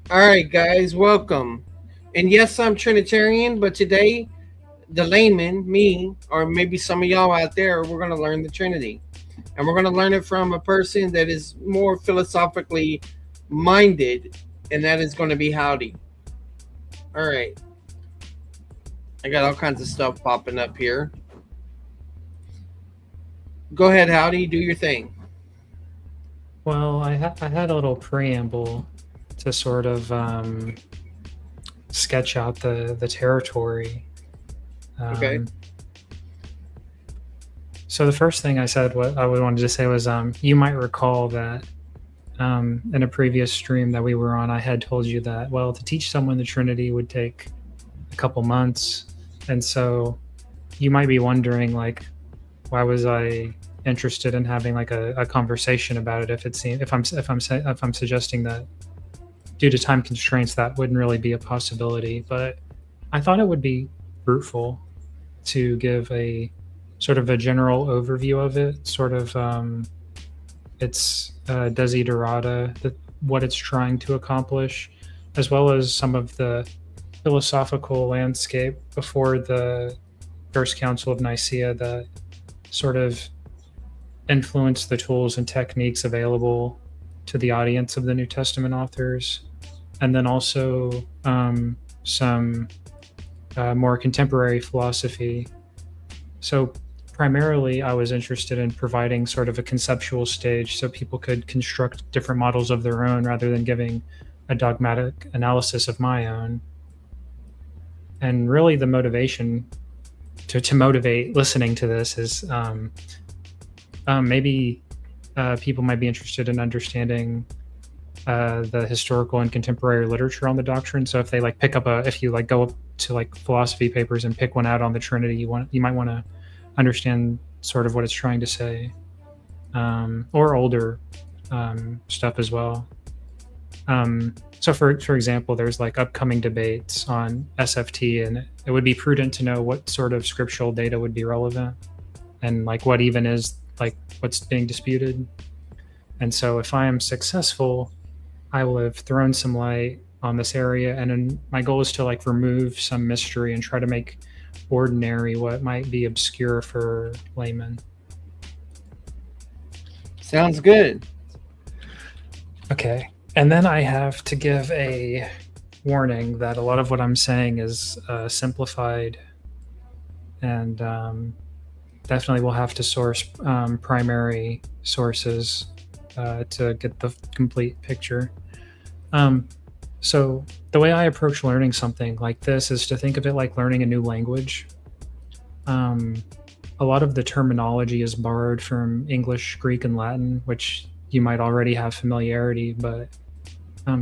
All right, guys, welcome. And yes, I'm Trinitarian, but today, the layman, me, or maybe some of y'all out there, we're going to learn the Trinity. And we're going to learn it from a person that is more philosophically minded, and that is going to be Howdy. All right, I got all kinds of stuff popping up here. Go ahead, Howdy, do your thing. Well, I had a little preamble to sort of sketch out the territory. Okay. Um, so the first thing I said, what I would wanted to say was, you might recall that in a previous stream that we were on, I had told you that to teach someone the Trinity would take a couple months, and so you might be wondering why was I interested in having a conversation about it if I'm suggesting that due to time constraints, that wouldn't really be a possibility. But I thought it would be fruitful to give a sort of a general overview of it, sort of its desiderata, what it's trying to accomplish, as well as some of the philosophical landscape before the First Council of Nicaea that sort of influenced the tools and techniques available to the audience of the New Testament authors, and then also some more contemporary philosophy. So, primarily, I was interested in providing sort of a conceptual stage so people could construct different models of their own rather than giving a dogmatic analysis of my own. And really, the motivation to motivate listening to this is maybe people might be interested in understanding the historical and contemporary literature on the doctrine. So if they if you go up to philosophy papers and pick one out on the Trinity, you might want to understand sort of what it's trying to say, or older stuff as well. So for example, there's upcoming debates on SFT, and it would be prudent to know what sort of scriptural data would be relevant, and what even is what's being disputed. And so if I am successful, I will have thrown some light on this area, and then my goal is to remove some mystery and try to make ordinary what might be obscure for laymen. Sounds good. Okay. And then I have to give a warning that a lot of what I'm saying is simplified, and definitely will have to source primary sources to get the complete picture. So the way I approach learning something like this is to think of it like learning a new language. A lot of the terminology is borrowed from English, Greek, and Latin, which you might already have familiarity, but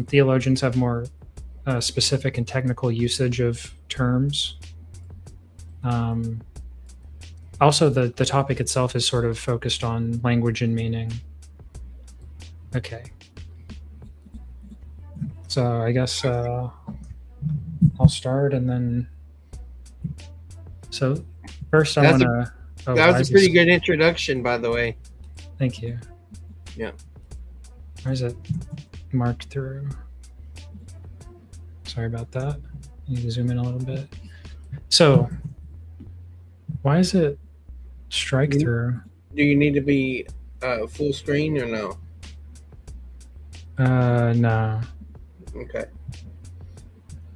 theologians have more specific and technical usage of terms. Also, the topic itself is sort of focused on language and meaning. Okay. So I guess I'll start, and then. So first, I That's want a to. Oh, that why was a is this? pretty good introduction, by the way. Thank you. Yeah. Why is it marked through? Sorry about that. I need to zoom in a little bit. So, why is it strike through? Do you need to be full screen or no? No. Okay.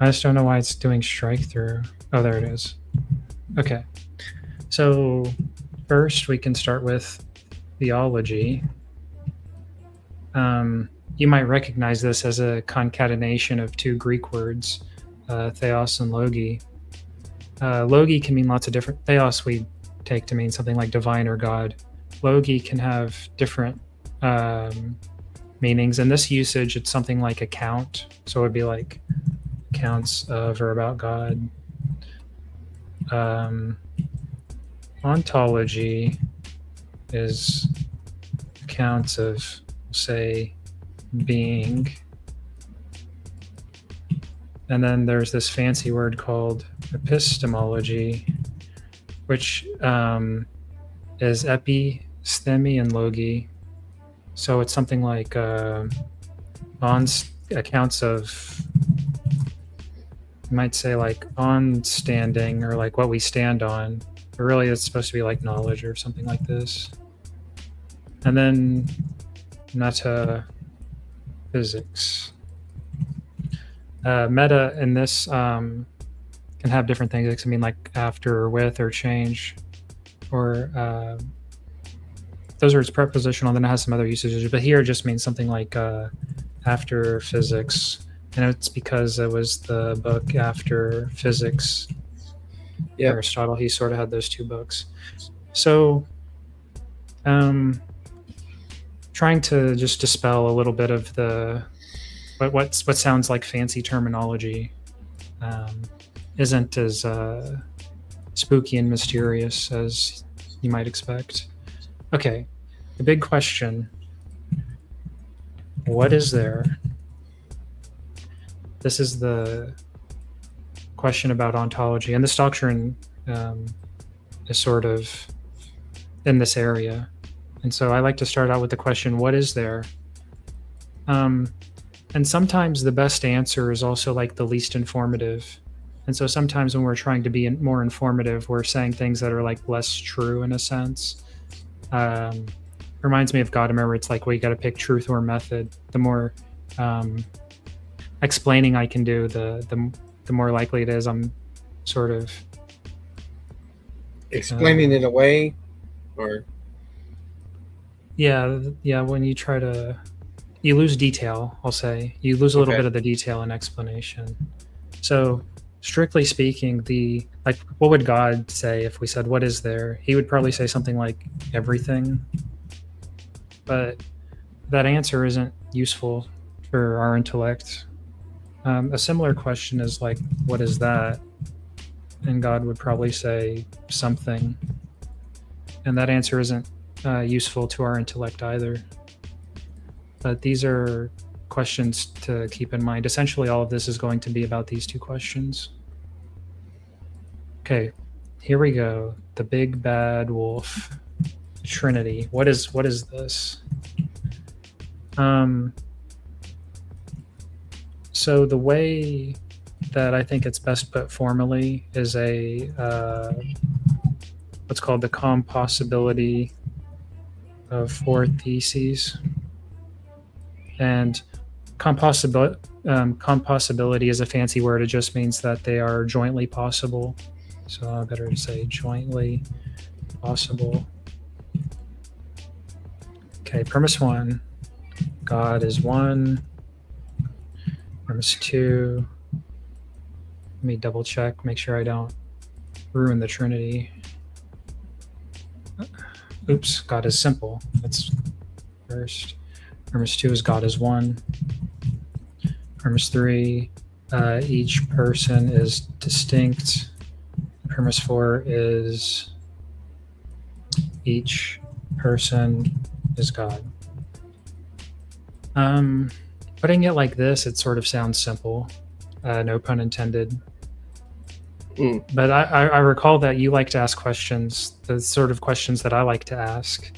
I just don't know why it's doing strike through. Oh, there it is. Okay. So, first we can start with theology. You might recognize this as a concatenation of two Greek words, theos and logi. Logi can mean lots of different. Theos we take to mean something like divine or God. Logi can have different meanings. In this usage, it's something like account. So it would be like accounts of or about God. Ontology is accounts of, say, being. And then there's this fancy word called epistemology, which is episteme and logi. So it's something like accounts of, you might say, like on standing, or like what we stand on, but really it's supposed to be like knowledge or something like this. And then metaphysics. Meta in this can have different things. It can mean like after or with or change, or those are its prepositional. Then it has some other usages, but here it just means something like after physics, and it's because it was the book after physics. Yep. Aristotle, he sort of had those two books. So trying to just dispel a little bit of the what sounds like fancy terminology isn't as spooky and mysterious as you might expect. Okay, the big question: what is there? This is the question about ontology, and this doctrine is sort of in this area. And so I like to start out with the question, what is there? And sometimes the best answer is also like the least informative. And so sometimes when we're trying to be more informative, we're saying things that are like less true in a sense. Reminds me of Gadamer. It's like, well, you got to pick truth or method. The more explaining I can do, the more likely it is I'm sort of explaining it away, or yeah. When you try to, you lose detail. I'll say you lose a little bit of the detail in explanation. So strictly speaking, what would God say if we said, what is there? He would probably say something like everything. But that answer isn't useful for our intellect. A similar question is like, what is that? And God would probably say something. And that answer isn't useful to our intellect either. But these are questions to keep in mind. Essentially, all of this is going to be about these two questions. Okay, here we go. The big bad wolf, Trinity. What is this? So the way that I think it's best put formally is what's called the compossibility of four theses. And compossibility is a fancy word. It just means that they are jointly possible. So I better say jointly possible. Okay, premise 1, God is one. Premise 2, let me double check, make sure I don't ruin the Trinity. Oops, God is simple. That's first. Premise 2 is God is one. Premise 3, each person is distinct. Premise 4 is each person is God. Putting it like this, it sort of sounds simple. No pun intended. But I recall that you like to ask questions, the sort of questions that I like to ask.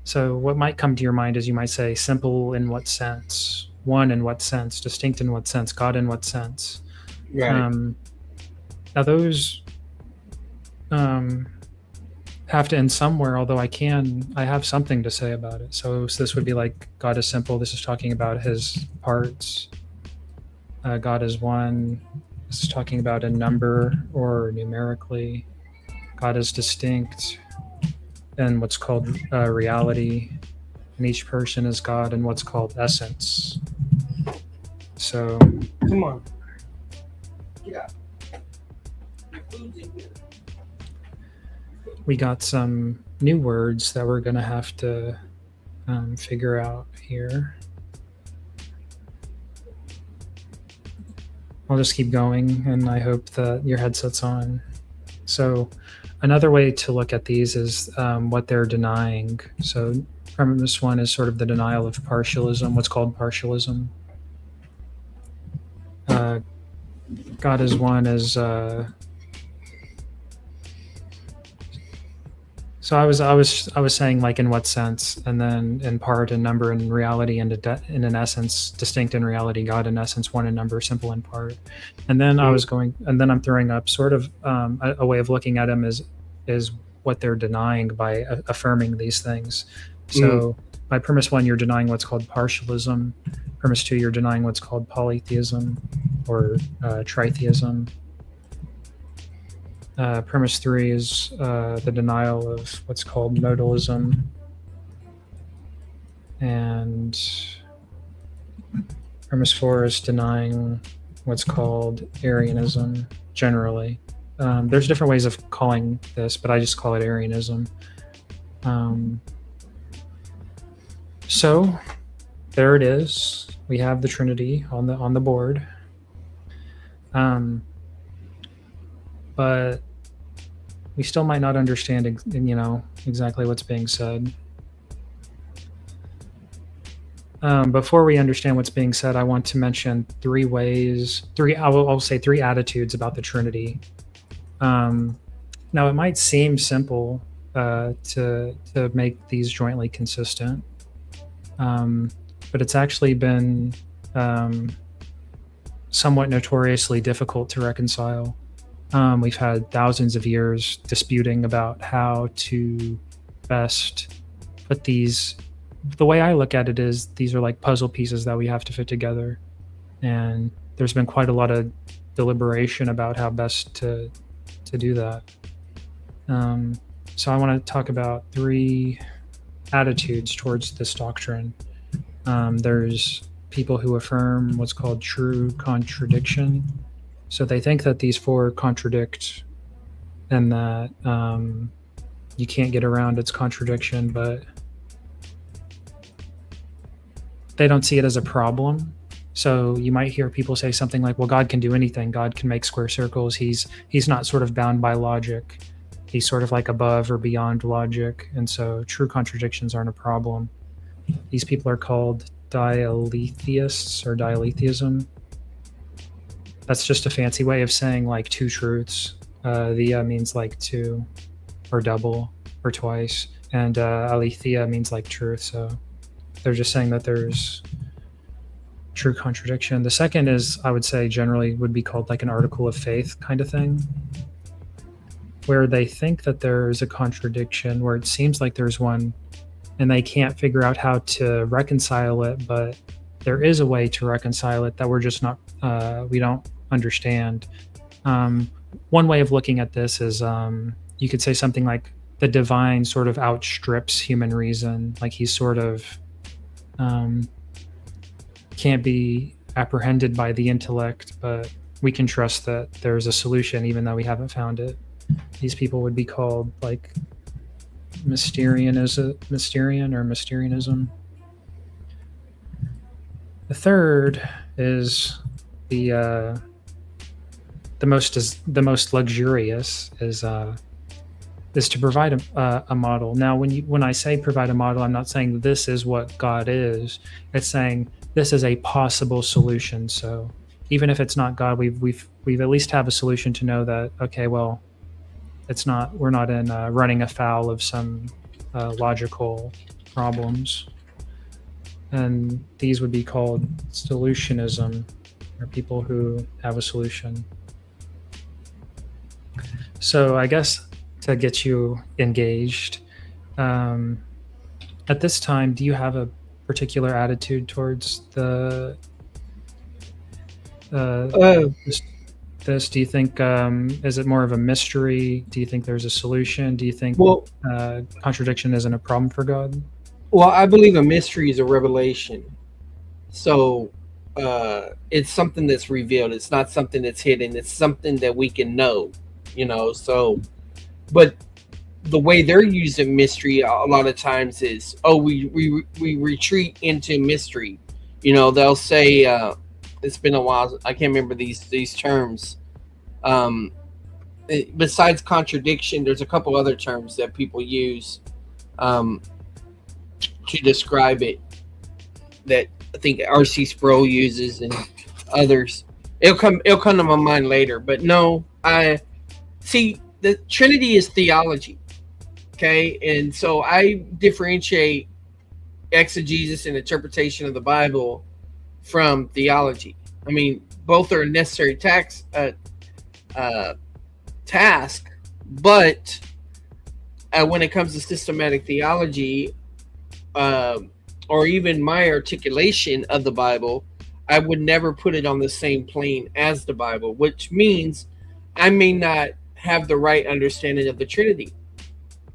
So what might come to your mind is you might say, simple in what sense? One in what sense? Distinct in what sense? God in what sense? right. Now those have to end somewhere, although I have something to say about it. So this would be like, God is simple. This is talking about his parts. God is one. This is talking about a number or numerically. God is distinct and what's called reality. And each person is God in what's called essence. So Come on. Yeah. we got some new words that we're going to have to figure out here. I'll just keep going, and I hope that your headset's on. So another way to look at these is what they're denying. So premise 1 is sort of the denial of partialism, what's called partialism. God is one is So I was saying, like, in what sense, and then in part, in number, in reality, and in an essence, distinct in reality, God in essence, one in number, simple in part. And then and then I'm throwing up sort of a way of looking at him is what they're denying by affirming these things. Mm. So by premise one, you're denying what's called partialism. Premise two, you're denying what's called polytheism or tritheism. Premise three is the denial of what's called modalism. And premise four is denying what's called Arianism generally. There's different ways of calling this, but I just call it Arianism. So there it is. We have the Trinity on the board. But we still might not understand, exactly what's being said. Before we understand what's being said, I want to mention I'll say three attitudes about the Trinity. Now, it might seem simple to make these jointly consistent, but it's actually been somewhat notoriously difficult to reconcile. We've had thousands of years disputing about how to best put these. The way I look at it is these are like puzzle pieces that we have to fit together, and there's been quite a lot of deliberation about how best to do that. So I want to talk about three attitudes towards this doctrine. There's people who affirm what's called true contradiction. So they think that these four contradict and that you can't get around its contradiction, but they don't see it as a problem. So you might hear people say something like, well, God can do anything. God can make square circles. He's not sort of bound by logic. He's sort of like above or beyond logic. And so true contradictions aren't a problem. These people are called dialetheists or dialetheism. That's just a fancy way of saying like two truths. Theia means like two or double or twice. And aletheia means like truth. So they're just saying that there's true contradiction. The second is, I would say, generally would be called like an article of faith kind of thing, where they think that there's a contradiction, where it seems like there's one, and they can't figure out how to reconcile it, but there is a way to reconcile it that we're just not, we don't understand. One way of looking at this is you could say something like the divine sort of outstrips human reason, like he's sort of can't be apprehended by the intellect, but we can trust that there's a solution even though we haven't found it. These people would be called like Mysterian or Mysterianism. The third is the most luxurious is to provide a model. Now, when I say provide a model, I'm not saying this is what God is. It's saying this is a possible solution. So even if it's not God, we've at least have a solution to know that, okay, well, it's not. We're not in running afoul of some logical problems. And these would be called solutionism, or people who have a solution. So I guess to get you engaged, at this time, do you have a particular attitude towards the this? Do you think is it more of a mystery? Do you think there's a solution? Do you think contradiction isn't a problem for God? Well, I believe a mystery is a revelation. So it's something that's revealed. It's not something that's hidden. It's something that we can know, So, but the way they're using mystery a lot of times is, we retreat into mystery. They'll say, it's been a while. I can't remember these terms. Besides contradiction, there's a couple other terms that people use to describe it that I think R.C. Sproul uses and others. It'll come to my mind later. But no, I see the Trinity is theology. Okay, and so I differentiate exegesis and interpretation of the Bible from theology. I mean, both are a necessary uh, task, but when it comes to systematic theology, uh, or even my articulation of the Bible, I would never put it on the same plane as the Bible, which means I may not have the right understanding of the Trinity.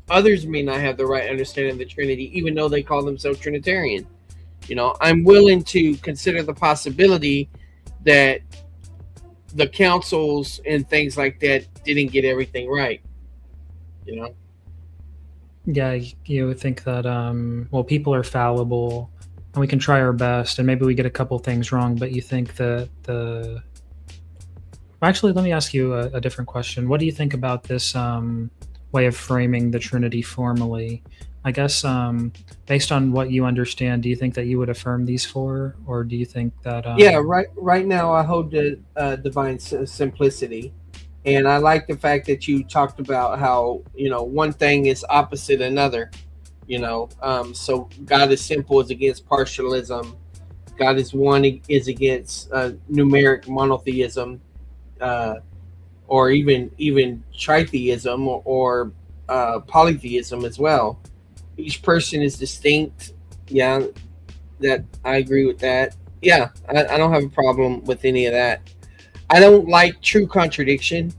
Others may not have the right understanding of the Trinity, even though they call themselves Trinitarian. I'm willing to consider the possibility that the councils and things like that didn't get everything right. You know, Yeah, you would think that well, people are fallible, and we can try our best, and maybe we get a couple things wrong. But you think that the actually, let me ask you a different question. What do you think about this way of framing the Trinity formally? I guess based on what you understand, do you think that you would affirm these four, or do you think that yeah. Right now, I hold the divine simplicity, and I like the fact that you talked about how one thing is opposite another. So God is simple is against partialism. God is one is against numeric monotheism, uh, or even tritheism or polytheism as well. Each person is distinct. Yeah, that I agree with that. Yeah, I don't have a problem with any of that. I don't like true contradiction.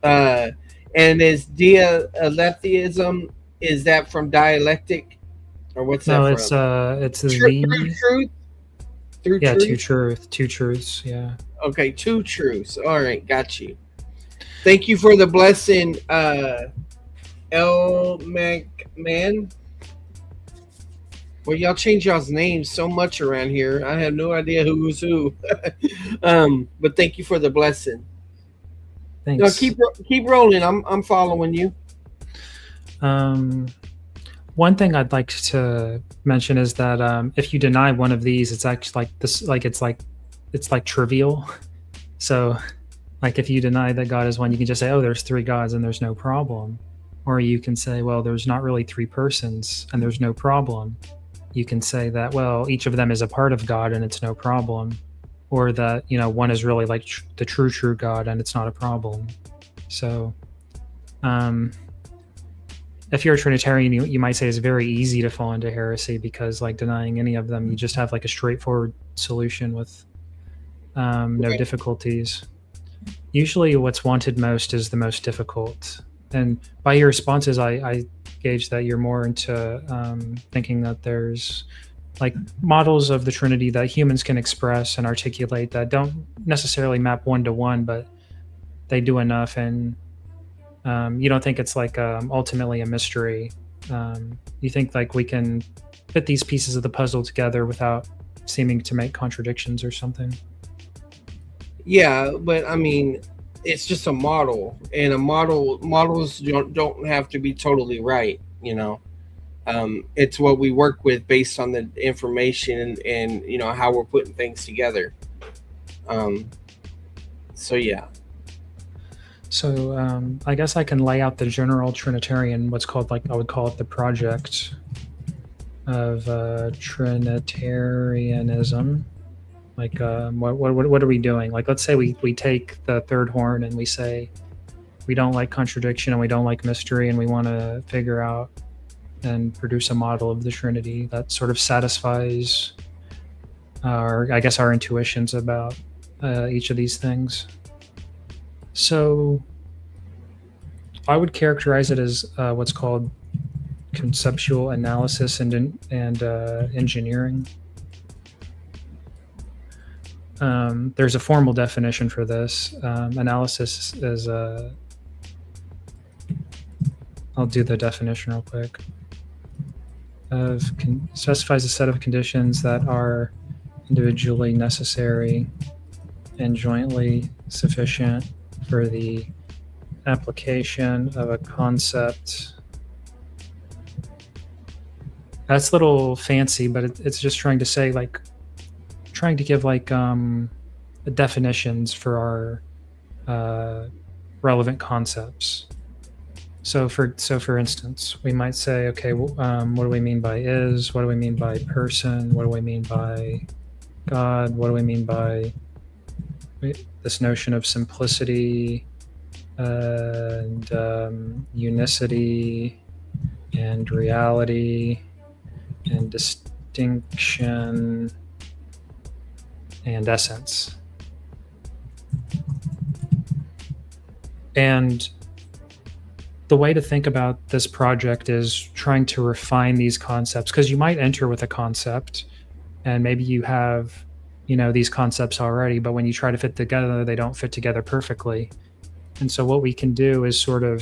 Uh, and is dialechism, is that from dialectic, or what's that no? from? It's Through the truth, through yeah, truth. two truths. Yeah. Okay, two truths. All right, got you. Thank you for the blessing, El McMahon. Well, y'all change y'all's names so much around here. I have no idea who's who. But thank you for the blessing. No, Thanks. keep rolling. I'm following you. Um, One thing I'd like to mention is that if you deny one of these, it's actually like this, like it's like trivial. So, like if you deny that God is one, you can just say, "Oh, there's three gods," and there's no problem. Or you can say, "Well, there's not really three persons," and there's no problem. You can say that, "Well, each of them is a part of God," and it's no problem. Or that one is really like the true God, and it's not a problem. So, um, if you're a Trinitarian, you might say it's very easy to fall into heresy because, like, denying any of them, you just have like a straightforward solution with no Right. difficulties. Usually, what's wanted most is the most difficult. And by your responses, I gauge that you're more into thinking that there's like models of the Trinity that humans can express and articulate that don't necessarily map one to one, but they do enough. And you don't think it's like ultimately a mystery. You think like we can fit these pieces of the puzzle together without seeming to make contradictions or something. Yeah, but I mean, it's just a model, and models don't have to be totally right. It's what we work with based on the information and how we're putting things together. Um, so yeah. So I guess I can lay out the general Trinitarian, what's called like I would call it the project of Trinitarianism. Like what are we doing? Like let's say we take the third horn and we say we don't like contradiction and we don't like mystery and we want to figure out and produce a model of the Trinity that sort of satisfies our, I guess, our intuitions about each of these things. So I would characterize it as what's called conceptual analysis and engineering. There's a formal definition for this. Analysis is I'll do the definition real quick. Specifies a set of conditions that are individually necessary and jointly sufficient for the application of a concept. That's a little fancy, but it's just trying to say like trying to give like definitions for our relevant concepts. for instance, we might say, okay, what do we mean by is? What do we mean by person? What do we mean by God? What do we mean by this notion of simplicity and unicity and reality and distinction and essence? And the way to think about this project is trying to refine these concepts, because you might enter with a concept and maybe you have, these concepts already, but when you try to fit together, they don't fit together perfectly. And so what we can do is they're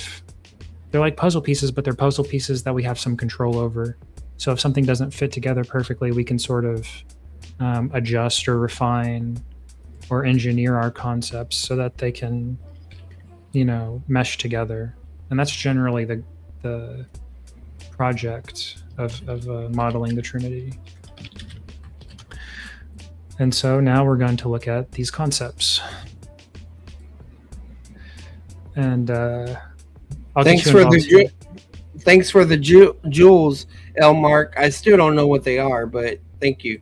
like puzzle pieces, but they're puzzle pieces that we have some control over. So if something doesn't fit together perfectly, we can sort of adjust or refine or engineer our concepts so that they can, mesh together. And that's generally the project of modeling the Trinity. And so now we're going to look at these concepts. And thanks for the jewels, L. Mark. I still don't know what they are, but thank you.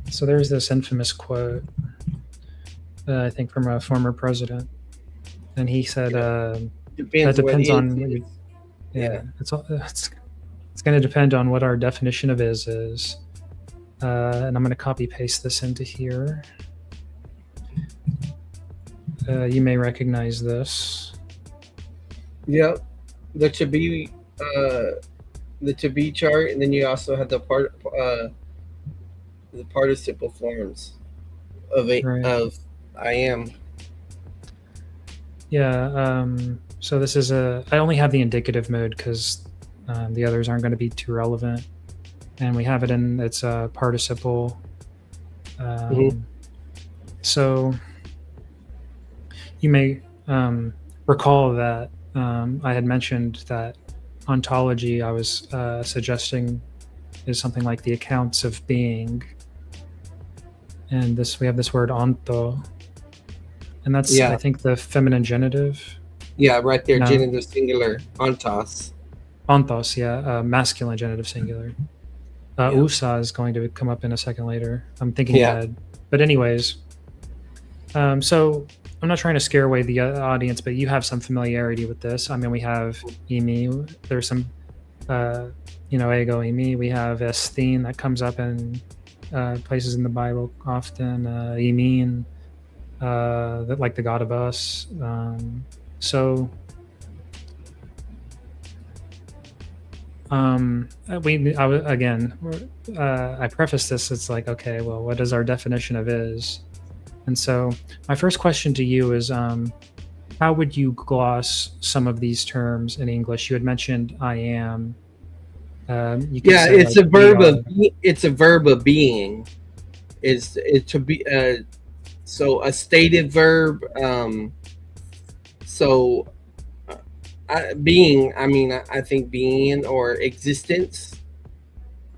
So there's this infamous quote, I think from a former president, and he said, "That depends on what you." Yeah, it's going to depend on what our definition of is. And I'm going to copy paste this into here. You may recognize this. Yep, the to be chart, and then you also have the participle forms of I am. Yeah. So this is I only have the indicative mode because the others aren't going to be too relevant, and we have it in its participle. So you may recall that I had mentioned that ontology I was suggesting is something like the accounts of being, and we have this word onto, and that's I think the feminine genitive. Yeah, right there, genitive singular, ontos. Ontos, yeah, masculine genitive singular. Usa is going to come up in a second later. I'm thinking ahead. But anyways, so I'm not trying to scare away the audience, but you have some familiarity with this. I mean, we have imi. There's some, ego imi. We have esthene that comes up in places in the Bible often. Imin, like the God of us. I preface this, it's like, okay, well, what is our definition of is? And so my first question to you is, how would you gloss some of these terms in English? You had mentioned I am. You could say, it's like, it's a verb of being. It's to be so a stated verb. Being, I think being or existence,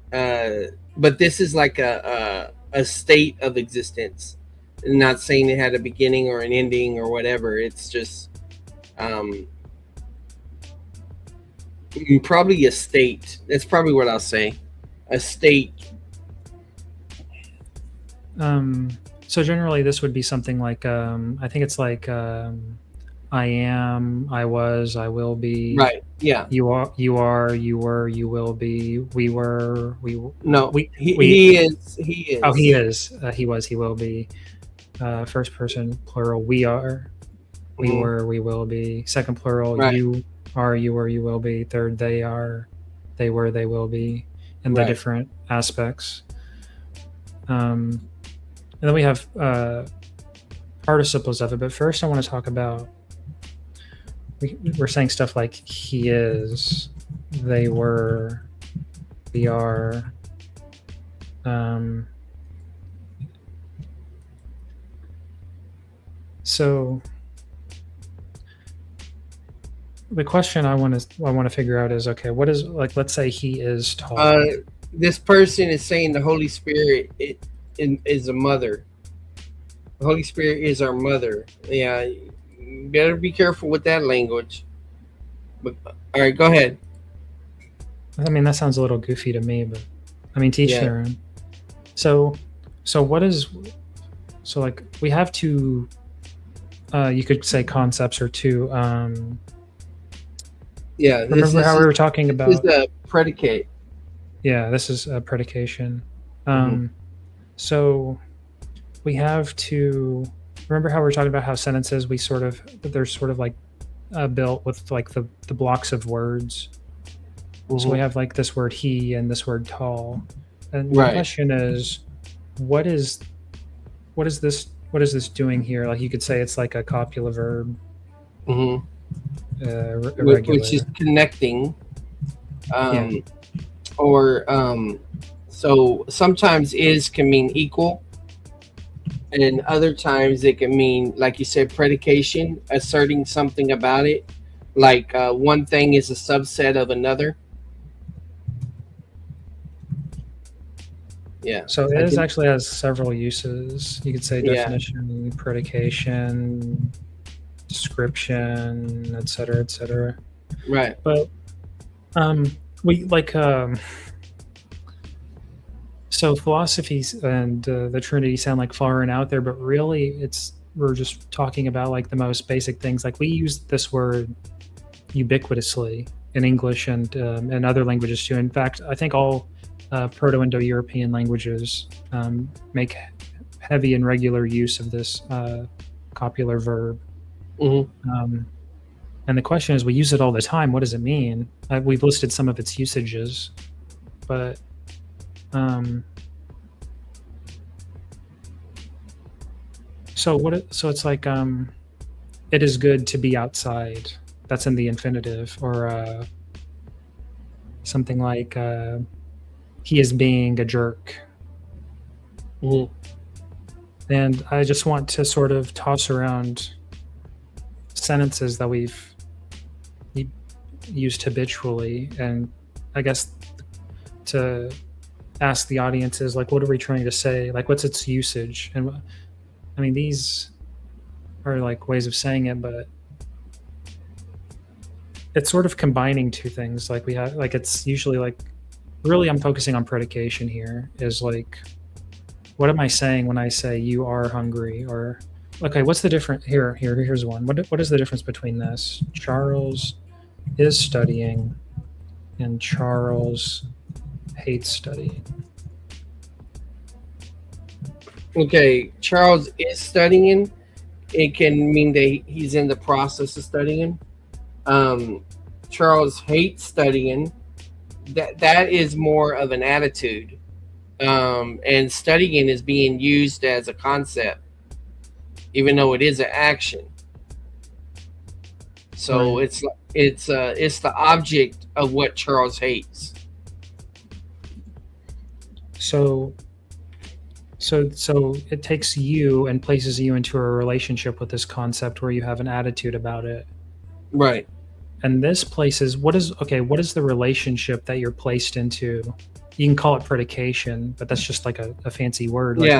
but this is like a state of existence. I'm not saying it had a beginning or an ending or whatever. It's just probably a state. That's probably what I'll say, a state. So generally this would be something like I think it's like I am, I was, I will be. Right. Yeah. You are, you were, you will be. We were, we. No. He is. Oh, he is. He was. He will be. First person plural. We are. We were. We will be. Second plural. Right. You are. You were. You will be. Third. They are. They were. They will be. And the different aspects. And then we have participles of it. But first, I want to talk about. We're saying stuff like he is, they were, we are. So the question I want to figure out is, okay, what is, like, let's say he is tall. this person is saying the Holy Spirit is a mother. The Holy Spirit is our mother. Yeah, you better be careful with that language. But, all right, go ahead. I mean, that sounds a little goofy to me, but I mean, teach Yeah, their own. So, so what is so like we have two. You could say concepts or two. yeah. This Remember this how we is were talking this is about? a predicate. Yeah, this is a predication. Hmm. So we have to remember how we were talking about how sentences they're sort of like built with like the blocks of words. So we Hmm. have like this word he and this word tall, and the Right. question is, what is what is this doing here? Like you could say it's like a copula verb, Hmm. Which is irregular. connecting. Yeah. Um, or so sometimes is can mean equal, and other times it can mean, like you said, predication, asserting something about it. Like one thing is a subset of another. Yeah, So I is can. actually has several uses. You could say Yeah, definition, predication, description, etc., etc. right. But we like so philosophies and the Trinity sound like far and out there, but really it's we're just talking about like the most basic things. Like we use this word ubiquitously in English and other languages too. In fact, I think all Proto-Indo-European languages make heavy and regular use of this copular verb. Hmm. Um, and the question is, we use it all the time. What does it mean? We've listed some of its usages, but um, so it's like it is good to be outside. That's in the infinitive, or something like he is being a jerk. Hmm. And I just want to sort of toss around sentences that we've used habitually, and I guess to ask the audience is like, what are we trying to say? Like, what's its usage? And I mean, these are like ways of saying it, but it's sort of combining two things. Like we have, like it's usually like, really, I'm focusing on predication here. Is like, what am I saying when I say you are hungry? Or okay, what's the difference here? Here's one. What is the difference between this? Charles is studying, and Charles hates studying. Okay, Charles is studying. It can mean that he's in the process of studying. Um, Charles hates studying. That is more of an attitude. And studying is being used as a concept, even though it is an action. So Right. it's the object of what Charles hates. So so it takes you and places you into a relationship with this concept where you have an attitude about it. Right. And this places what is the relationship that you're placed into? You can call it predication, but that's just like a fancy word. Like Yeah.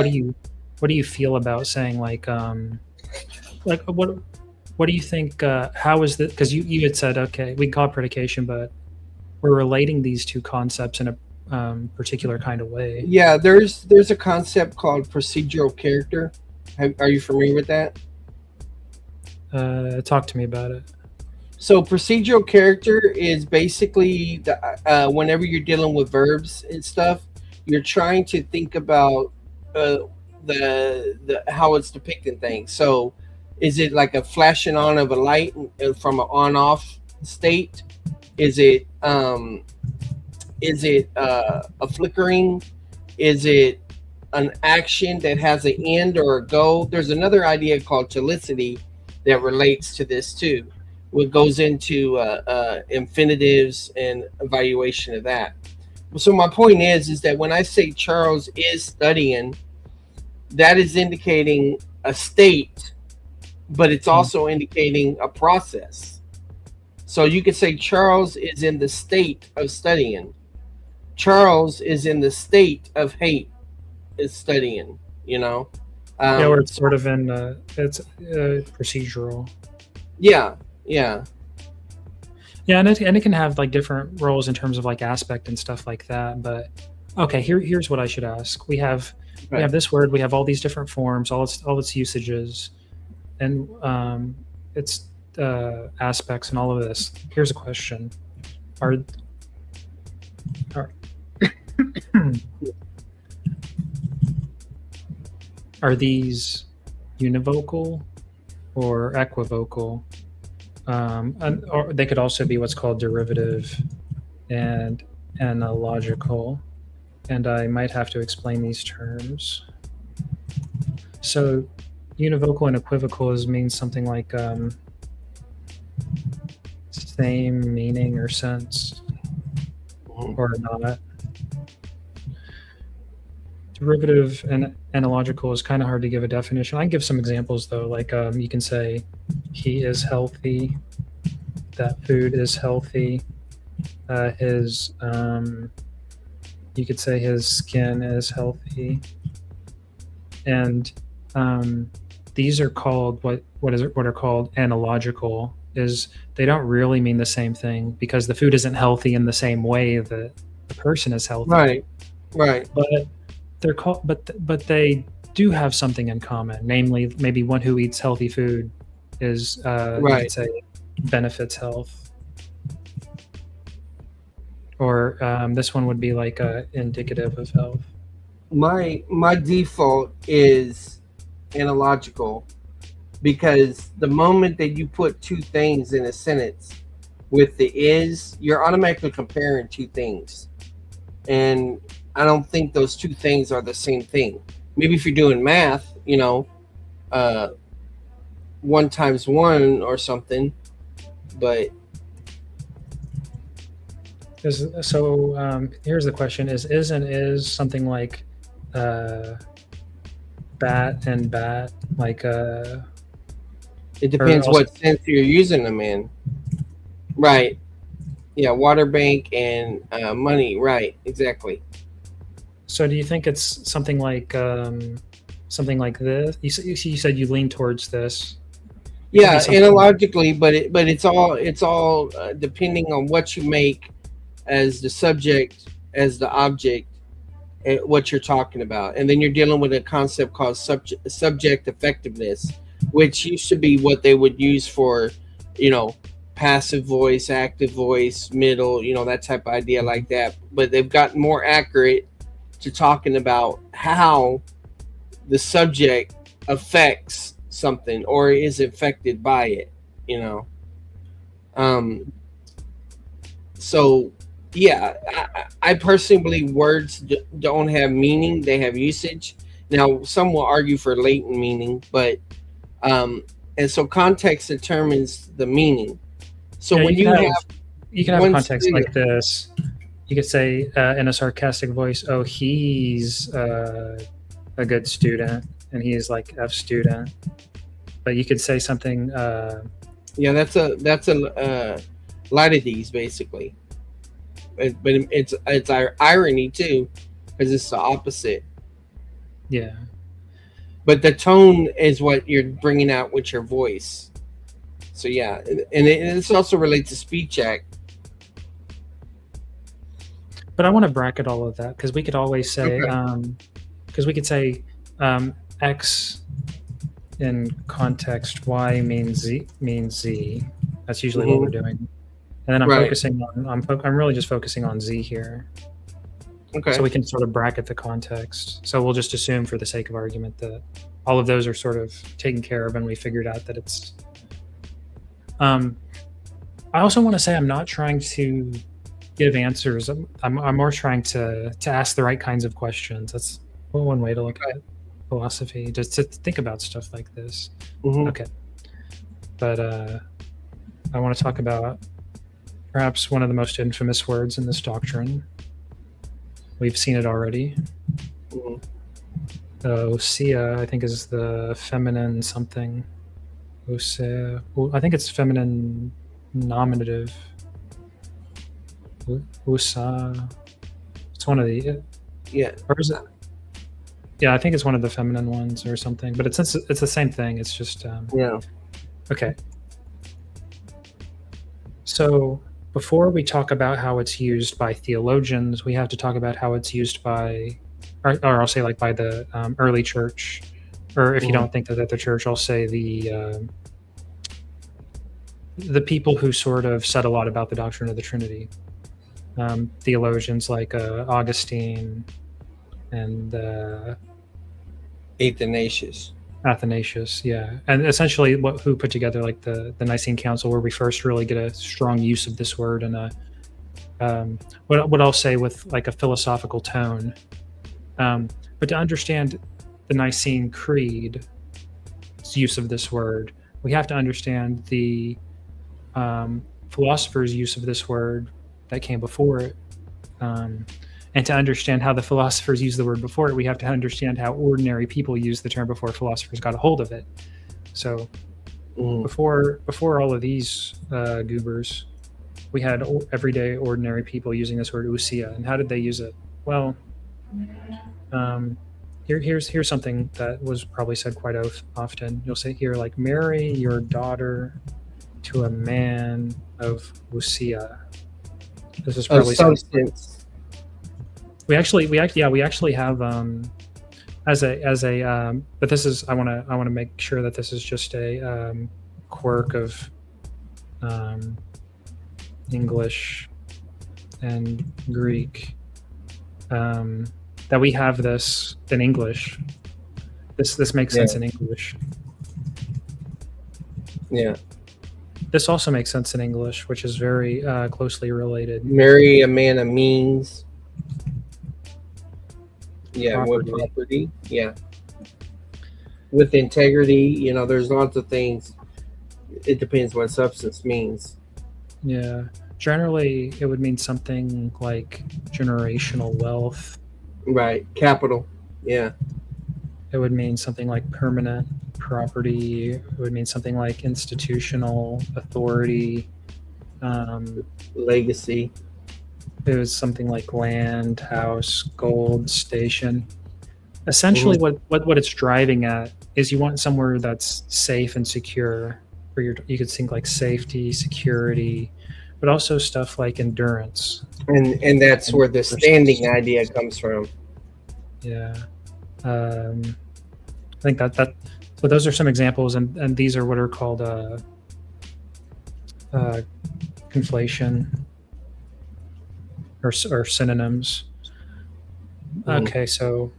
what do you feel about saying like what do you think how is that, because you had said okay, we can call it predication, but we're relating these two concepts in a particular kind of way. Yeah. There's a concept called procedural character. Are you familiar with that? Talk to me about it. So procedural character is basically whenever you're dealing with verbs and stuff, you're trying to think about uh, the how it's depicting things. So, is it like a flashing on of a light from an on off state? Is it a flickering? Is it an action that has an end or a go? There's another idea called telicity that relates to this too, what goes into infinitives and evaluation of that. So my point is that when I say Charles is studying, that is indicating a state, but it's Hmm. also indicating a process. So you could say Charles is in the state of studying. Charles is in the state of hate, is studying. You know, Yeah, where it's so sort of in it's procedural. yeah, yeah, Yeah, and it can have like different roles in terms of like aspect and stuff like that. But okay, here's what I should ask. We right. have this word. We have all these different forms, all its usages, and its aspects, and all of this. Here's a question: Are are, are these univocal or equivocal? Or they could also be what's called derivative and analogical. And I might have to explain these terms. So, univocal and equivocal means something like same meaning or sense Mhm. or not. Derivative and analogical is kind of hard to give a definition. I can give some examples though, like you can say he is healthy, that food is healthy, his you could say his skin is healthy, and these are called what are called analogical. Is they don't really mean the same thing because the food isn't healthy in the same way that the person is healthy, Right, right, but they're called but they do have something in common, namely maybe one who eats healthy food is you could right. say benefits health, or this one would be like indicative of health. My default is analogical because the moment that you put two things in a sentence with the is, you're automatically comparing two things. And I don't think those two things are the same thing. Maybe if you're doing math, uh, one times one or something, but Here's the question: is and is something like uh, bat and bat, like it or depends also? what sense you're using them in. Right. Yeah, water bank and money. Right. Exactly. So do you think it's something like this? You said you lean towards this. It could be Yeah, something. analogically, but it's all depending on what you make as the subject, as the object, what you're talking about, and then you're dealing with a concept called subject effectiveness, which used to be what they would use for, you know, passive voice, active voice, middle, that type of idea like that. But they've gotten more accurate to talking about how the subject affects something or is affected by it. You know, um, so yeah, I personally believe words don't have meaning; they have usage. Now, some will argue for latent meaning, but um, and so context determines the meaning. So Yeah, when you have you can have a one context sentence, like this. You could say in a sarcastic voice, "Oh, he's a good student, and he is like F student." But you could say something. yeah, that's a lot of these basically, but it's irony too, because it's the opposite. Yeah, But the tone is what you're bringing out with your voice. So yeah, and this also relates to speech act. but I want to bracket all of that because we could always say Okay. because we could say X in context, Y means Z. That's usually what we're Hmm. doing. And then Right. I'm really just focusing on Z here. So Okay. we can sort of bracket the context. So we'll just assume for the sake of argument that all of those are sort of taken care of and we figured out that it's um I also want to say I'm not trying to give answers. I'm more trying to ask the right kinds of questions. That's one way to look Okay. at philosophy, just to think about stuff like this. Hmm. Okay. But I want to talk about perhaps one of the most infamous words in this doctrine. We've seen it already. Hmm. Osea, I think, is the feminine something. Osea. Well, I think it's feminine nominative. Usa one of the, Yeah. or is it? Yeah, I think it's one of the feminine ones or something. But it's the same thing. It's just Yeah. okay. So before we talk about how it's used by theologians, we have to talk about how it's used by, or I'll say like by the early church, or if you don't think that at the church, I'll say the people who sort of said a lot about the doctrine of the Trinity. Theologians like Augustine and Athanasius. Athanasius, yeah, and essentially who put together like the Nicene Council, where we first really get a strong use of this word and what I'll say with like a philosophical tone. But to understand the Nicene Creed's use of this word, we have to understand the philosophers' use of this word that came before it. And to understand how the philosophers use the word before it, we have to understand how ordinary people use the term before philosophers got a hold of it. So before all of these goobers, we had everyday ordinary people using this word ousia. And how did they use it? Well, here's something that was probably said quite often. You'll say here, like, marry your daughter to a man of ousia. This is probably substance. We actually have as a but this is I want to make sure that this is just a quirk of English and Greek, that we have this in English. This makes sense in English. Yeah. This also makes sense in English, which is very closely related. Marry a man of means. Yeah, Property. with property. Yeah. With integrity, there's lots of things. It depends what substance means. Yeah. Generally, it would mean something like generational wealth. Right. Capital. Yeah. It would mean something like permanent property. It would mean something like institutional authority. Legacy. It was something like land, house, gold, station. Essentially, what it's driving at is you want somewhere that's safe and secure. You could think like safety, security, but also stuff like endurance. And that's where the standing idea comes from. Yeah. I think that so those are some examples, and these are what are called conflation or synonyms. Okay, so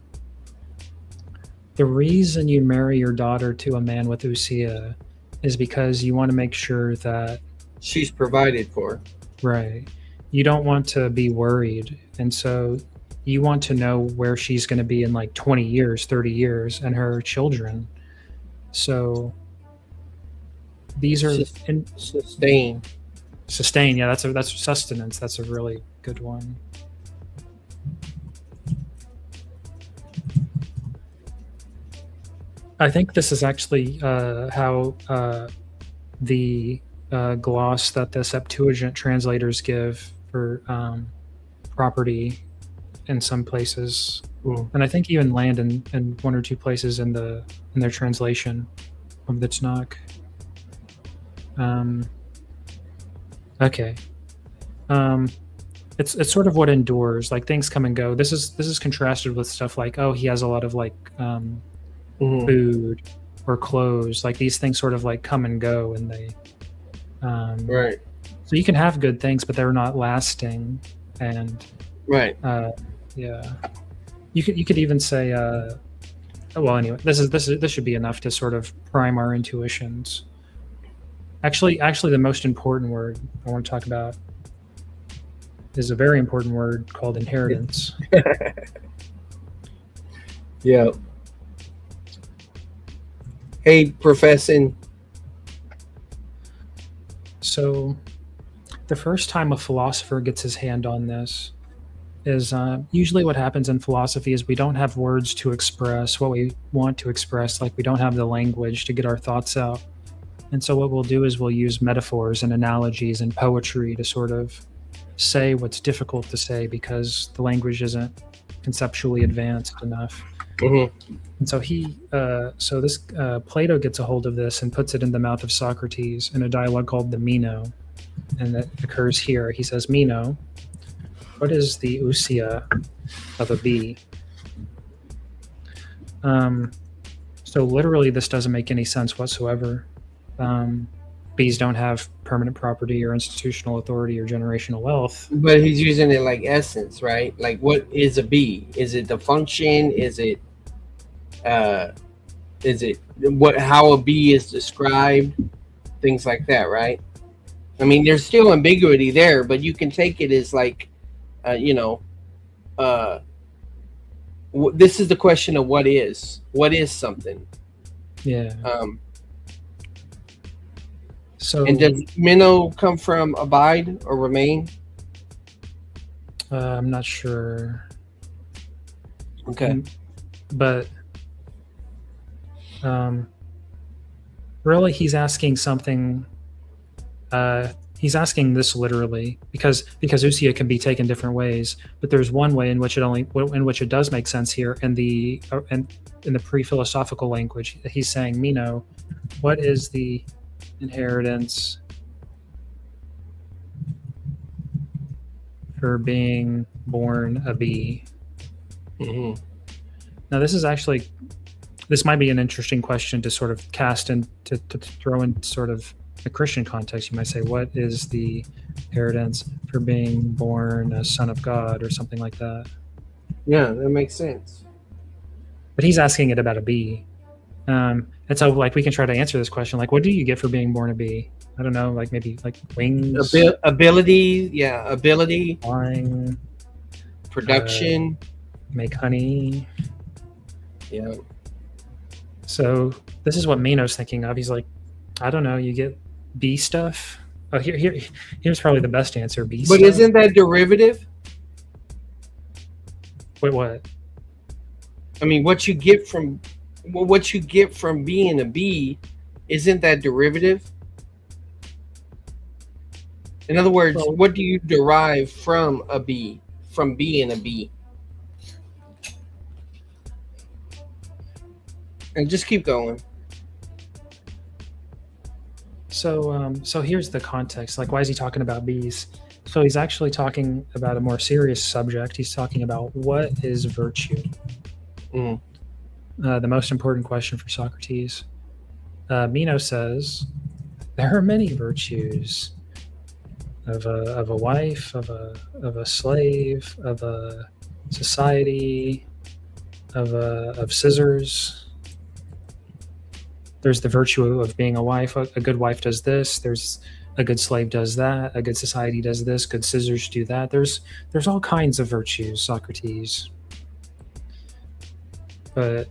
the reason you marry your daughter to a man with ousia is because you want to make sure that she's provided for. Right. You don't want to be worried, and so you want to know where she's going to be in like 20 years, 30 years, and her children. So these are sustain. Yeah, that's sustenance. That's a really good one. I think this is actually how the gloss that the Septuagint translators give for property in some places, and I think even land in one or two places in their translation of the Tanakh. Okay. It's sort of what endures. Like, things come and go. This is contrasted with stuff like, oh, he has a lot of like food or clothes. Like, these things sort of like come and go, and they right. So you can have good things, but they're not lasting. And right. Yeah. You could even say well, anyway, this should be enough to sort of prime our intuitions. Actually, the most important word I want to talk about is a very important word called inheritance. Yeah. Hey, professing. So, the first time a philosopher gets his hand on this is usually what happens in philosophy is we don't have words to express what we want to express. Like, we don't have the language to get our thoughts out. And so what we'll do is we'll use metaphors and analogies and poetry to sort of say what's difficult to say because the language isn't conceptually advanced enough. Mm-hmm. And so Plato gets a hold of this and puts it in the mouth of Socrates in a dialogue called the Meno, and that occurs here. He says, "Meno, what is the ousia of a bee?" So literally, this doesn't make any sense whatsoever. Bees don't have permanent property or institutional authority or generational wealth. But he's using it like essence, right? Like, what is a bee? Is it the function? Uh, is it what how a bee is described? Things like that, right? I mean, there's still ambiguity there, but you can take it as like, you know, uh, this is the question of what is something. Yeah. So, and does minnow come from abide or remain? I'm not sure. Okay. But really, he's asking something. He's asking this literally because ousia can be taken different ways, but there's one way in which it does make sense here in the pre-philosophical language. He's saying, Meno, what is the inheritance for being born a bee? Mm-hmm. Now, this might be an interesting question to sort of cast and to throw in sort of a Christian context. You might say, what is the inheritance for being born a son of God or something like that? Yeah, that makes sense. But he's asking it about a bee. And so like we can try to answer this question. Like, what do you get for being born a bee? I don't know, like maybe like wings, ability, flying, production, make honey. Yeah. So this is what Meno's thinking of. He's like, I don't know, you get bee stuff. Oh, here's probably the best answer. Bee stuff. But isn't that derivative? Wait, what? I mean, what you get from being a bee, isn't that derivative? In other words, what do you derive from a bee, from being a bee? And just keep going. So here's the context. Like, why is he talking about bees? So he's actually talking about a more serious subject. He's talking about what is virtue. The most important question for Socrates. Meno says there are many virtues of a wife, of a slave, of a society, of scissors. There's the virtue of being a wife. A good wife does this. There's a good slave does that. A good society does this. Good scissors do that. There's all kinds of virtues, Socrates. But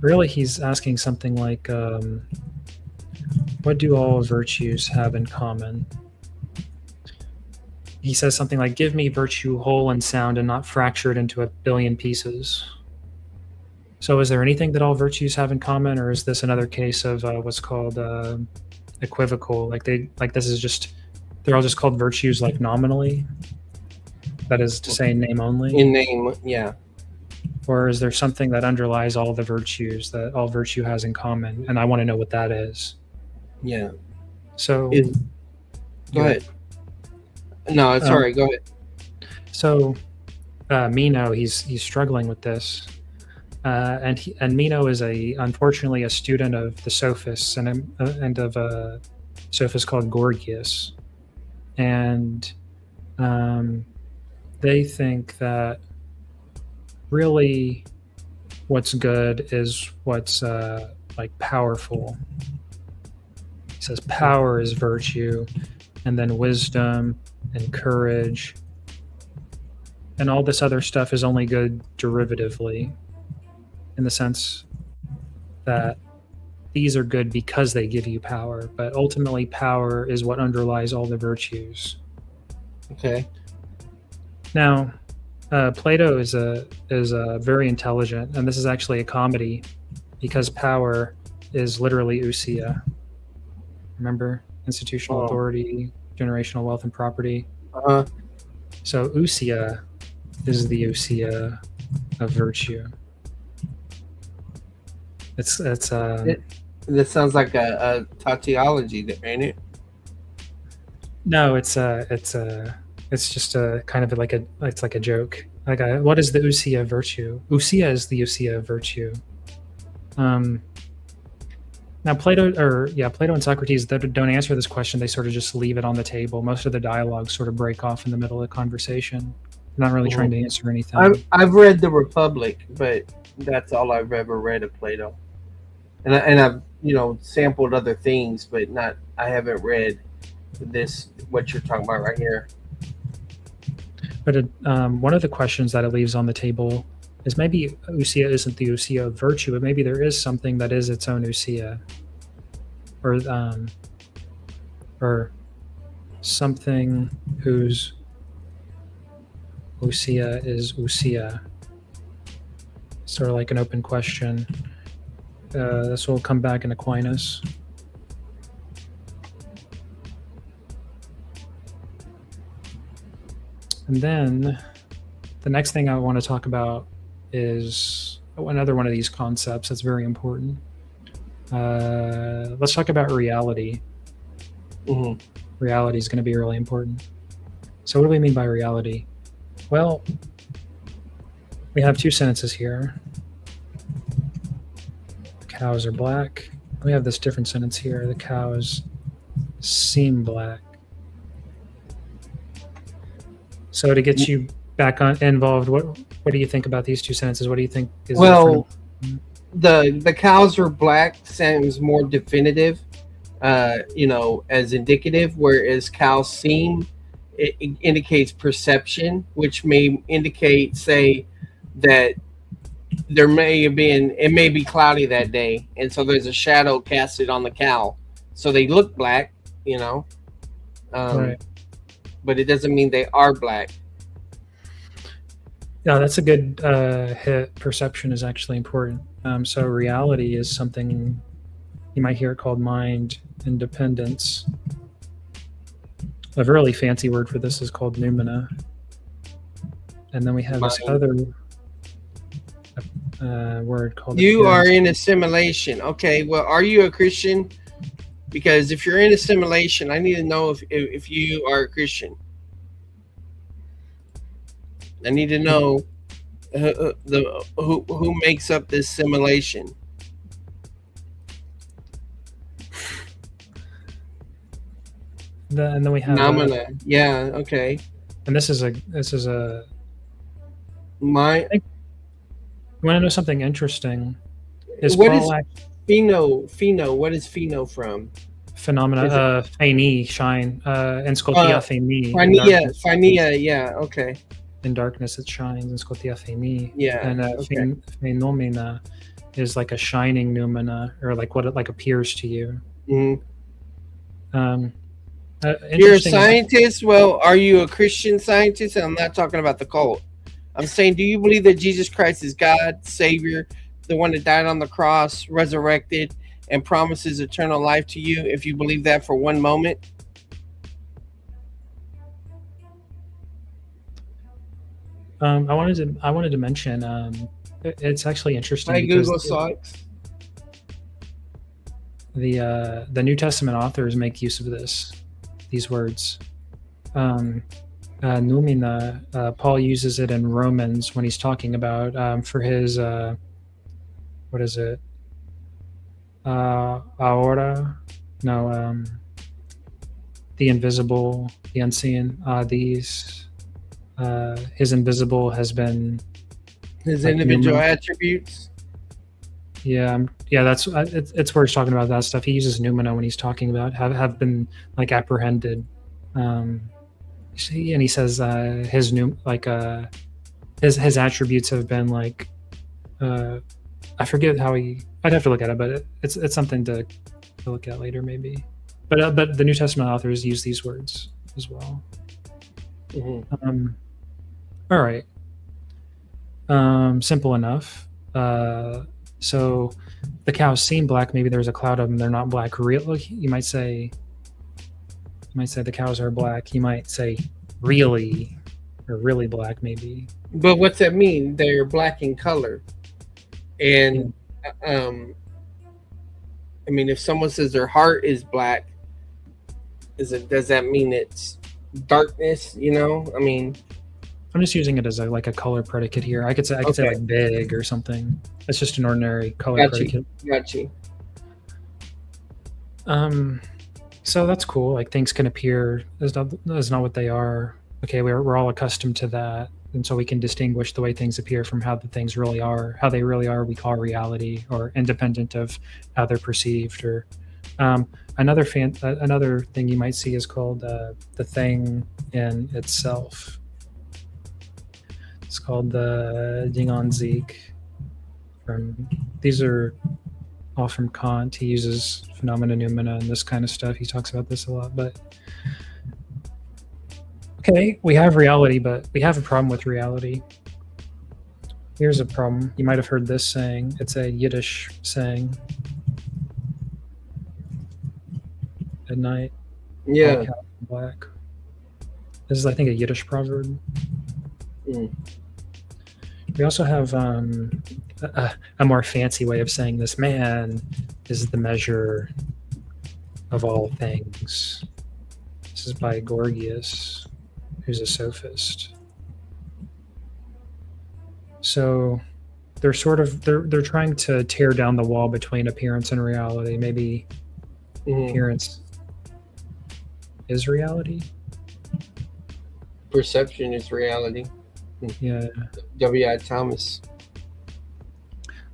really, he's asking something like, what do all virtues have in common? He says something like, give me virtue whole and sound and not fractured into a billion pieces. So is there anything that all virtues have in common, or is this another case of what's called equivocal? They're all just called virtues like nominally? That is to say, in name only? In name, yeah. Or is there something that underlies all the virtues that all virtue has in common? And I want to know what that is. Yeah. So go ahead. No, it's all right. Go ahead. So Meno, he's struggling with this. And Meno is unfortunately a student of the sophists and of a sophist called Gorgias. And they think that really what's good is what's like powerful. He says power is virtue, and then wisdom and courage and all this other stuff is only good derivatively, in the sense that these are good because they give you power, but ultimately power is what underlies all the virtues. Okay. Now, Plato is very intelligent, and this is actually a comedy because power is literally ousia. Remember, institutional authority, generational wealth and property. Uh-huh. So ousia is the ousia of virtue. It's This sounds like a tautology, ain't it? no, it's just a kind of like it's like a joke. Like what is the ousia of virtue? Ousia is the ousia of virtue. Now Plato and Socrates don't answer this question. They sort of just leave it on the table. Most of the dialogues sort of break off in the middle of the conversation. They're not really trying to answer anything. I've read the Republic, but that's all I've ever read of Plato. And I've sampled other things, but not. I haven't read this what you're talking about right here. But one of the questions that it leaves on the table is maybe ousia isn't the ousia of virtue, but maybe there is something that is its own ousia, or something whose ousia is ousia. Sort of like an open question. This will come back in Aquinas. And then the next thing I want to talk about is another one of these concepts that's very important. Let's talk about reality. Mm-hmm. Reality is going to be really important. So what do we mean by reality? Well, we have two sentences here. The cows are black. We have this different sentence here. The cows seem black. So to get you back involved, what do you think about these two sentences? What do you think is different? The cows are black sounds more definitive, as indicative, whereas cows seem it indicates perception, which may indicate, say, that it may be cloudy that day, and so there's a shadow casted on the cow, so they look black, Right. But it doesn't mean they are black. Yeah, that's a good hit. Perception is actually important. So reality is something, you might hear it called mind independence. A really fancy word for this is called noumena. And then we have this other word called... You are in assimilation. Okay, well, are you a Christian? Because if you're in assimilation, I need to know if you are a Christian. I need to know who makes up this assimilation. And then we have phenomena. Yeah. Okay. And this is a. My. You want to know something interesting? What is pheno? What is pheno from? Phenomena. Pheni, shine. And Scotia pheni. Phenia. Yeah. Okay. In darkness it shines. In Scotia pheni. Yeah. And phenomena is like a shining noumena, or like what it like appears to you. Mm-hmm. You're a scientist. Well, are you a Christian scientist? And I'm not talking about the cult. I'm saying, do you believe that Jesus Christ is God, Savior, the one that died on the cross, resurrected, and promises eternal life to you? If you believe that for one moment. I wanted to mention. It's actually interesting. My Google sucks. The New Testament authors make use of these words. Noumena, Paul uses it in Romans when he's talking about for his what is it? Aora? No, the invisible, the unseen. These his invisible has been his like individual attributes. Yeah, that's it's where he's talking about that stuff. He uses noumena when he's talking about have been like apprehended. And he says his attributes have been like I forget how I'd have to look at it, but it's something to look at later maybe. But the New Testament authors use these words as well. Mm-hmm. All right. Simple enough. So the cows seem black. Maybe there's a cloud of them. They're not black. You might say might say the cows are black. You might say really, or really black, maybe. But what's that mean? They're black in color. Yeah. And um, I mean, if someone says their heart is black, does that mean it's darkness? You know, I mean, I'm just using it as like a color predicate here. I could say okay, like big or something. It's just an ordinary color got predicate. you, got you. So that's cool. Like things can appear as not what they are. Okay, we're all accustomed to that, and so we can distinguish the way things appear from how the things really are. How they really are, we call reality, or independent of how they're perceived. Or another thing you might see is called the thing in itself. It's called the Ding an sich. These are all from Kant. He uses phenomena noumena and this kind of stuff. He talks about this a lot. But okay, we have reality, but we have a problem with reality. Here's a problem. You might have heard this saying. It's a Yiddish saying. At night, Yeah. all cows are black. This is, I think, a Yiddish proverb. Mm. We also have a more fancy way of saying this. Man is the measure of all things. This is by Gorgias, who's a sophist. So they're they're trying to tear down the wall between appearance and reality. Maybe appearance is reality. Perception is reality. Yeah. W.I. Thomas.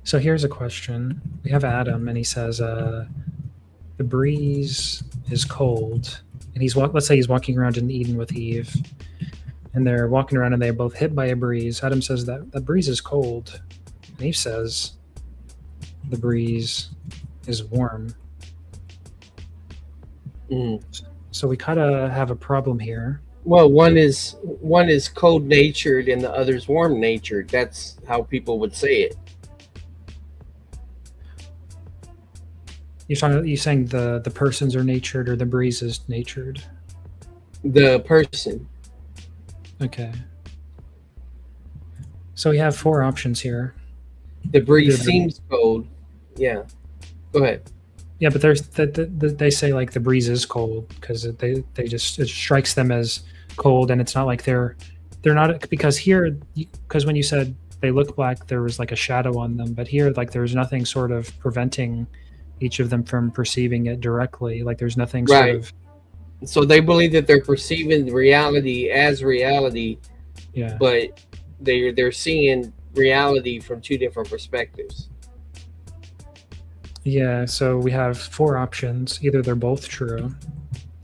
So here's a question. We have Adam, and he says, the breeze is cold. And let's say he's walking around in Eden with Eve. And they're walking around, and they're both hit by a breeze. Adam says that the breeze is cold. And Eve says the breeze is warm. So we kind of have a problem here. Well, one is cold natured and the other's warm natured. That's how people would say it. You're saying the persons are natured or the breeze is natured? The person. Okay. So we have 4 options here. The breeze seems cold. Yeah. Go ahead. Yeah, but they say like the breeze is cold because it strikes them as cold, and it's not like they're not, because when you said they look black, there was like a shadow on them, but here like there's nothing sort of preventing each of them from perceiving it directly. Like there's nothing sort of. So they believe that they're perceiving reality as reality. Yeah. But they're seeing reality from 2 different perspectives. Yeah, so we have 4 options. Either they're both true.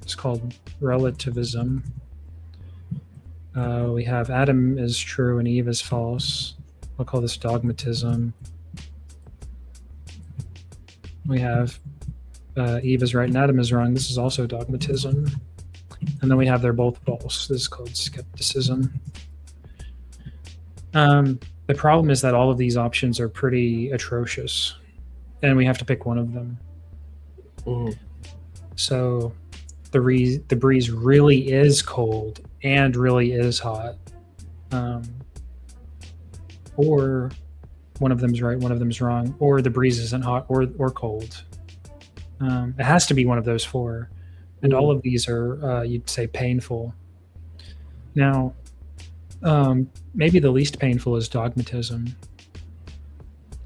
It's called relativism. We have Adam is true and Eve is false. We'll call this dogmatism. We have Eve is right and Adam is wrong. This is also dogmatism. And then we have they're both false. This is called skepticism. The problem is that all of these options are pretty atrocious, and we have to pick one of them. So the breeze really is cold and really is hot, or one of them's right, one of them's wrong, or the breeze isn't hot or cold. It has to be one of those 4, and all of these are you'd say painful. Now, maybe the least painful is dogmatism.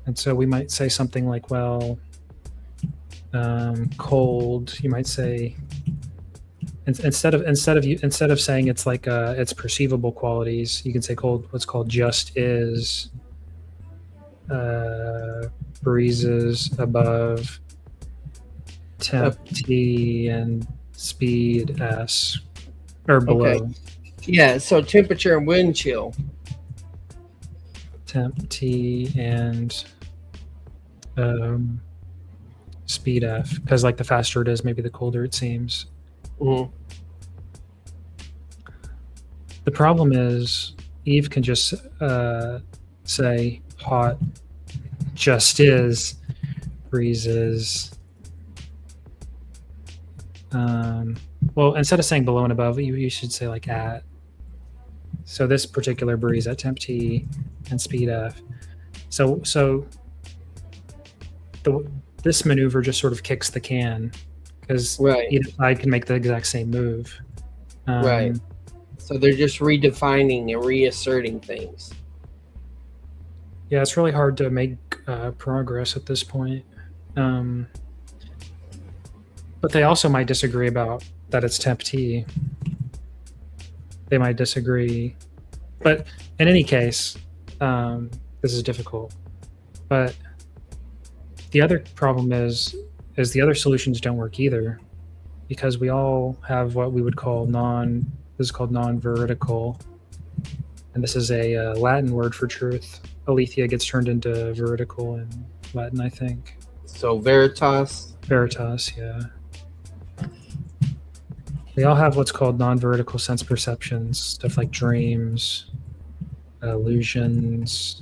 And so we might say something like, well, cold, you might say, instead of saying it's like it's perceivable qualities, you can say cold, what's called just is, breezes above temp T and speed S, or below. Okay. Yeah, so temperature and wind chill. Temp T and speed F, because like the faster it is, maybe the colder it seems. The problem is Eve can just say hot just is breezes Well, instead of saying below and above, you should say like at. So this particular buoy is at temp T and speed F. So this maneuver just sort of kicks the can because Right. either side can make the exact same move. Right. So they're just redefining and reasserting things. Yeah, it's really hard to make progress at this point. But they also might disagree about that it's temp T. They might disagree. But in any case, this is difficult. But the other problem is the other solutions don't work either, because we all have what we would call this is called non-veridical, and this is a Latin word for truth. Aletheia gets turned into veridical in Latin, I think. So veritas. Veritas, yeah. We all have what's called non-veridical sense perceptions, stuff like dreams, illusions,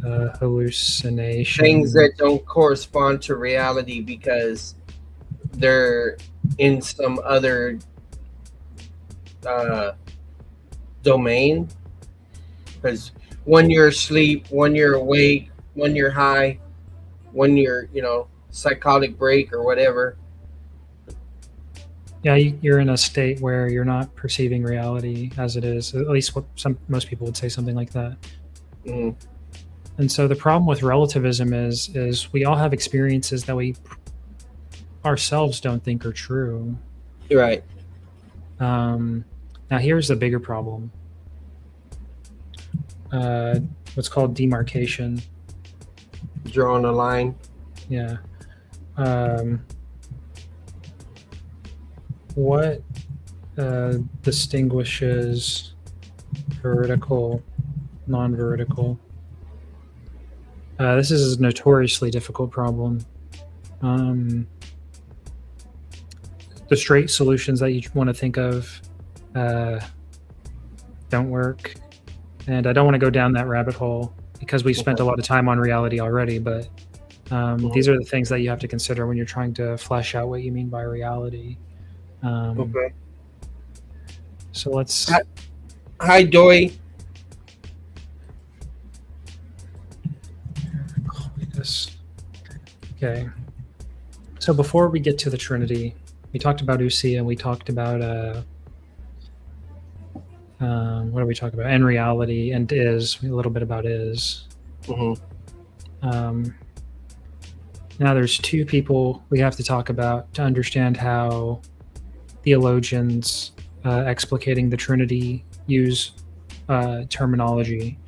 hallucinations. Things that don't correspond to reality because they're in some other domain. Because when you're asleep, when you're awake, when you're high, when you're, psychotic break or whatever. Yeah, you're in a state where you're not perceiving reality as it is. At least most people would say something like that. Mm. And so the problem with relativism is we all have experiences that we ourselves don't think are true. Right. Now here's the bigger problem. What's called demarcation. Drawing a line. Yeah. What distinguishes veridical, non-veridical? This is a notoriously difficult problem. The straight solutions that you want to think of don't work. And I don't want to go down that rabbit hole because we've spent a lot of time on reality already, but these are the things that you have to consider when you're trying to flesh out what you mean by reality. Okay. So let's... Hi, Doi. Okay. So before we get to the Trinity, we talked about ousia and we talked about what did we talk about? And reality and is, a little bit about is. Mm-hmm. Now there's two people we have to talk about to understand how theologians explicating the Trinity use terminology.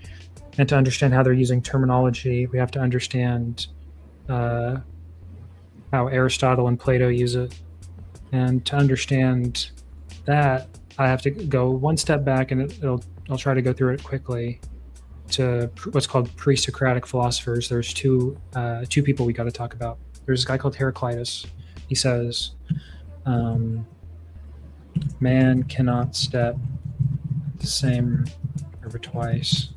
And to understand how they're using terminology, we have to understand how Aristotle and Plato use it. And to understand that, I have to go one step back, and I'll try to go through it quickly, to what's called pre-Socratic philosophers. There's two people we got to talk about. There's a guy called Heraclitus. He says, man cannot step the same river twice.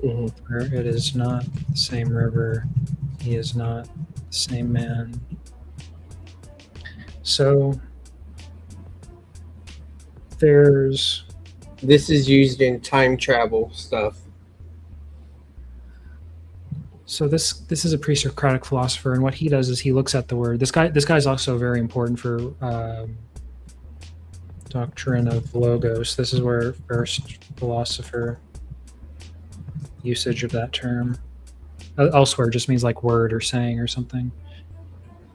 Mm-hmm. Where it is not the same river, he is not the same man. So this is used in time travel stuff. So this is a pre-Socratic philosopher, and what he does is he looks at the word. This guy's also very important for doctrine of logos. This is where first philosopher usage of that term. Elsewhere just means like word or saying or something,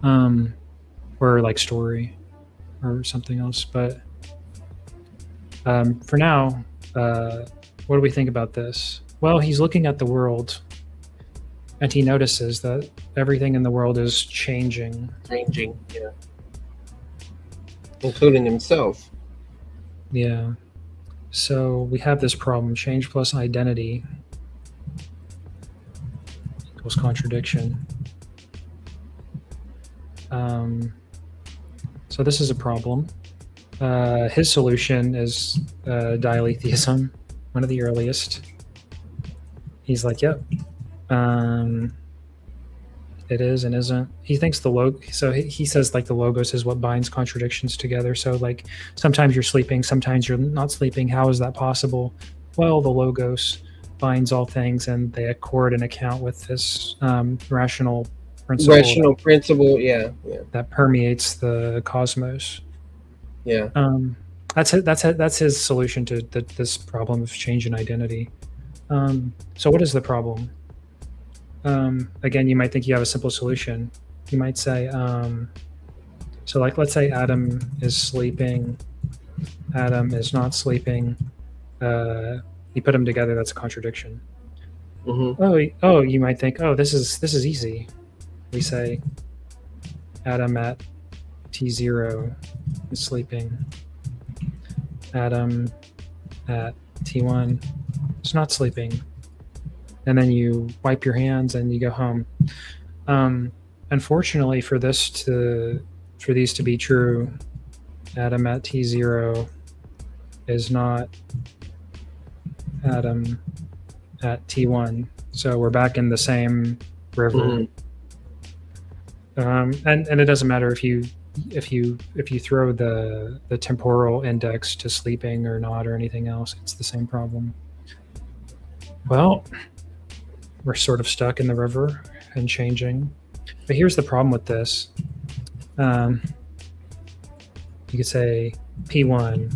or like story or something else. But for now, what do we think about this? Well, he's looking at the world, and he notices that everything in the world is changing. Yeah. Including himself. Yeah. So we have this problem: change plus identity equals contradiction. So this is a problem. His solution is dialetheism, one of the earliest. He's like, yep. it is and isn't. He thinks the log. So he says like the logos is what binds contradictions together. So like sometimes you're sleeping, sometimes you're not sleeping. How is that possible? Well, the logos binds all things, and they accord an account with this rational principle Rational principle. Yeah, yeah, that permeates the cosmos. yeah. Um, that's his solution to this problem of change in identity. So what is the problem? Again, you might think you have a simple solution. You might say, so like let's say Adam is sleeping, Adam is not sleeping. You put them together, that's a contradiction. Mm-hmm. Oh, you might think, oh, this is easy. We say Adam at T0 is sleeping. Adam at T1 is not sleeping. And then you wipe your hands and you go home. Unfortunately, for these to be true, Adam at T0 is not Adam at T1. So we're back in the same river. Mm-hmm. And it doesn't matter if you throw the temporal index to sleeping or not or anything else, it's the same problem. Well, we're sort of stuck in the river and changing. But here's the problem with this. You could say P1,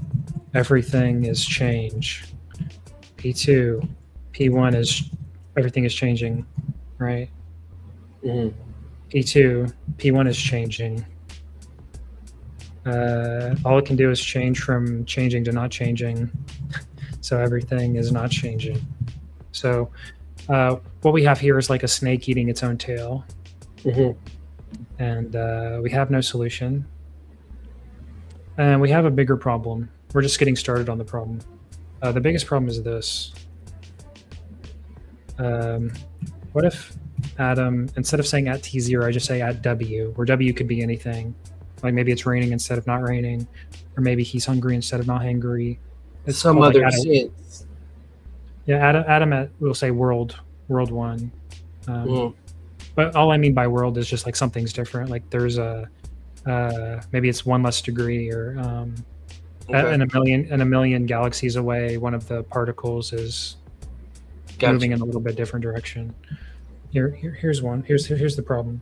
everything is change. P2, P1 is everything is changing, right? Mm-hmm. P2, P1 is changing. All it can do is change from changing to not changing. So everything is not changing. So what we have here is like a snake eating its own tail. Mm-hmm. And we have no solution. And we have a bigger problem. We're just getting started on the problem. The biggest problem is this. What if Adam, instead of saying at T0, I just say at W, where W could be anything. Like maybe it's raining instead of not raining, or maybe he's hungry instead of not hungry. It's Some called other like sense. Yeah, Adam at, we'll say world one. Mm-hmm. But all I mean by world is just like something's different. Like there's maybe it's one less degree, or Okay. in a million galaxies away, one of the particles is Gotcha. moving in a little bit different direction. Here's one. Here's the problem.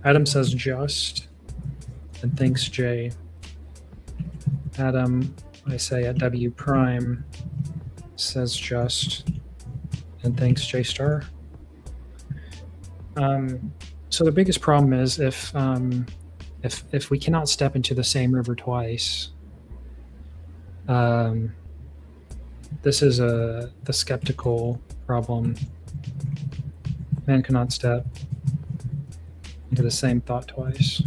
Adam says just and thinks J. Adam, I say at W prime, says just and thinks J star. So the biggest problem is if we cannot step into the same river twice, this is the skeptical problem. Man cannot step into the same thought twice.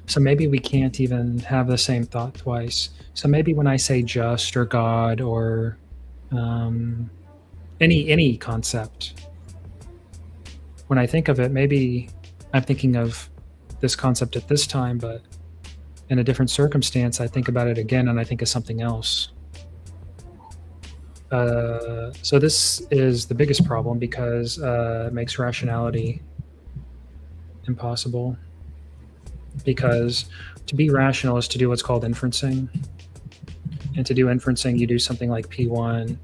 So maybe we can't even have the same thought twice. So maybe when I say just or God or any concept, when I think of it, maybe I'm thinking of this concept at this time, but in a different circumstance, I think about it again and I think of something else. So this is the biggest problem because it makes rationality impossible. Because to be rational is to do what's called inferencing. And to do inferencing, you do something like P1,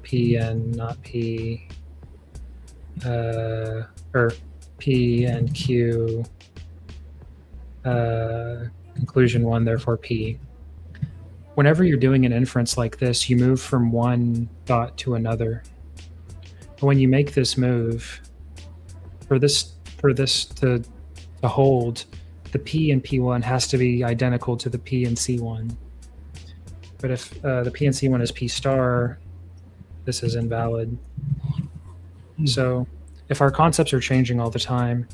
P and not P, or P and Q, conclusion 1, therefore P. Whenever you're doing an inference like this, you move from one thought to another. But when you make this move, for this to hold, the P in P1 has to be identical to the P in C1. But if the P in C1 is P star, this is invalid. So if our concepts are changing all the time,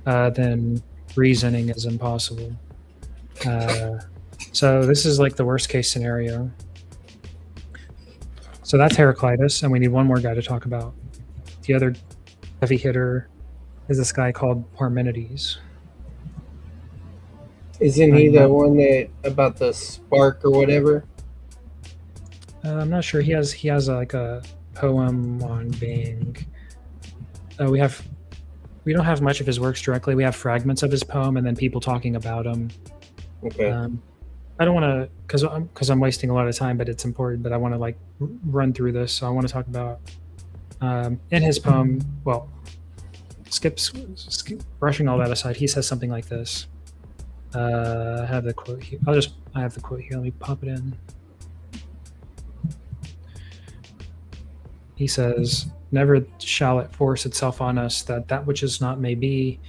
then reasoning is impossible. So this is like the worst case scenario. So that's Heraclitus, and we need one more guy to talk about. The other heavy hitter is this guy called Parmenides. Isn't he the one that about the spark or whatever? I'm not sure. He has like a poem on being. We don't have much of his works directly. We have fragments of his poem and then people talking about him. Okay. I don't want to, because I'm wasting a lot of time, but it's important. But I want to like run through this. So I want to talk about in his poem. Well, skip brushing all that aside. He says something like this. I have the quote here. I have the quote here. Let me pop it in. He says, "Never shall it force itself on us that which is not may be.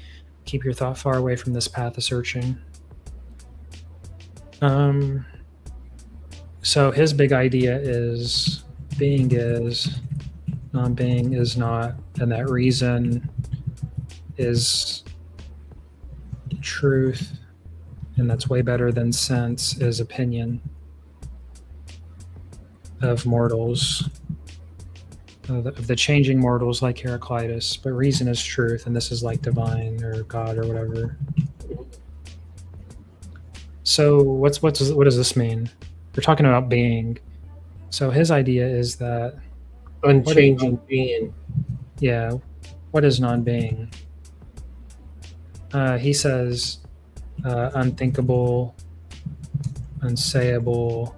Keep your thought far away from this path of searching." So his big idea is being is, non-being is not, and that reason is truth, and that's way better than sense is opinion of mortals, of the changing mortals like Heraclitus, but reason is truth, and this is like divine or God or whatever. So what does this mean? We're talking about being. So his idea is that Unchanging being. Yeah, what is non-being? He says unthinkable, unsayable.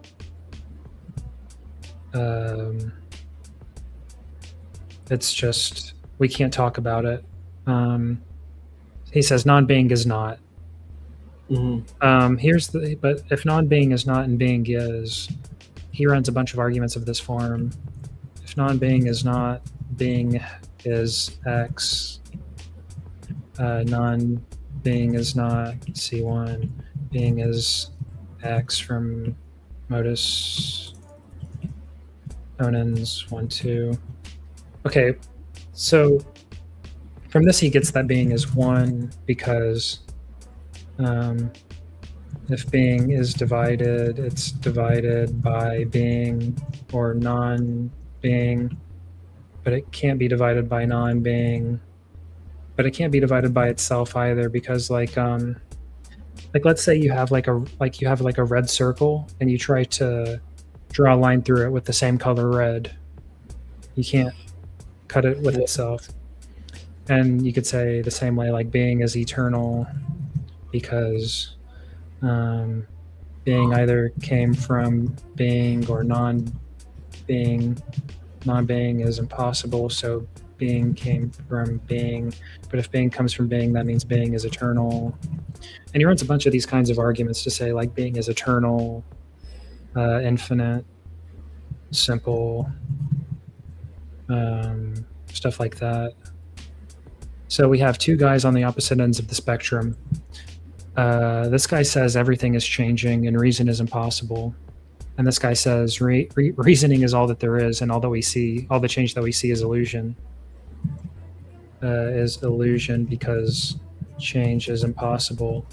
It's just we can't talk about it. He says non-being is not. Mm-hmm. But if non-being is not and being is, he runs a bunch of arguments of this form. If non-being is not, being is X. Non-being is not C1. Being is X from modus ponens 1, 2. Okay, so from this he gets that being is 1 because if being is divided, it's divided by being or non-being, but it can't be divided by non-being, but it can't be divided by itself either because like let's say you have like a red circle and you try to draw a line through it with the same color red. You can't cut it with itself. And you could say the same way like being is eternal because being either came from being or non-being. Non-being is impossible, so being came from being. But if being comes from being, that means being is eternal. And he runs a bunch of these kinds of arguments to say like being is eternal, infinite, simple, stuff like that. So we have two guys on the opposite ends of the spectrum. This guy says everything is changing and reason is impossible. And this guy says reasoning is all that there is, and all that we see, all the change that we see is illusion. Is illusion because change is impossible,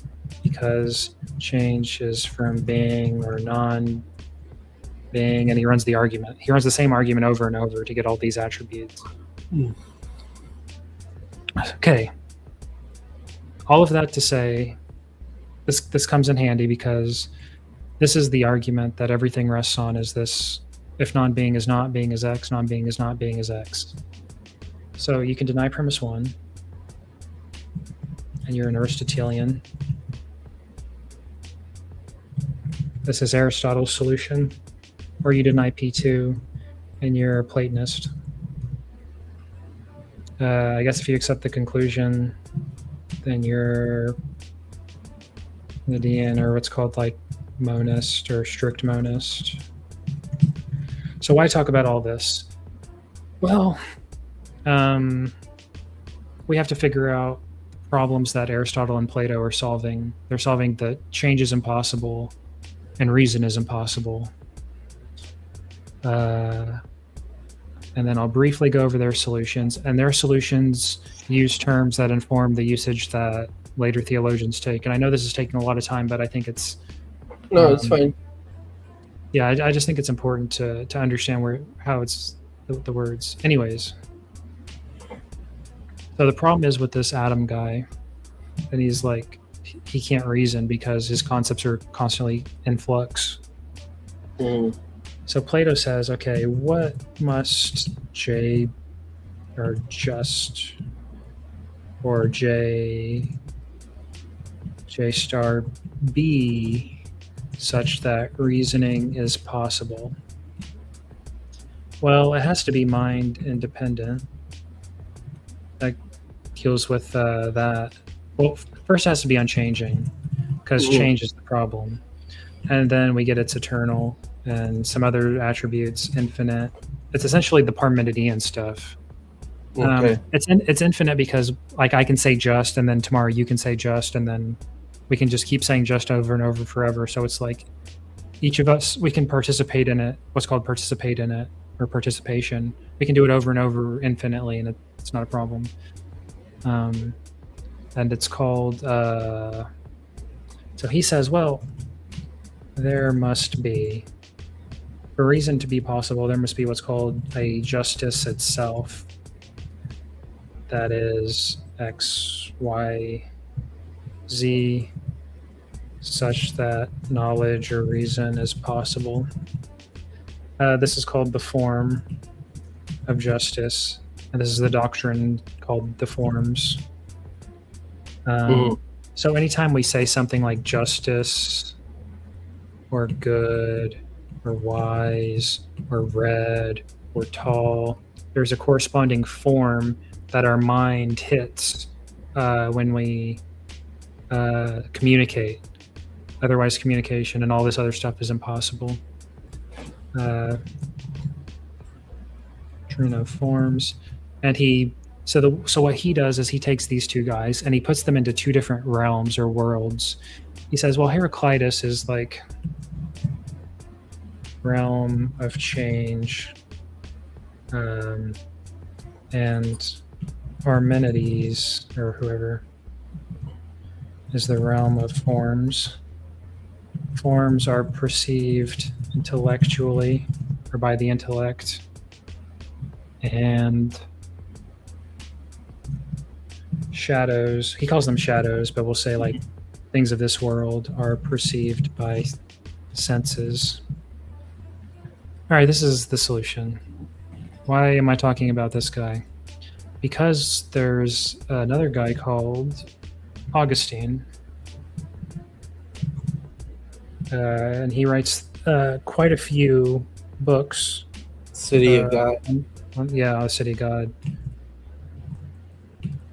because change is from being or non-being, and he runs the argument. He runs the same argument over and over to get all these attributes. Okay. All of that to say, this comes in handy because this is the argument that everything rests on is this: if non-being is not, being is X, non-being is not, being is X. So you can deny premise 1, and you're an Aristotelian. This is Aristotle's solution. Or you deny P2, and you're a Platonist. I guess if you accept the conclusion, then you're Lydian, or what's called like monist or strict monist. So why talk about all this? Well, we have to figure out problems that Aristotle and Plato are solving. They're solving that change is impossible and reason is impossible. And then I'll briefly go over their solutions. And their solutions use terms that inform the usage that later theologians take. And I know this is taking a lot of time, but I think it's... No, it's fine. Yeah, I just think it's important to understand how it's the words. Anyways. So the problem is with this Adam guy, and he's like, he can't reason because his concepts are constantly in flux. So Plato says, okay, what must J or just or J star be such that reasoning is possible? Well, it has to be mind independent. That deals with that. Well, first it has to be unchanging, because Mhm. change is the problem. And then we get its eternal and some other attributes, infinite. It's essentially the Parmenidean stuff. Okay. It's infinite because, like, I can say just, and then tomorrow you can say just, and then we can just keep saying just over and over forever. So it's like each of us, we can participate in it. What's called participate in it, or participation. We can do it over and over infinitely, and it's not a problem. And it's called. So he says, well, there must be, for reason to be possible, there must be what's called a justice itself. That is X, Y, Z, such that knowledge or reason is possible. This is called the form of justice, and this is the doctrine called the forms. Mhm. So anytime we say something like justice or good or wise or red or tall, there's a corresponding form that our mind hits when we communicate. Otherwise, communication and all this other stuff is impossible. Trino forms, and so what he does is he takes these two guys and he puts them into two different realms or worlds. He says, well, Heraclitus is like realm of change, and Parmenides, or whoever, is the realm of forms. Forms are perceived intellectually or by the intellect, and shadows, he calls them shadows, but we'll say like things of this world are perceived by senses. All right, this is the solution. Why am I talking about this guy? Because there's another guy called Augustine, and he writes quite a few books. City of God. Yeah, City of God.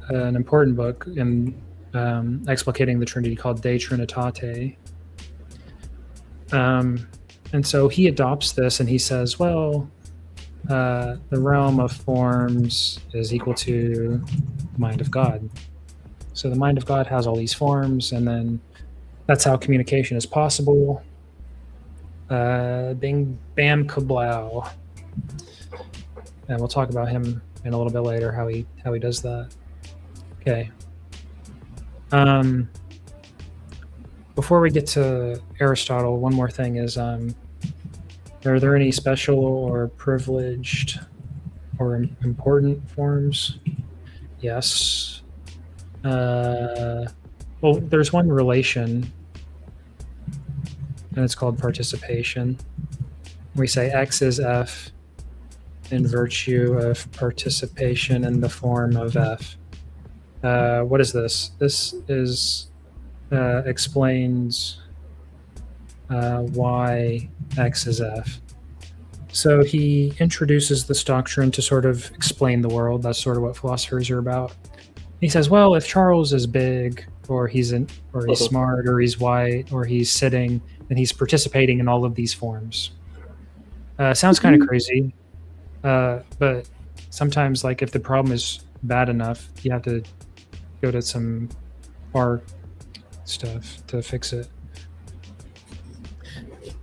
An important book in explicating the Trinity called De Trinitate. And so he adopts this and he says, well, the realm of forms is equal to the mind of God. So the mind of God has all these forms, and then that's how communication is possible. Bing, bam, kablow. And we'll talk about him in a little bit later, how he does that. Okay. Before we get to Aristotle, one more thing is, are there any special or privileged or important forms? Yes. Well, there's one relation, and it's called participation. We say X is F in virtue of participation in the form of F. What is this? This is explains why X is F. So he introduces this doctrine to sort of explain the world. That's sort of what philosophers are about. He says, well, if Charles is big, or he's smart, or he's white, or he's sitting, then he's participating in all of these forms. Sounds kind of crazy, but sometimes, like, if the problem is bad enough, you have to go to some far stuff to fix it.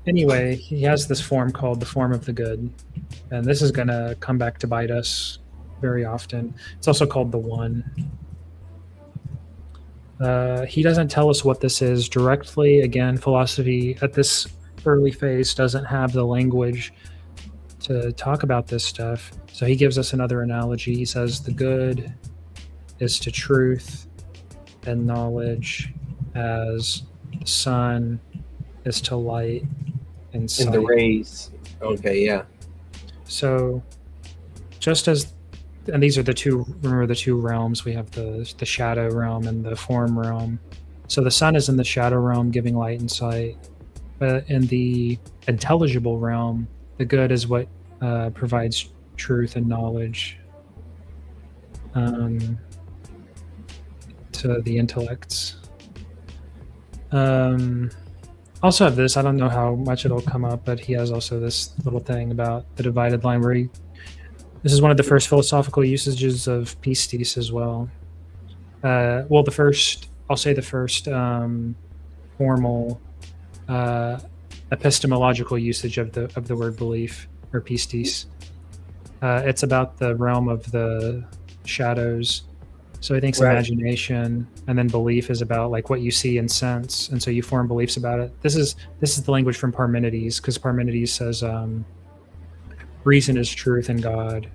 Anyway, he has this form called the form of the good, and this is going to come back to bite us very often. It's also called the one. He doesn't tell us what this is directly. Again, philosophy at this early phase doesn't have the language to talk about this stuff. So he gives us another analogy. He says the good is to truth and knowledge as the sun is to light and sight. In the rays Okay, yeah. So just as, and these are the two, remember the two realms, we have the shadow realm and the form realm. So the sun is in the shadow realm giving light and sight, but in the intelligible realm, the good is what provides truth and knowledge to the intellects. Also have this, I don't know how much it'll come up, but he has also this little thing about the divided line where this is one of the first philosophical usages of pistis as well. Well, I'll say the first formal epistemological usage of the word belief, or pistis. It's about the realm of the shadows. So he thinks Right. imagination, and then belief is about like what you see and sense, and so you form beliefs about it. This is the language from Parmenides, because Parmenides says reason is truth in God,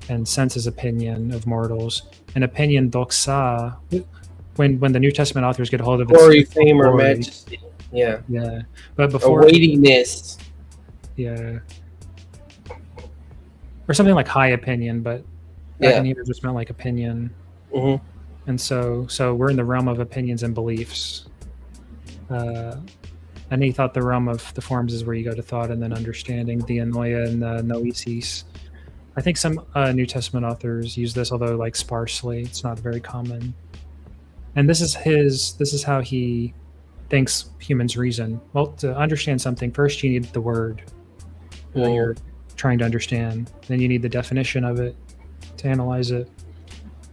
and sense is opinion of mortals. And opinion doxa, when the New Testament authors get a hold of it, Glory, fame, or glory. majesty. Yeah. Yeah, but A before, weightiness. yeah, or something like high opinion, but back Yeah. in Hebrew just meant like opinion. Mm-hmm. And so we're in the realm of opinions and beliefs. And he thought the realm of the forms is where you go to thought and then understanding, the anoia and the noesis. I think some New Testament authors use this, although like sparsely. It's not very common. And this is how he thinks humans reason. Well, to understand something, first you need the word that you're trying to understand. Then you need the definition of it to analyze it.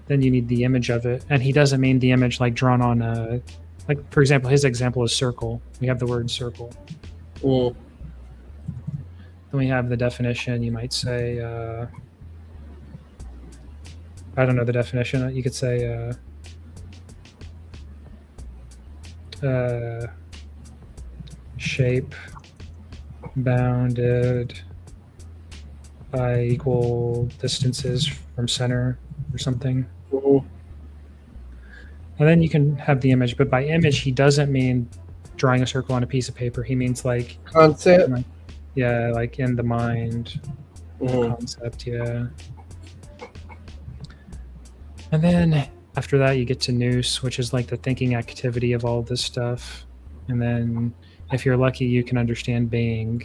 Then you need the image of it. And he doesn't mean the image like drawn on a, like, for example, his example is circle. We have the word circle. Mm. Then we have the definition. You might say, I don't know the definition. You could say, shape bounded by equal distances from center or something. Mm-hmm. And then you can have the image, but by image, he doesn't mean drawing a circle on a piece of paper. He means like Concept. Yeah, like in the mind. Mm-hmm. Concept, yeah. And then after that, you get to nous, which is like the thinking activity of all this stuff. And then if you're lucky, you can understand being.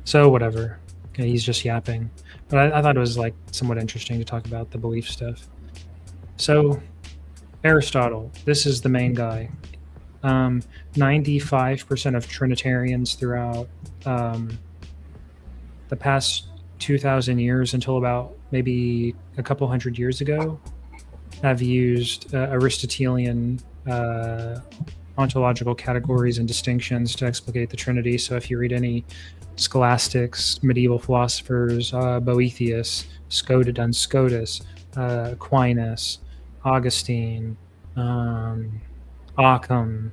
So whatever. Okay, he's just yapping. But I thought it was like somewhat interesting to talk about the belief stuff. So Aristotle, this is the main guy. 95% of Trinitarians throughout the past 2,000 years until about maybe a couple hundred years ago have used Aristotelian ontological categories and distinctions to explicate the Trinity. So if you read any scholastics, medieval philosophers, Boethius, Duns Scotus, Aquinas, Augustine, Occam,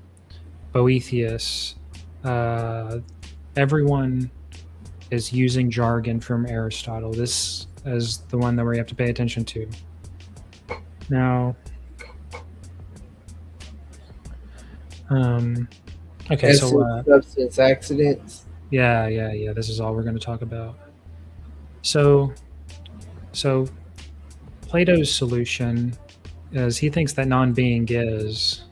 Boethius, everyone is using jargon from Aristotle. This is the one that we have to pay attention to. Now, okay, so substance, accidents. Yeah. This is all we're going to talk about. So Plato's solution is he thinks that non-being is.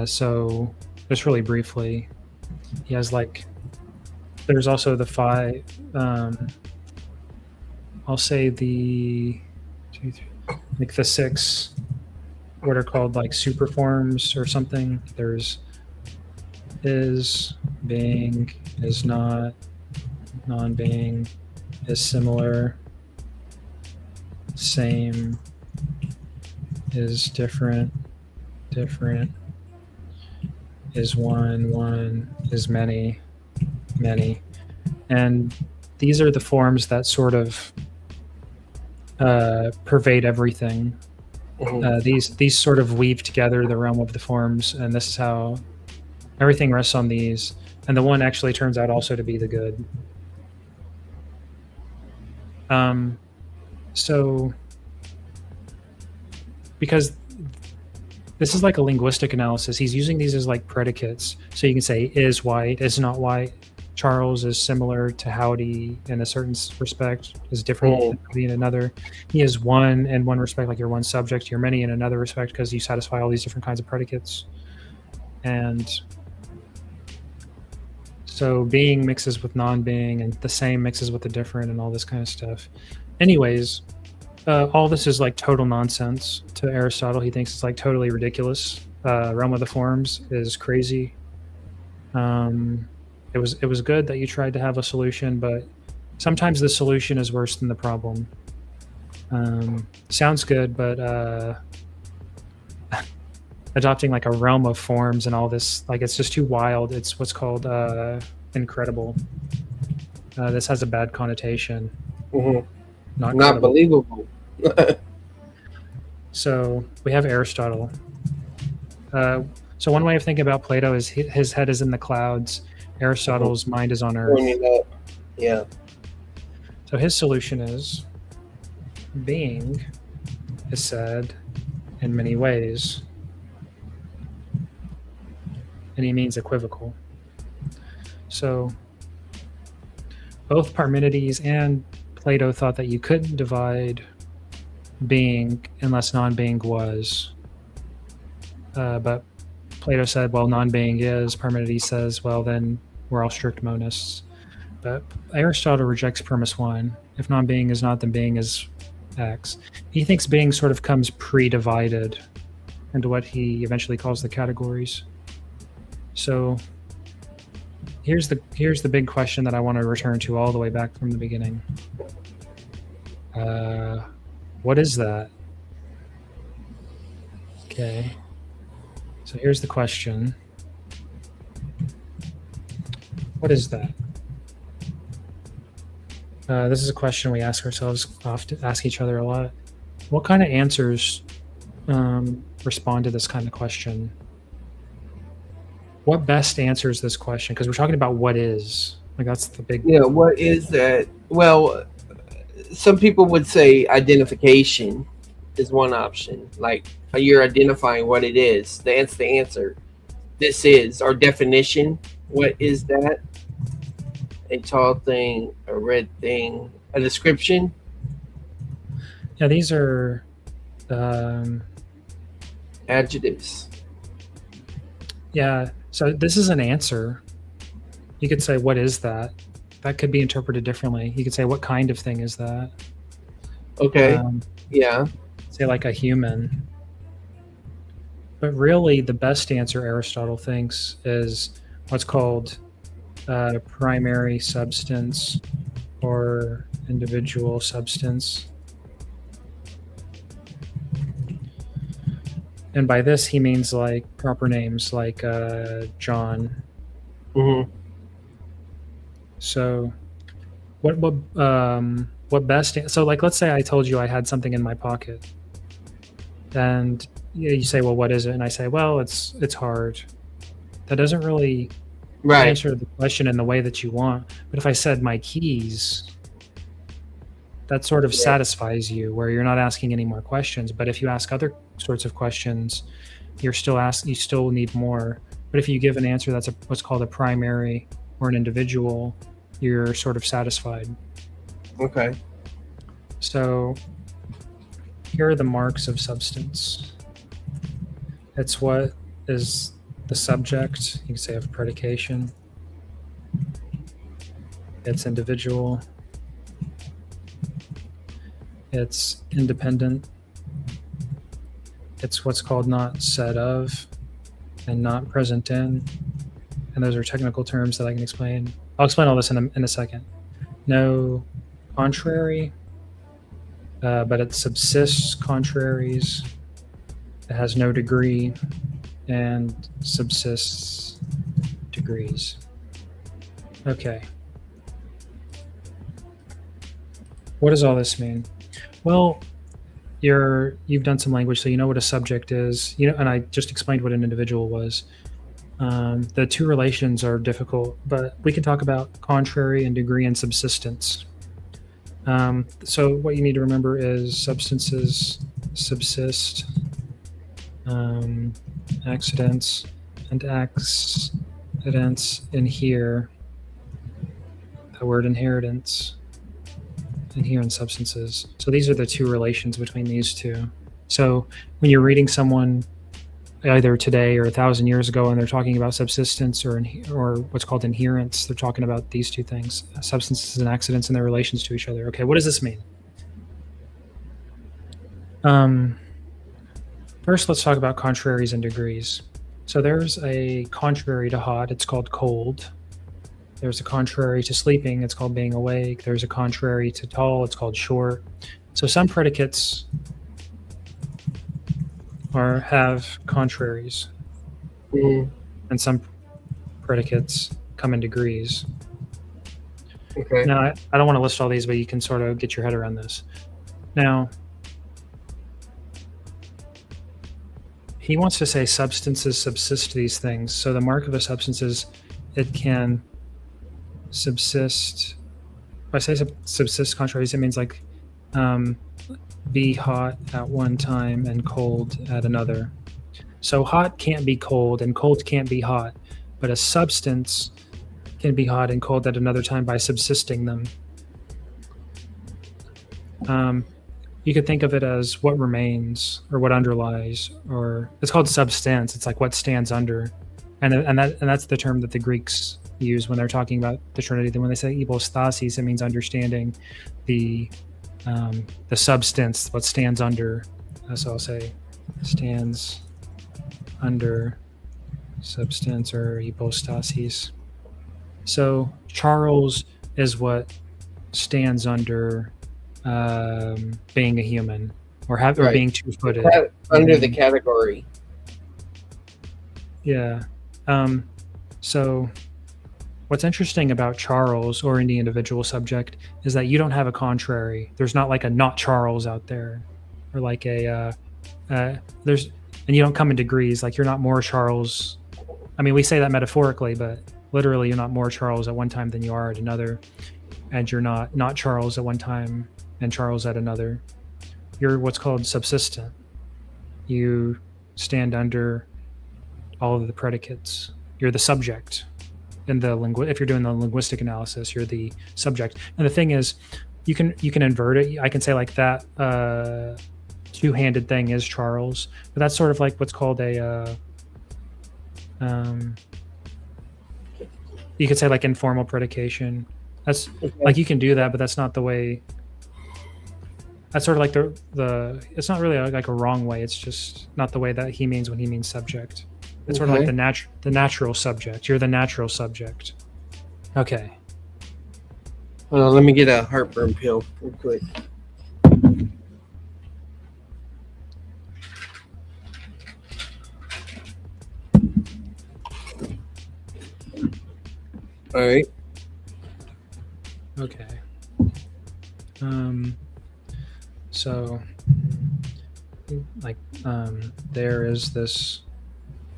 So just really briefly, he has like. There's also the five. I'll say the six. What are called like superforms or something. There's is, being, is not, non-being, is similar, same, is different, is one, is many. And these are the forms that sort of pervade everything. Mm-hmm. These sort of weave together the realm of the forms, and this is how everything rests on these. And the one actually turns out also to be the good. So because this is like a linguistic analysis, he's using these as like predicates. So you can say is white, is not white. Charles is similar to Howdy in a certain respect, is different Mm. than Howdy in another. He is one in one respect, like you're one subject, you're many in another respect because you satisfy all these different kinds of predicates. And so being mixes with non-being, and the same mixes with the different, and all this kind of stuff. Anyways, all this is like total nonsense to Aristotle. He thinks it's like totally ridiculous. Realm of the Forms is crazy. It was good that you tried to have a solution, but sometimes the solution is worse than the problem. Sounds good, but adopting like a realm of forms and all this, like, it's just too wild. It's what's called incredible. This has a bad connotation. Mhm. Not Not credible. believable. So we have Aristotle. So one way of thinking about Plato is his head is in the clouds. Aristotle's mind is on earth. Pointing up. Yeah. So his solution is being is said in many ways. And he means equivocal. So both Parmenides and Plato thought that you couldn't divide being unless non-being was. But Plato said, well, non-being is. Parmenides says, well, then we're all strict monists. But Aristotle rejects premise one. If non-being is not, then being is X. He thinks being sort of comes pre-divided into what he eventually calls the categories. So here's the big question that I want to return to all the way back from the beginning. What is that? Okay. So here's the question. What is that? This is a question we ask ourselves often, ask each other a lot. What kind of answers respond to this kind of question? What best answers this question? Because we're talking about what is. Like, that's the big. Yeah. What is that? Well, some people would say identification is one option. Like you're identifying what it is. That's the answer. This is our definition. What is that? A tall thing, a red thing, a description. Yeah, these are Adjectives. yeah. So this is an answer. You could say, what is that? That could be interpreted differently. You could say, what kind of thing is that? Okay. Yeah. Say like a human. But really, the best answer, Aristotle thinks, is what's called primary substance or individual substance. And by this, he means like proper names, like John. Mm-hmm. So, what best? So, like, let's say I told you I had something in my pocket, and you say, "Well, what is it?" And I say, "Well, it's hard." That doesn't really answer the question in the way that you want. But if I said my keys, that sort of satisfies you, where you're not asking any more questions. But if you ask other sorts of questions, you still need more. But if you give an answer that's what's called a primary or an individual, you're sort of satisfied. Okay. So here are the marks of substance. It's what is the subject, you can say, of predication. It's individual. It's independent. It's what's called not said of and not present in. And those are technical terms that I can explain. I'll explain all this in a second. No contrary, but it subsists contraries. It has no degree and subsists degrees. Okay. What does all this mean? Well, you've done some language, so you know what a subject is. And I just explained what an individual was. The two relations are difficult, but we can talk about contrary and degree and subsistence. So what you need to remember is substances subsist, accidents and accidents in here the word inheritance, inherent substances. So these are the two relations between these two. So when you're reading someone either today or 1,000 years ago and they're talking about subsistence or what's called inherence, they're talking about these two things, substances and accidents and their relations to each other. Okay, what does this mean? First, let's talk about contraries and degrees. So there's a contrary to hot, it's called cold. There's a contrary to sleeping, it's called being awake. There's a contrary to tall, it's called short. So some predicates have contraries, and some predicates come in degrees. Okay. Now, I don't want to list all these, but you can sort of get your head around this. Now, he wants to say substances subsist these things. So the mark of a substance is it can subsist. If I say subsist contraries, it means like be hot at one time and cold at another. So hot can't be cold and cold can't be hot, but a substance can be hot and cold at another time by subsisting them. You could think of it as what remains or what underlies, or it's called substance. It's like what stands under, and that's the term that the Greeks use when they're talking about the Trinity. Then when they say hypostasis, it means understanding the substance, what stands under. So I'll say stands under substance or hypostasis. So Charles is what stands under being a human or being two-footed. Under the category. Yeah. So what's interesting about Charles or any individual subject is that you don't have a contrary. There's not like a not Charles out there, or like and you don't come in degrees. Like you're not more Charles. I mean, we say that metaphorically, but literally you're not more Charles at one time than you are at another, and you're not Charles at one time and Charles at another. You're what's called subsistent. You stand under all of the predicates. You're the subject. If you're doing the linguistic analysis, you're the subject. And the thing is, you can invert it. I can say like that two-handed thing is Charles, but that's sort of like what's called a you could say like informal predication. That's like you can do that, but that's not the way. That's sort of like the it's not really like a wrong way. It's just not the way that he means when he means subject. It's sort of like the natural subject. You're the natural subject. Okay. Well, let me get a heartburn pill real quick. All right. Okay. So, like, there is this.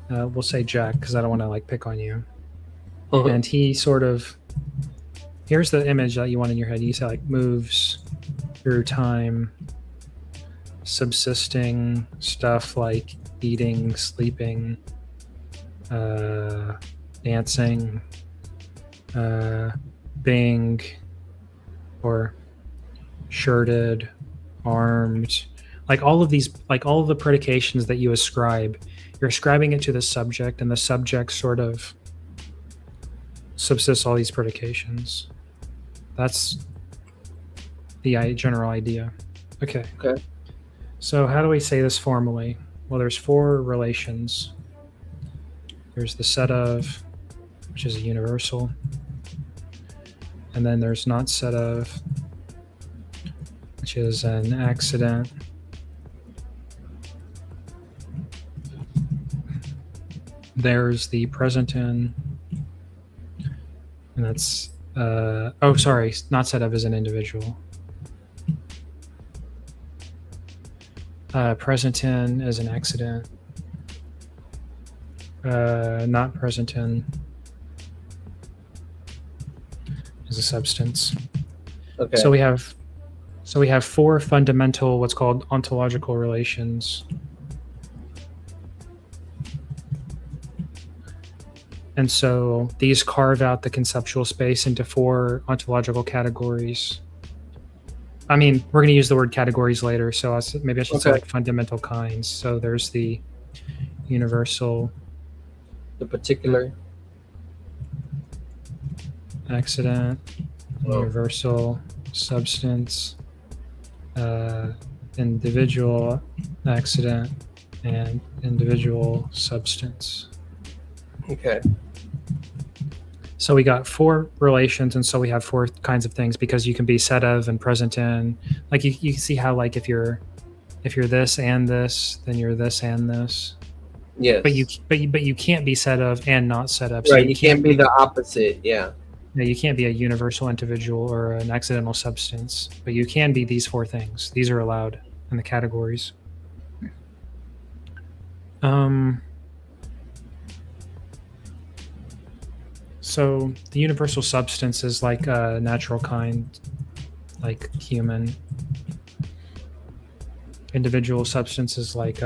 We'll say Jack because I don't want to like pick on you. And he sort of. Here's the image that you want in your head. You say like moves through time, subsisting stuff like eating, sleeping, dancing, being, or shirted, armed, like all of these, like all of the predications that you ascribe, you're ascribing it to the subject, and the subject sort of subsists all these predications. That's the general idea. Okay. So how do we say this formally? Well, there's four relations. There's the set of, which is a universal. And then there's not set of, which is an accident. There's the present in, and that's, not set of is an individual. Present in is an accident. Not present in is a substance. Okay. So we have four fundamental, what's called ontological relations. And so these carve out the conceptual space into 4 ontological categories. I mean, we're going to use the word categories later, so maybe I should say Okay. like fundamental kinds. So there's the universal, The particular. accident, Oh. universal substance, individual accident, and individual substance. Okay. So we got 4 relations, and so we have 4 kinds of things because you can be set of and present in. Like you can see how like if you're this and this, then you're this and this. Yes. But you can't be set of and not set of. Right. So you can't be the opposite. Yeah. Yeah, you can't be a universal individual or an accidental substance, but you can be these 4 things. These are allowed in the categories. So the universal substance is like a natural kind, like human. Individual substance is like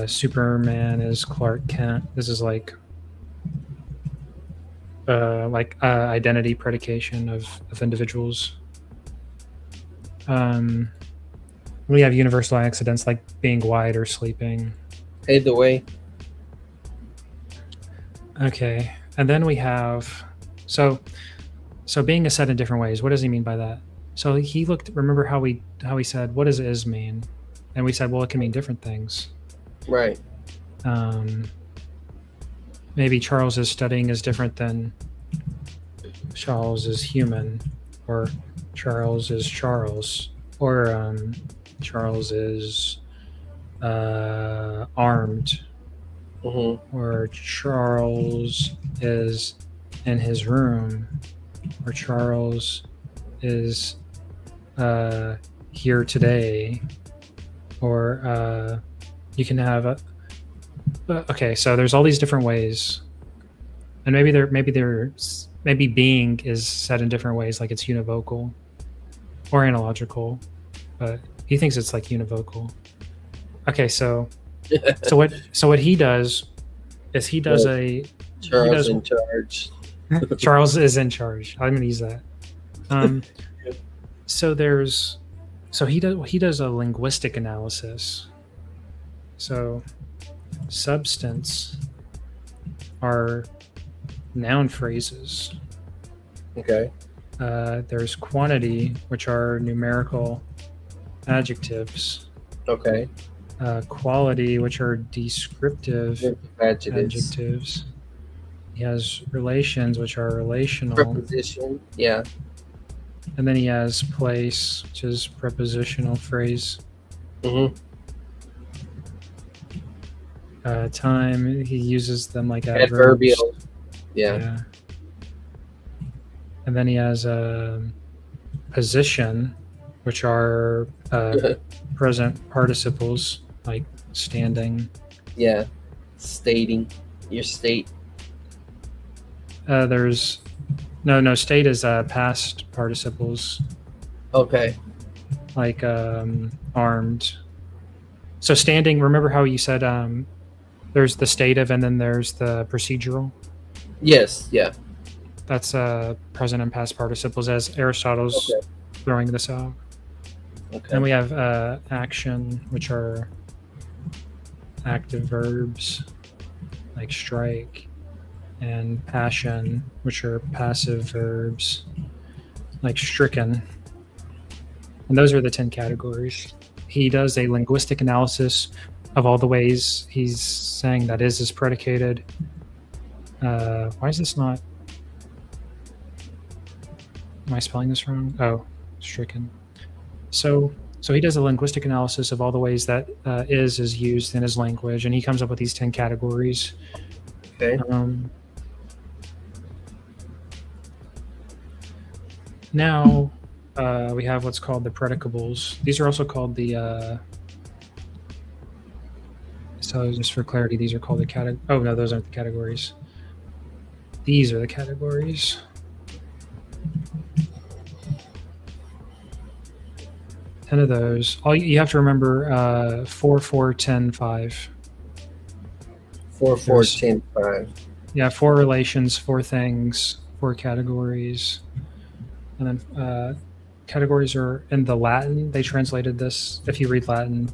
Superman is Clark Kent. This is like identity predication of individuals. We have universal accidents like being white or sleeping. Either way. Okay, and then we have so being is said in different ways. What does he mean by that? So he looked. Remember how he said, "What does is mean?" And we said, "Well, it can mean different things." Right. Maybe Charles is studying is different than Charles is human, or Charles is Charles, or Charles is armed, or Charles is in his room, or Charles is here today, or you can have a okay, so there's all these different ways, and maybe being is said in different ways, like it's univocal or analogical, but he thinks it's like univocal. Okay, so what he does is he does Charles in charge. Charles is in charge. I'm going to use that. So he does a linguistic analysis. So substance are noun phrases. Okay. There's quantity, which are numerical adjectives. Okay. Quality, which are descriptive adjectives. He has relations, which are relational. Preposition, yeah. And then he has place, which is prepositional phrase. Time, he uses them like adverbial. Yeah. And then he has position, which are present participles, like standing. Yeah. Stating your state. There's no state is past participles. Okay. Like armed. So standing, remember how you said there's the stative and then there's the procedural? Yes, yeah. That's present and past participles as Aristotle's throwing this out. Okay. And we have action, which are active verbs like strike, and passion, which are passive verbs like stricken. And those are the 10 categories. He does a linguistic analysis of all the ways he's saying that is predicated. Why is this not? Am I spelling this wrong? Oh, stricken. So he does a linguistic analysis of all the ways that is used in his language, and he comes up with these 10 categories. Okay. Now we have what's called the predicables. These are also called the. So just for clarity, these are called the categories. Oh no, those aren't the categories. These are the categories. Ten of those. All you have to remember 4, 4, 10, 5. 4, 4, There's 10, 5. yeah, 4 relations, 4 things, 4 categories, and then categories are in the Latin. They translated this. If you read Latin,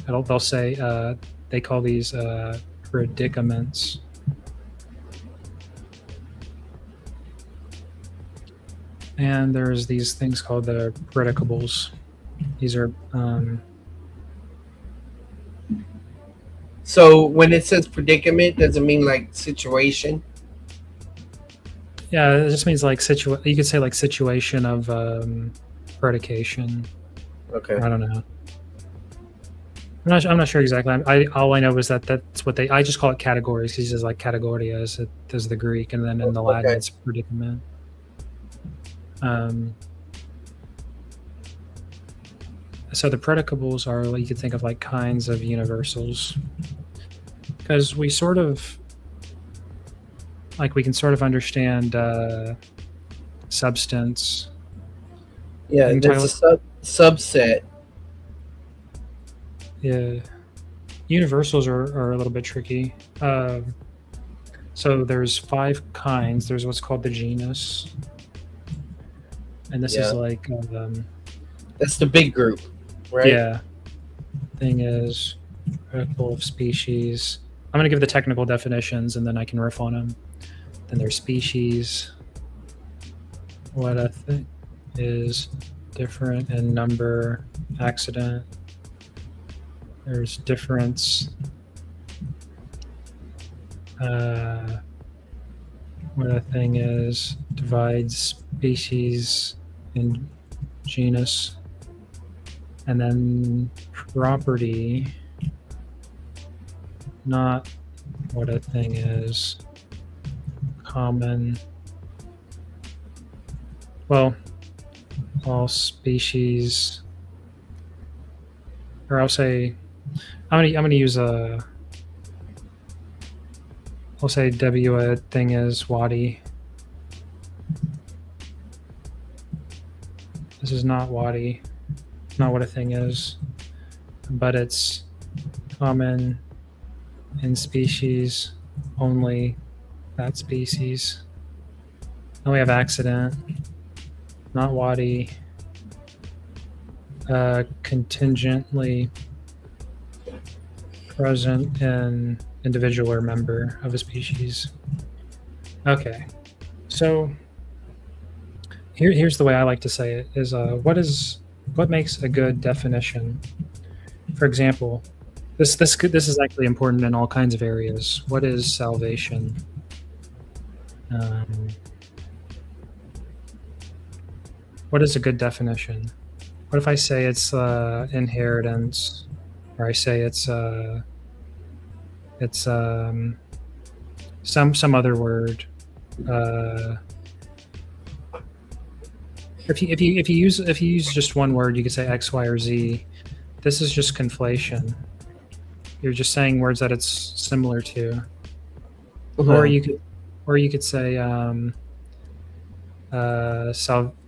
they'll say they call these predicaments. And there's these things called the predicables. These are So when it says predicament, does it mean like situation? yeah, it just means like you could say like situation of predication. Okay. I don't know. I'm not sure exactly. All I know is that's what I just call it categories because it's like categoria as the Greek, and then in the Latin it's predicament. So the predicables are, you could think of like kinds of universals, because we sort of like we can sort of understand substance. Yeah, there's a subset. Yeah, universals are a little bit tricky. So there's 5 kinds. There's what's called the genus, and this is like that's the big group, right? Yeah. Thing is, predicle of species. I'm going to give the technical definitions, and then I can riff on them. Then there's species. What I think is different in number, accident. There's difference. What a thing is divides species and genus. And then property, not what a thing is. Common. Well, all species. Or I'll say, I'm gonna use a. I'll say W a thing is Wadi. This is not Wadi. Not what a thing is, but it's common in species only that species. Then we have accident, not Wadi. Contingently present in individual or member of a species. Okay, so here's the way I like to say it: is what makes a good definition? For example, this is actually important in all kinds of areas. What is salvation? What is a good definition? What if I say it's inheritance, or I say it's some other word? If you use just one word, you could say X, Y, or Z. This is just conflation. You're just saying words that it's similar to. Or you could say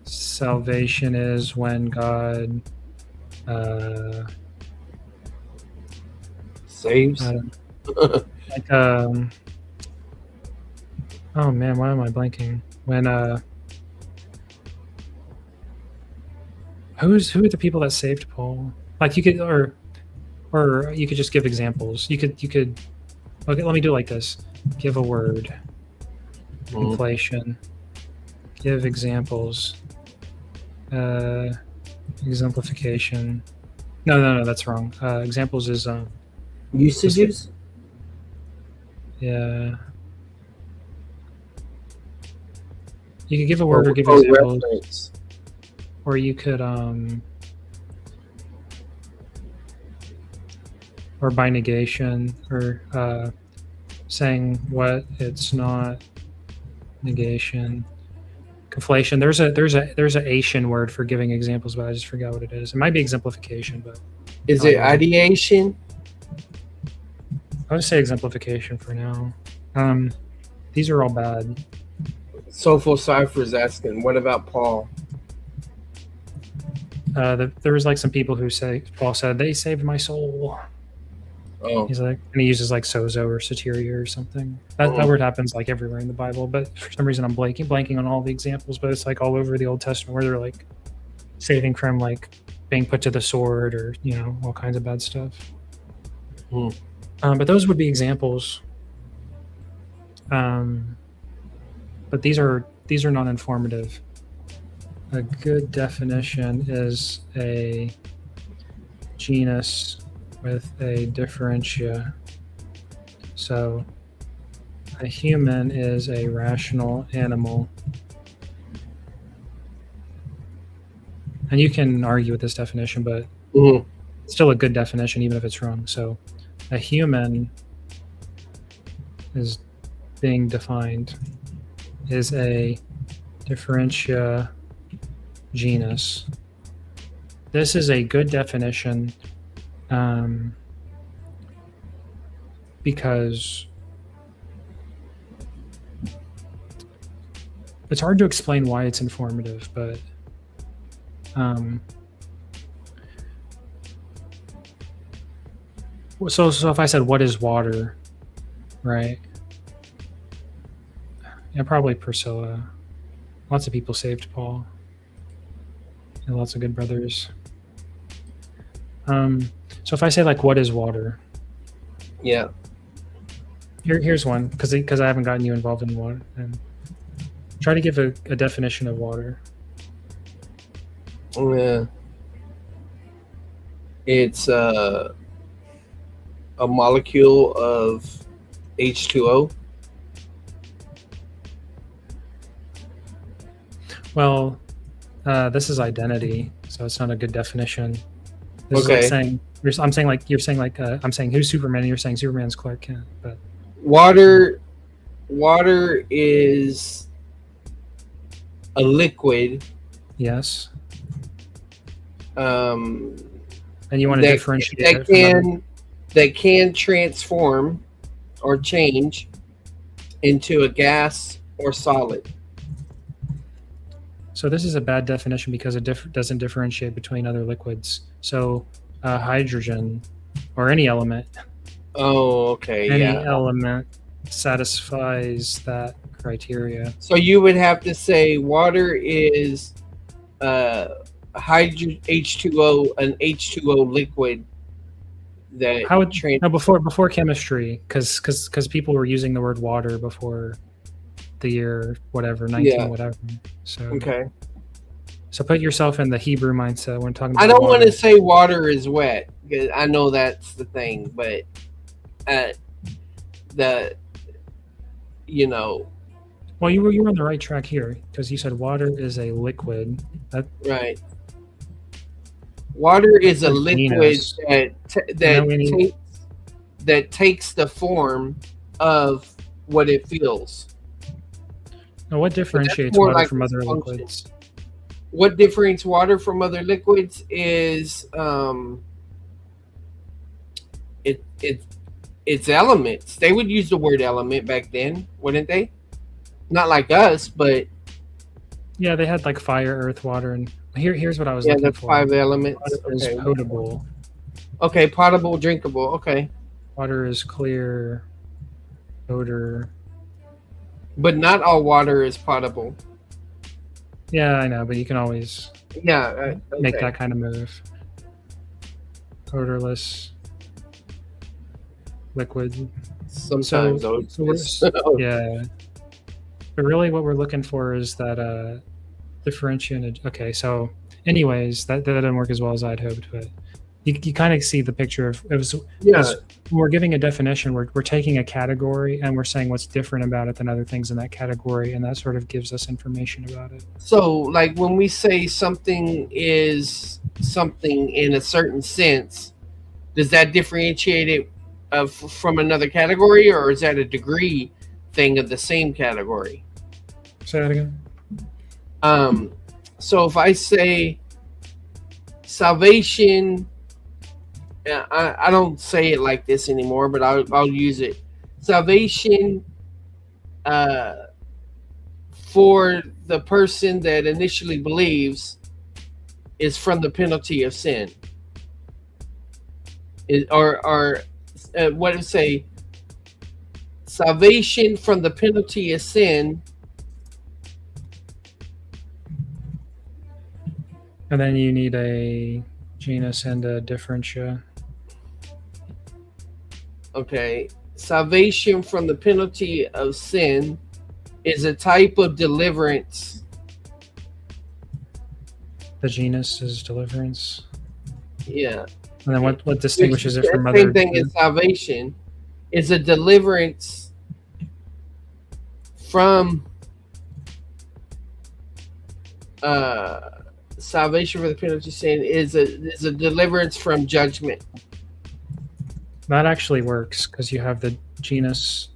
salvation is when God saves. Like oh man, why am I blanking? When who are the people that saved Paul? Like you could or you could just give examples. You could okay, let me do it like this. Give a word. Inflation. Give examples. Exemplification. No, that's wrong. Examples is usages. Yeah. You could give a word or give examples. Reference. Or you could or by negation, or saying what it's not. Negation. Conflation. There's a Asian word for giving examples, but I just forgot what it is. It might be exemplification, but is it ideation? I'll just say exemplification for now. These are all bad. Soulful Cypher's asking, what about Paul? There was like some people who say Paul said they saved my soul. Oh. He's like, and he uses like sozo or soteria or something. That Oh. word happens like everywhere in the Bible, but for some reason I'm blanking on all the examples. But it's like all over the Old Testament where they're like saving from like being put to the sword or all kinds of bad stuff. Hmm. But those would be examples. But these are non-informative. A good definition is a genus with a differentia. So a human is a rational animal. And you can argue with this definition, but Mhm. it's still a good definition, even if it's wrong. So a human is being defined is a differentia genus. This is a good definition because it's hard to explain why it's informative, but so if I said, what is water, right? Yeah, probably Priscilla. Lots of people saved Paul. And lots of good brothers. So if I say like, what is water? Yeah. Here's one, because I haven't gotten you involved in water. And try to give a definition of water. Yeah. It's a molecule of H2O. Well, this is identity, so it's not a good definition. This Okay. is like saying I'm saying like you're saying like I'm saying who's Superman, and you're saying Superman's Clark Kent. But Water is a liquid. Yes. And you want to differentiate it that can transform or change into a gas or solid. So this is a bad definition because it doesn't differentiate between other liquids. So hydrogen or any element. Oh, okay. Any yeah. element satisfies that criteria. So you would have to say water is H2O, an H2O liquid that before chemistry, because people were using the word water before the year whatever 19 whatever. So okay. So put yourself in the Hebrew mindset when talking about I don't want to say water is wet because I know that's the thing, but Well, you were on the right track here because you said water is a liquid. Right. Water is a liquid that takes the form of what it feels. Now, what differentiates water from other liquids? What differentiates water from other liquids is it's elements. They would use the word element back then, wouldn't they? Not like us, but yeah, they had like fire, earth, water, and here's what I was looking for. 5 elements. Water is potable. Okay, potable, drinkable. Okay. Water is clear, odor. But not all water is potable. Yeah, I know, but you can always make that kind of move. Odorless liquid. Sometimes yeah. But really what we're looking for is that differentiated. Okay, so anyways, that didn't work as well as I'd hoped, but you kind of see the picture of it was when we're giving a definition, we're taking a category and we're saying what's different about it than other things in that category, and that sort of gives us information about it. So like when we say something is something in a certain sense, does that differentiate it from another category, or is that a degree thing of the same category? Say that again. So if I say salvation, I don't say it like this anymore, but I'll use it. Salvation for the person that initially believes is from the penalty of sin. Or what it say? Salvation from the penalty of sin. And then you need a genus and a differentia. Okay. Salvation from the penalty of sin is a type of deliverance. The genus is deliverance. Yeah. And then what distinguishes it from the other? Same thing as salvation is a deliverance from salvation for the penalty of sin is a deliverance from judgment. That actually works because you have the genus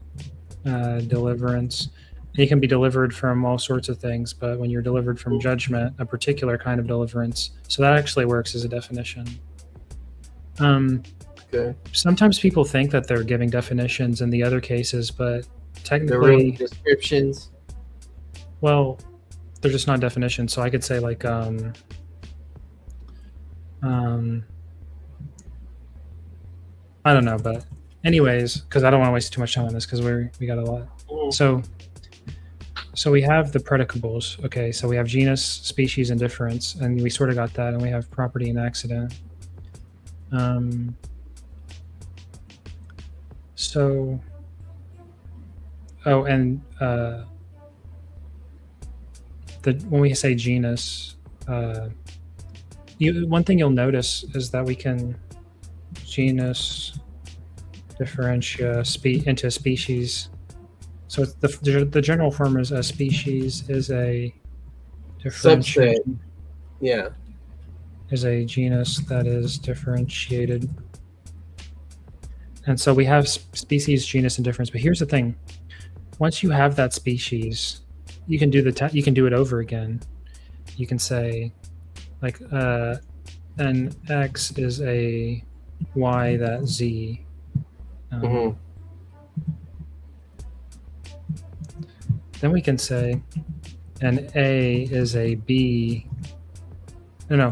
deliverance. You can be delivered from all sorts of things, but when you're delivered from judgment, a particular kind of deliverance. So that actually works as a definition. Okay. Sometimes people think that they're giving definitions in the other cases, but technically, They're really descriptions. Well, they're just not definitions. So I could say like I don't know, but anyways, because I don't want to waste too much time on this because we got a lot. So we have the predicables. Okay, so we have genus, species, and difference, and we sort of got that, and we have property and accident. So, and when we say genus, one thing you'll notice is that we can genus differentia into species. So it's the general form is a species is a differentiated. Subset. Yeah. Is a genus that is differentiated. And so we have species, genus, and difference. But here's the thing: once you have that species, you can do you can do it over again. You can say, like, an X is a Y that Z. Then we can say an A is a B. No,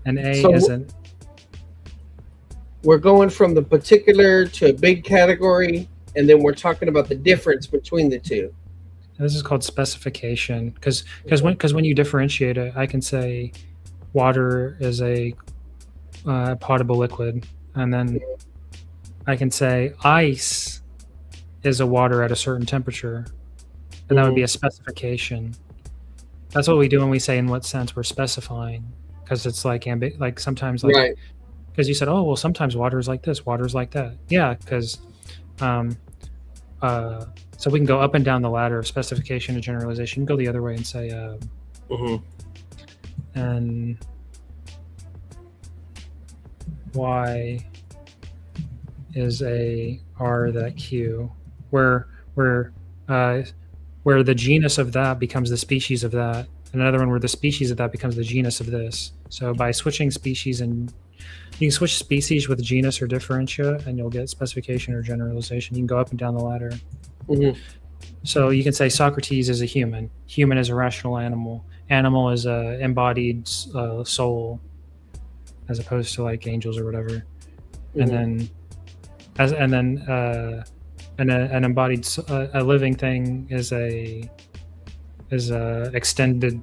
an A isn't. We're going from the particular to a big category, and then we're talking about the difference between the two. This is called specification, because when you differentiate it, I can say water is a potable liquid, and then I can say ice is a water at a certain temperature, and that would be a specification. That's what we do when we say in what sense we're specifying, because it's like sometimes like. Right. Because you said, oh, well, sometimes water is like this, water is like that. Yeah, because so we can go up and down the ladder of specification and generalization. You can go the other way and say, and Y is a R that Q, where the genus of that becomes the species of that, and another one where the species of that becomes the genus of this. So by switching species and you can switch species with genus or differentia, and you'll get specification or generalization. You can go up and down the ladder. So you can say Socrates is a human. Human is a rational animal. Animal is a embodied soul, as opposed to like angels or whatever. And then an embodied a living thing is extended,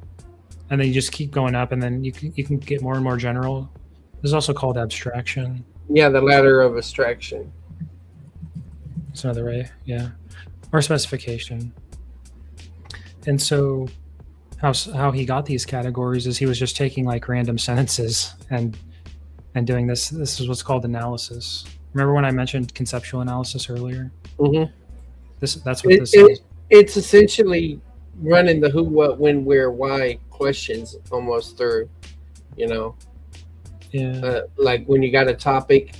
and then you just keep going up, and then you can get more and more general. This is also called abstraction. Yeah, the ladder of abstraction. It's another way, yeah. Or specification. And so how he got these categories is he was just taking like random sentences and doing this. This is what's called analysis. Remember when I mentioned conceptual analysis earlier? That's what this is. It's essentially running the who, what, when, where, why questions almost through, Yeah. Like when you got a topic.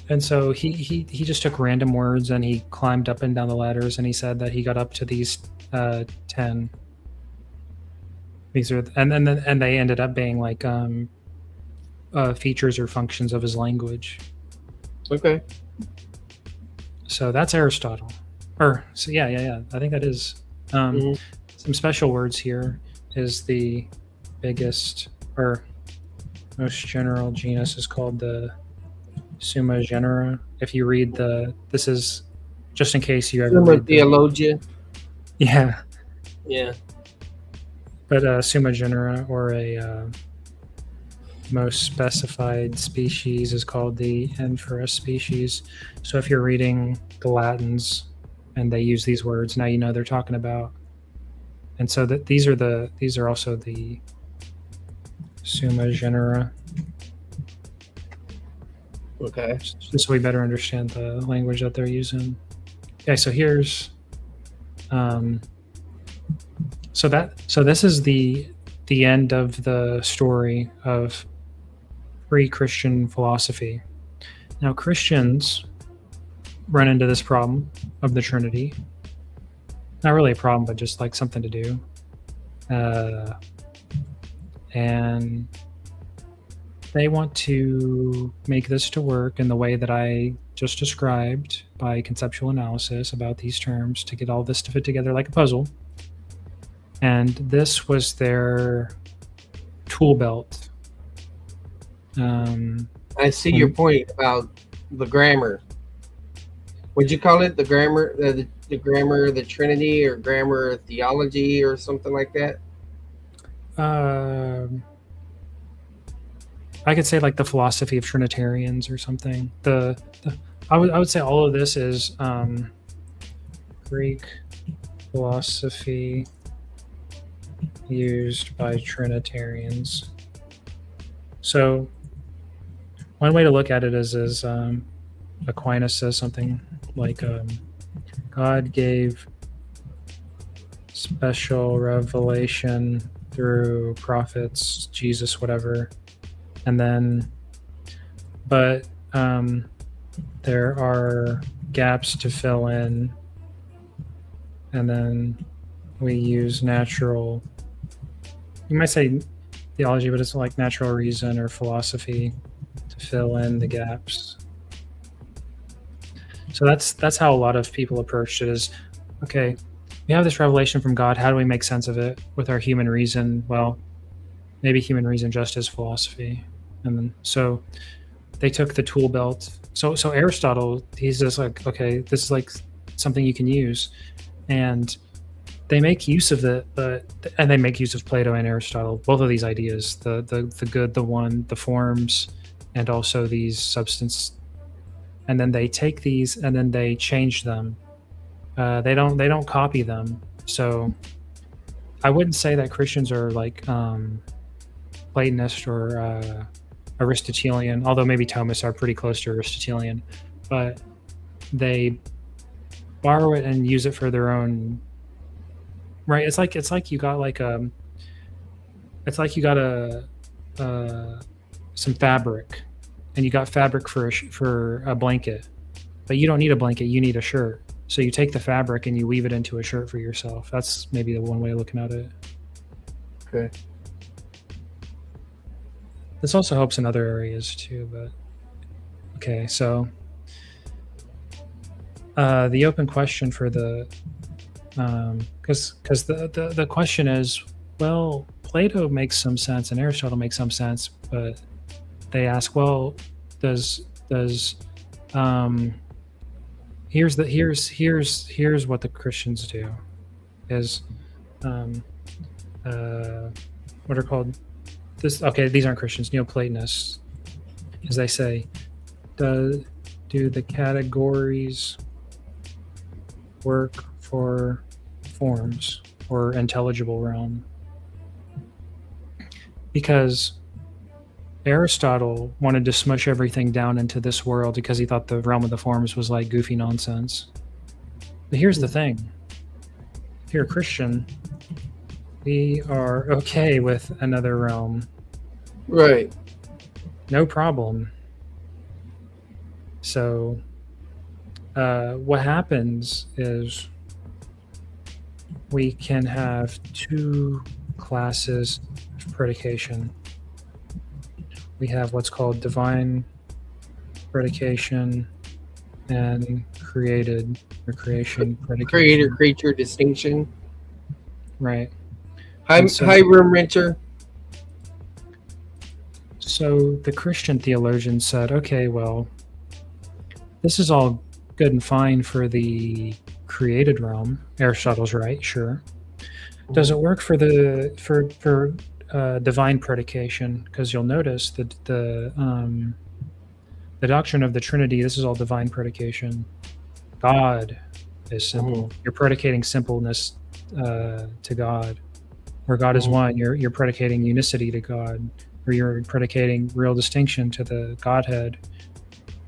And so he just took random words and he climbed up and down the ladders, and he said that he got up to these 10. These are and they ended up being like features or functions of his language. Okay. So that's Aristotle. I think that is some special words here. Is the biggest or most general genus is called the Summa Genera. If you read this is just in case you ever Summa read the, theologia. yeah, Yeah. but Summa Genera, or a most specified species, is called the infera species. So if you're reading the Latins and they use these words, now you know they're talking about. And so that these are also the Summa Genera. Okay. Just so we better understand the language that they're using. Okay, so here's so this is the end of the story of pre-Christian philosophy. Now Christians run into this problem of the Trinity. Not really a problem, but just like something to do. And they want to make this to work in the way that I just described by conceptual analysis about these terms, to get all this to fit together like a puzzle. And this was their tool belt. I see your point about the grammar. Would you call it the grammar, the grammar of the Trinity, or grammar of theology, or something like that? I could say like the philosophy of Trinitarians or something. I would say all of this is Greek philosophy used by Trinitarians. So one way to look at it is Aquinas says something like God gave special revelation through prophets, Jesus, whatever, and then but there are gaps to fill in, and then we use natural, you might say theology, but it's like natural reason or philosophy to fill in the gaps. So that's how a lot of people approached it, is, okay, we have this revelation from God, how do we make sense of it with our human reason? Well, maybe human reason just is philosophy. And then so they took the tool belt. So Aristotle, he's just like, okay, this is like something you can use. And they make use of it, and they make use of Plato and Aristotle, both of these ideas, the good, the one, the forms, and also these substance. And then they take these and then they change them. They don't copy them. So I wouldn't say that Christians are like Platonist or Aristotelian, although maybe Thomists are pretty close to Aristotelian, but they borrow it and use it for their own. Right? It's like you got like some fabric, and you got fabric for a blanket, but you don't need a blanket, you need a shirt. So you take the fabric and you weave it into a shirt for yourself. That's maybe the one way of looking at it. Okay. This also helps in other areas too, but okay. So the open question for the because the question is, well, Plato makes some sense and Aristotle makes some sense, but they ask, well, does here's what the Christians do is what are called this, okay, these aren't Christians, Neoplatonists, as they say, do the categories work for forms or intelligible realm? Because Aristotle wanted to smush everything down into this world because he thought the realm of the forms was like goofy nonsense. But here's the thing. If you're a Christian, we are okay with another realm. Right. No problem. So what happens is we can have two classes of predication. We have what's called divine predication and created or creation predication. Creator creature distinction. Right. Hi, room renter. So the Christian theologians said, okay, well, this is all good and fine for the created realm. Aristotle's right, sure. Does it work for the for divine predication? Because you'll notice that the doctrine of the Trinity. This is all divine predication. God is simple. You're predicating simpleness to God. Where God is one, you're predicating unicity to God, or you're predicating real distinction to the Godhead,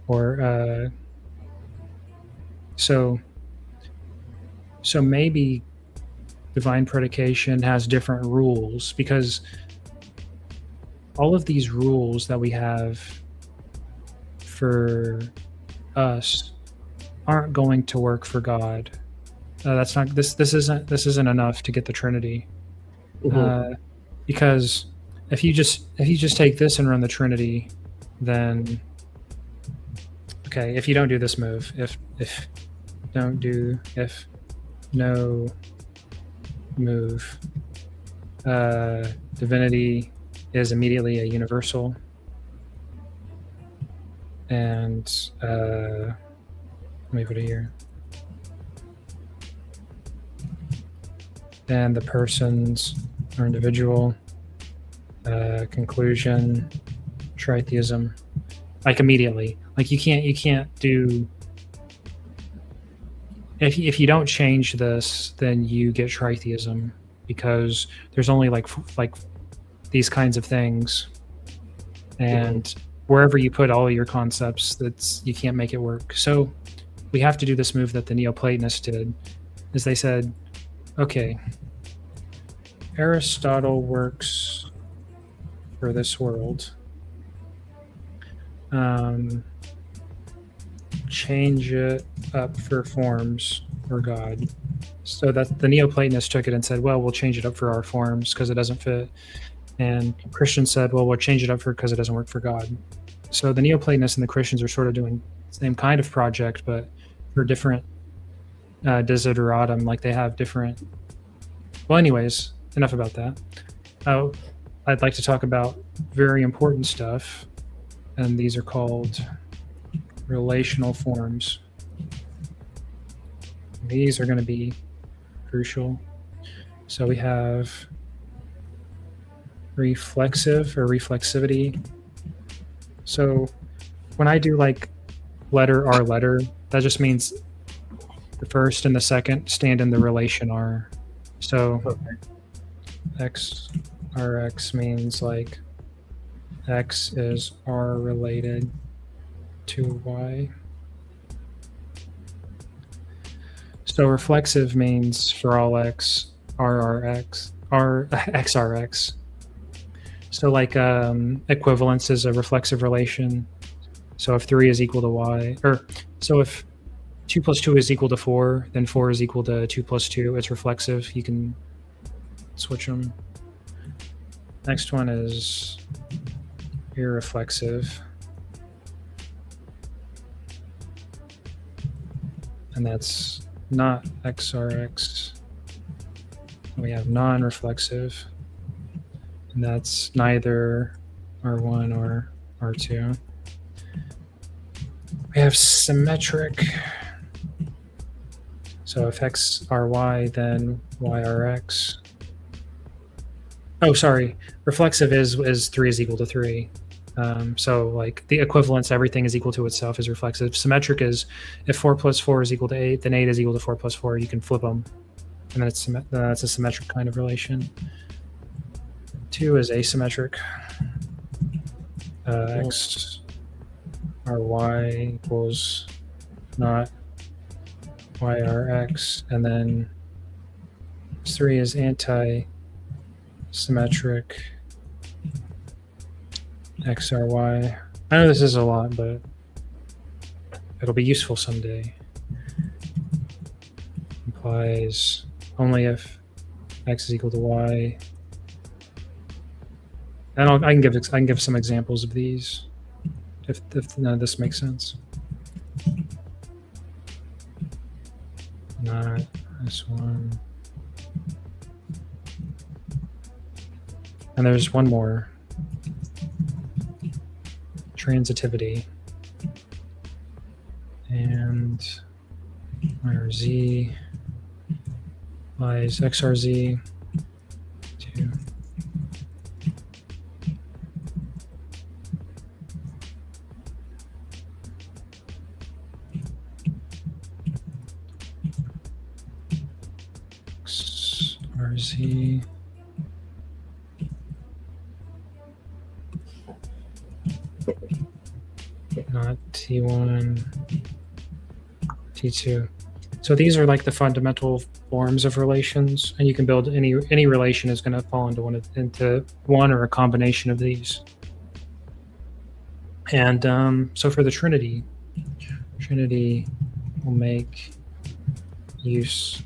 or so maybe divine predication has different rules, because all of these rules that we have for us aren't going to work for God. That's not this isn't enough to get the Trinity. Because if you just take this and run the Trinity, then okay, if you don't do this move, if no move, divinity is immediately a universal, and let me put it here. And the persons are individual. Conclusion, tritheism, like immediately. Like you can't do. If you don't change this, then you get tritheism, because there's only like these kinds of things, and wherever you put all of your concepts, you can't make it work. So we have to do this move that the Neoplatonists did, is they said, okay, Aristotle works for this world. Change it up for forms for God. So that the Neoplatonists took it and said, well, we'll change it up for our forms because it doesn't fit. And Christians said, well, we'll change it up because it doesn't work for God. So the Neoplatonists and the Christians are sort of doing the same kind of project, but for different desideratum, like they have different. Well, anyways, enough about that. I'd like to talk about very important stuff, and these are called relational forms. These are going to be crucial. So we have reflexive or reflexivity. So when I do like letter R letter, that just means the first and the second stand in the relation R. So X Rx means like X is R related to Y. So reflexive means for all X, RRX, XRX. So like equivalence is a reflexive relation. So if 3 is equal to Y, or so if 2 plus 2 is equal to 4, then 4 is equal to 2 plus 2. It's reflexive. You can switch them. Next one is irreflexive. And that's not XRX. We have non-reflexive. And that's neither R1 or R2. We have symmetric. So if X RY, then YRX. Oh, sorry. Reflexive is 3 is equal to 3. So like the equivalence, everything is equal to itself, is reflexive. Symmetric is if 4 plus 4 is equal to 8, then 8 is equal to 4 plus 4. You can flip them. And then it's a symmetric kind of relation. 2 is asymmetric. X RY equals not YRX. And then 3 is anti-symmetric. XRY. I know this is a lot, but it'll be useful someday. Implies only if X is equal to Y. And I can give some examples of these if none of this makes sense. Not this one. And there's one more. Transitivity. and where z lies xrz to xrz not T1, T2. So these are like the fundamental forms of relations, and you can build any relation is going to fall into one or a combination of these. And so for the Trinity will make use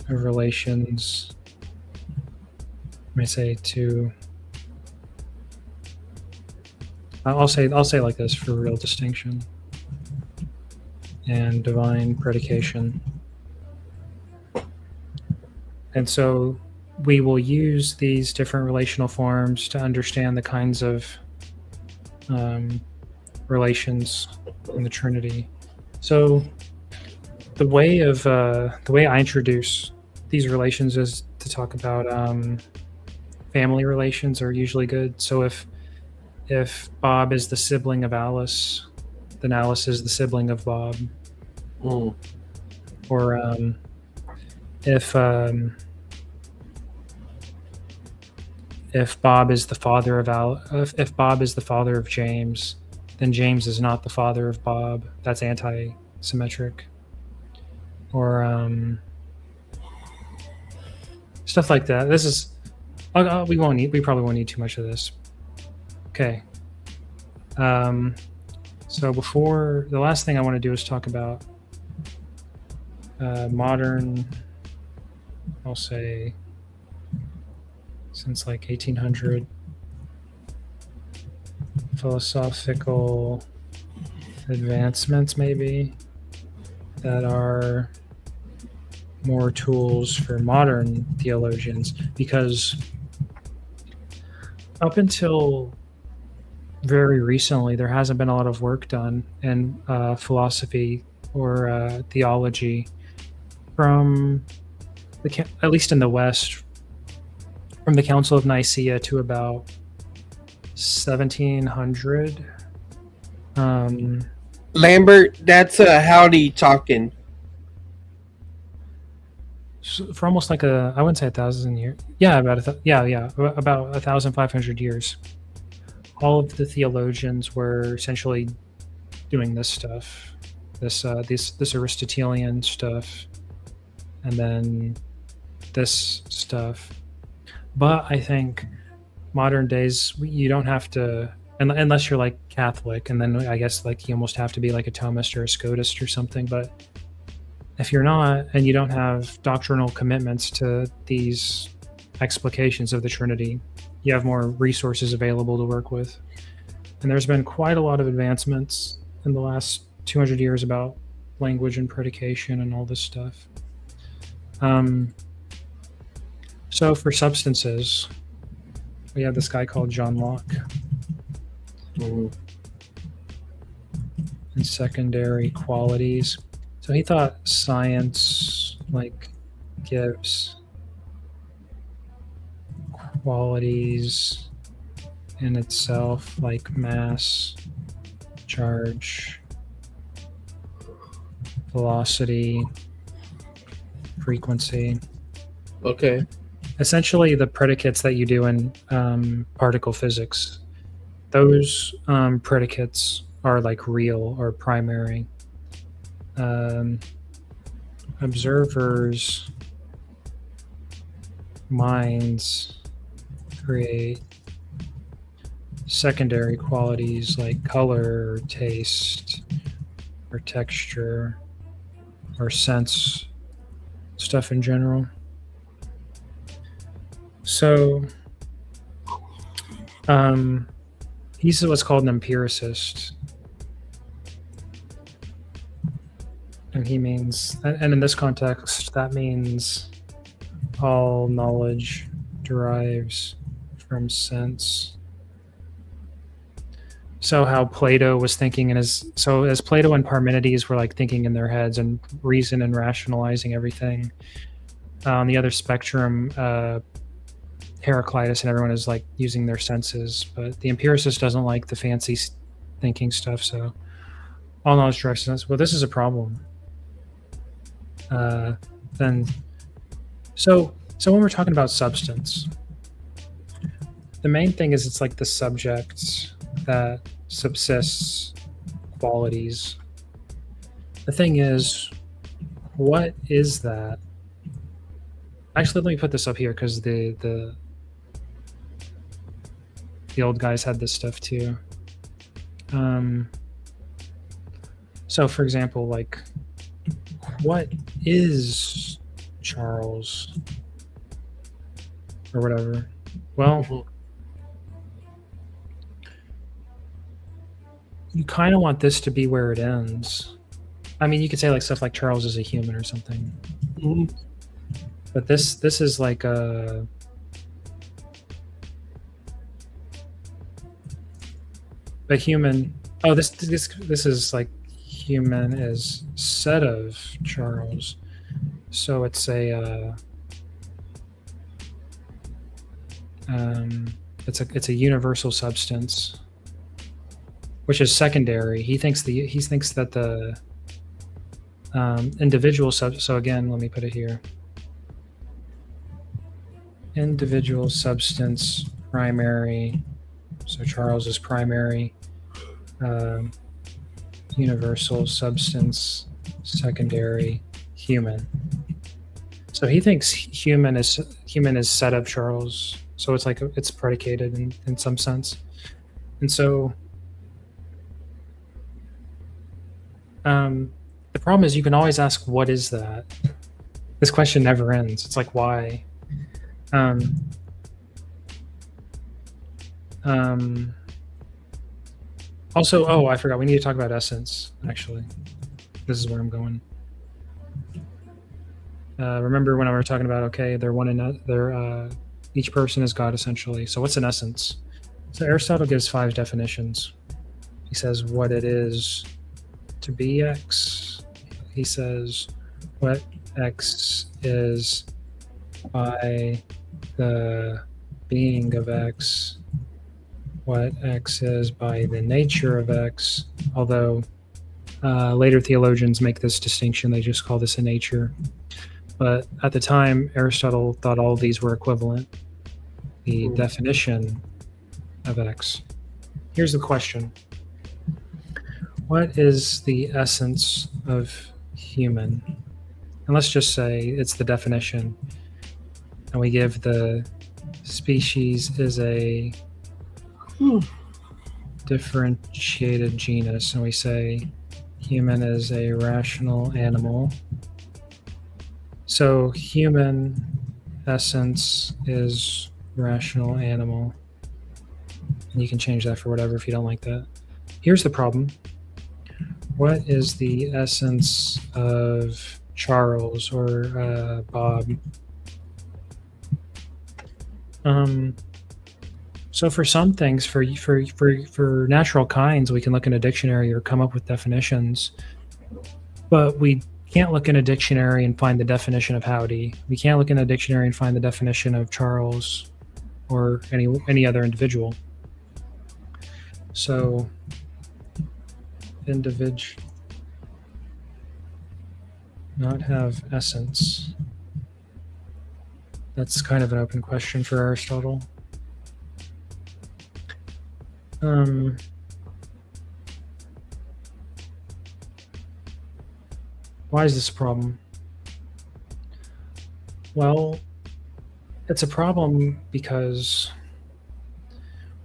of relations. Let me say to. I'll say like this for real distinction and divine predication. And so we will use these different relational forms to understand the kinds of relations in the Trinity. So the way I introduce these relations is to talk about family relations are usually good. So if Bob is the sibling of Alice, then Alice is the sibling of Bob. Mm. Or if Bob is the father of if Bob is the father of James, then James is not the father of Bob. That's anti-symmetric. Or stuff like that. This is we probably won't need too much of this. Okay. So before the last thing I want to do is talk about modern, I'll say since like 1800 philosophical advancements maybe that are more tools for modern theologians, because up until very recently there hasn't been a lot of work done in philosophy or theology from at least in the West, from the Council of Nicaea to about 1700. Lambert, that's Howdy talking. For almost like I wouldn't say 1,000 years. Yeah, about about 1,500 years. All of the theologians were essentially doing this stuff, this Aristotelian stuff, and then this stuff. But I think modern days you don't have to, unless you're like Catholic, and then I guess like you almost have to be like a Thomist or a Scotist or something. But if you're not, and you don't have doctrinal commitments to these explications of the Trinity, you have more resources available to work with. And there's been quite a lot of advancements in the last 200 years about language and predication and all this stuff. So for substances, we have this guy called John Locke. Mm-hmm. And secondary qualities. So he thought science like gives qualities in itself, like mass, charge, velocity, frequency. Okay. Essentially the predicates that you do in particle physics, those predicates are like real or primary. Observers' minds create secondary qualities like color or taste or texture or sense stuff in general. So he's what's called an empiricist. And he means, and in this context, that means all knowledge derives from sense. so how Plato was thinking in his, so as Plato and Parmenides were like thinking in their heads and reason and rationalizing everything, on the other spectrum, Heraclitus and everyone is like using their senses, but the empiricist doesn't like the fancy thinking stuff. So all knowledge directs sense. Well, this is a problem. Then, so when we're talking about substance, the main thing is it's like the subject that subsists qualities. The thing is, what is that? Actually, let me put this up here because the old guys had this stuff too. So, for example, like, what is Charles or whatever? Well, you kind of want this to be where it ends. I mean, you could say like stuff like Charles is a human or something. But this is like a human. Oh, this is like human is said of Charles. So it's a it's a universal substance, which is secondary. He thinks that the individual so again, let me put it here. Individual substance primary. So Charles is primary. Universal substance secondary, human. So he thinks human is said of Charles. So it's like it's predicated in some sense. And so the problem is you can always ask, what is that? This question never ends. It's like, why? Also, oh, I forgot. We need to talk about essence, actually. This is where I'm going. Remember when I were talking about, okay, each person is God, essentially. So what's an essence? So Aristotle gives 5 definitions. He says what it is to be X. He says what X is by the being of X, what X is by the nature of X, although later theologians make this distinction. They just call this a nature. But at the time, Aristotle thought all of these were equivalent. The definition of X. Here's the question. What is the essence of human? And let's just say it's the definition. And we give the species is a differentiated genus, and we say human is a rational animal. So human essence is rational animal. And you can change that for whatever if you don't like that. Here's the problem. What is the essence of Charles or Bob? So for some things, for natural kinds, we can look in a dictionary or come up with definitions, but we can't look in a dictionary and find the definition of howdy. We can't look in a dictionary and find the definition of Charles or any other individual. So individual not have essence. That's kind of an open question for Aristotle. Why is this a problem? Well, it's a problem because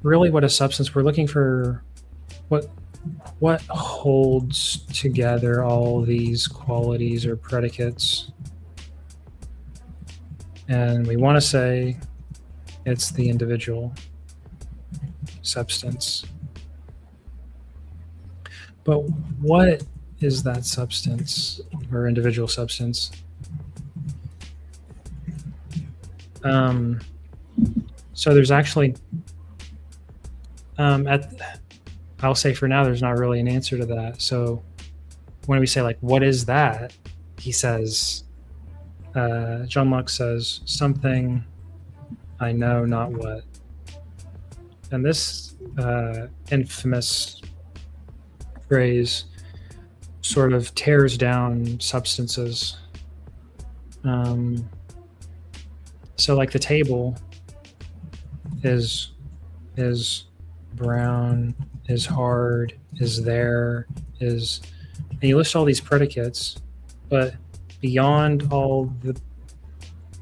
really what a substance, we're looking for what holds together all these qualities or predicates. And we want to say it's the individual substance. But what is that substance or individual substance? So there's actually I'll say for now, there's not really an answer to that. So when we say, like, what is that? He says, John Locke says, something I know not what. And this infamous phrase sort of tears down substances. So like the table is brown, is hard, is there, is, and you list all these predicates, but beyond all the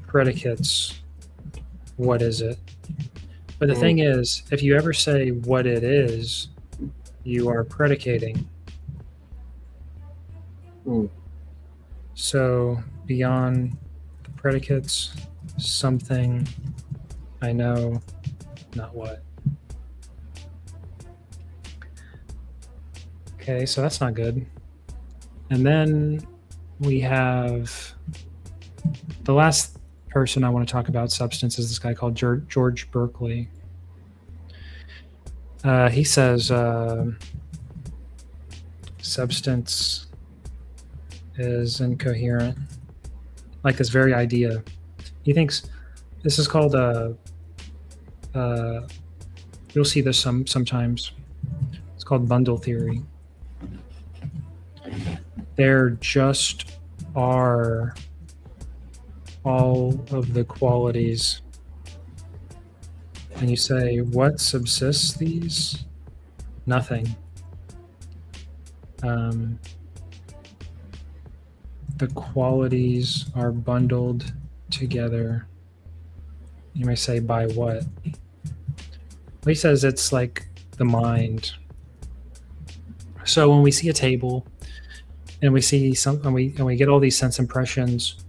predicates, what is it? But the thing is, if you ever say what it is, you are predicating. So beyond the predicates, something I know not what. Okay, so that's not good. And then we have the last person I want to talk about substance is this guy called George Berkeley. He says substance is incoherent, like this very idea. He thinks this is called you'll see this sometimes. It's called bundle theory. There just are all of the qualities. And you say, what subsists these? Nothing. The qualities are bundled together. You may say, by what? Well, he says it's like the mind. So when we see a table and we see and we get all these sense impressions,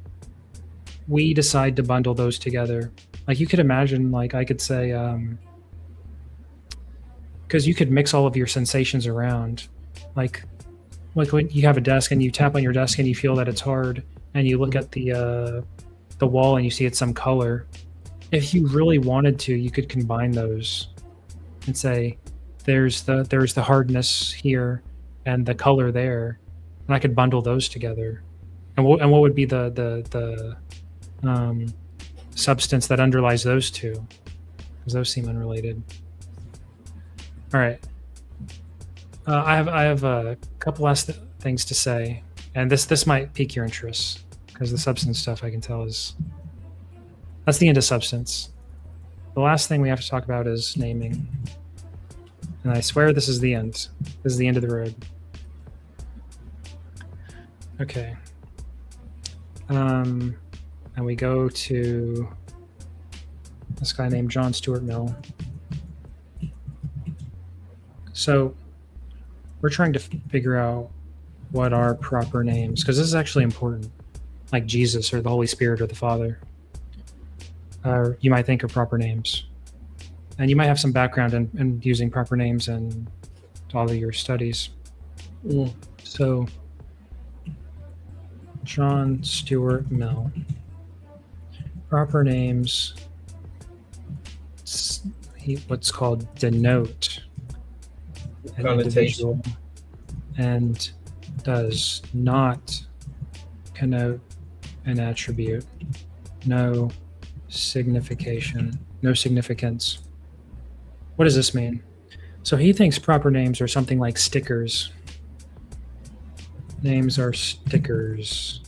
we decide to bundle those together. Like you could imagine, like I could say, because you could mix all of your sensations around, like when you have a desk and you tap on your desk and you feel that it's hard, and you look at the wall and you see it's some color. If you really wanted to, you could combine those and say, there's the hardness here and the color there, and I could bundle those together. And what would be the substance that underlies those two? Because those seem unrelated. All right. I have a couple last things to say, and this might pique your interest because the substance stuff I can tell that's the end of substance. The last thing we have to talk about is naming, and I swear this is the end. This is the end of the road. Okay. And we go to this guy named John Stuart Mill. So we're trying to figure out what are proper names, because this is actually important, like Jesus or the Holy Spirit or the Father. You might think of proper names. And you might have some background in using proper names in all of your studies. So John Stuart Mill. Proper names, what's called denote an individual and does not connote an attribute. No signification, no significance. What does this mean? So he thinks proper names are something like stickers. Names are stickers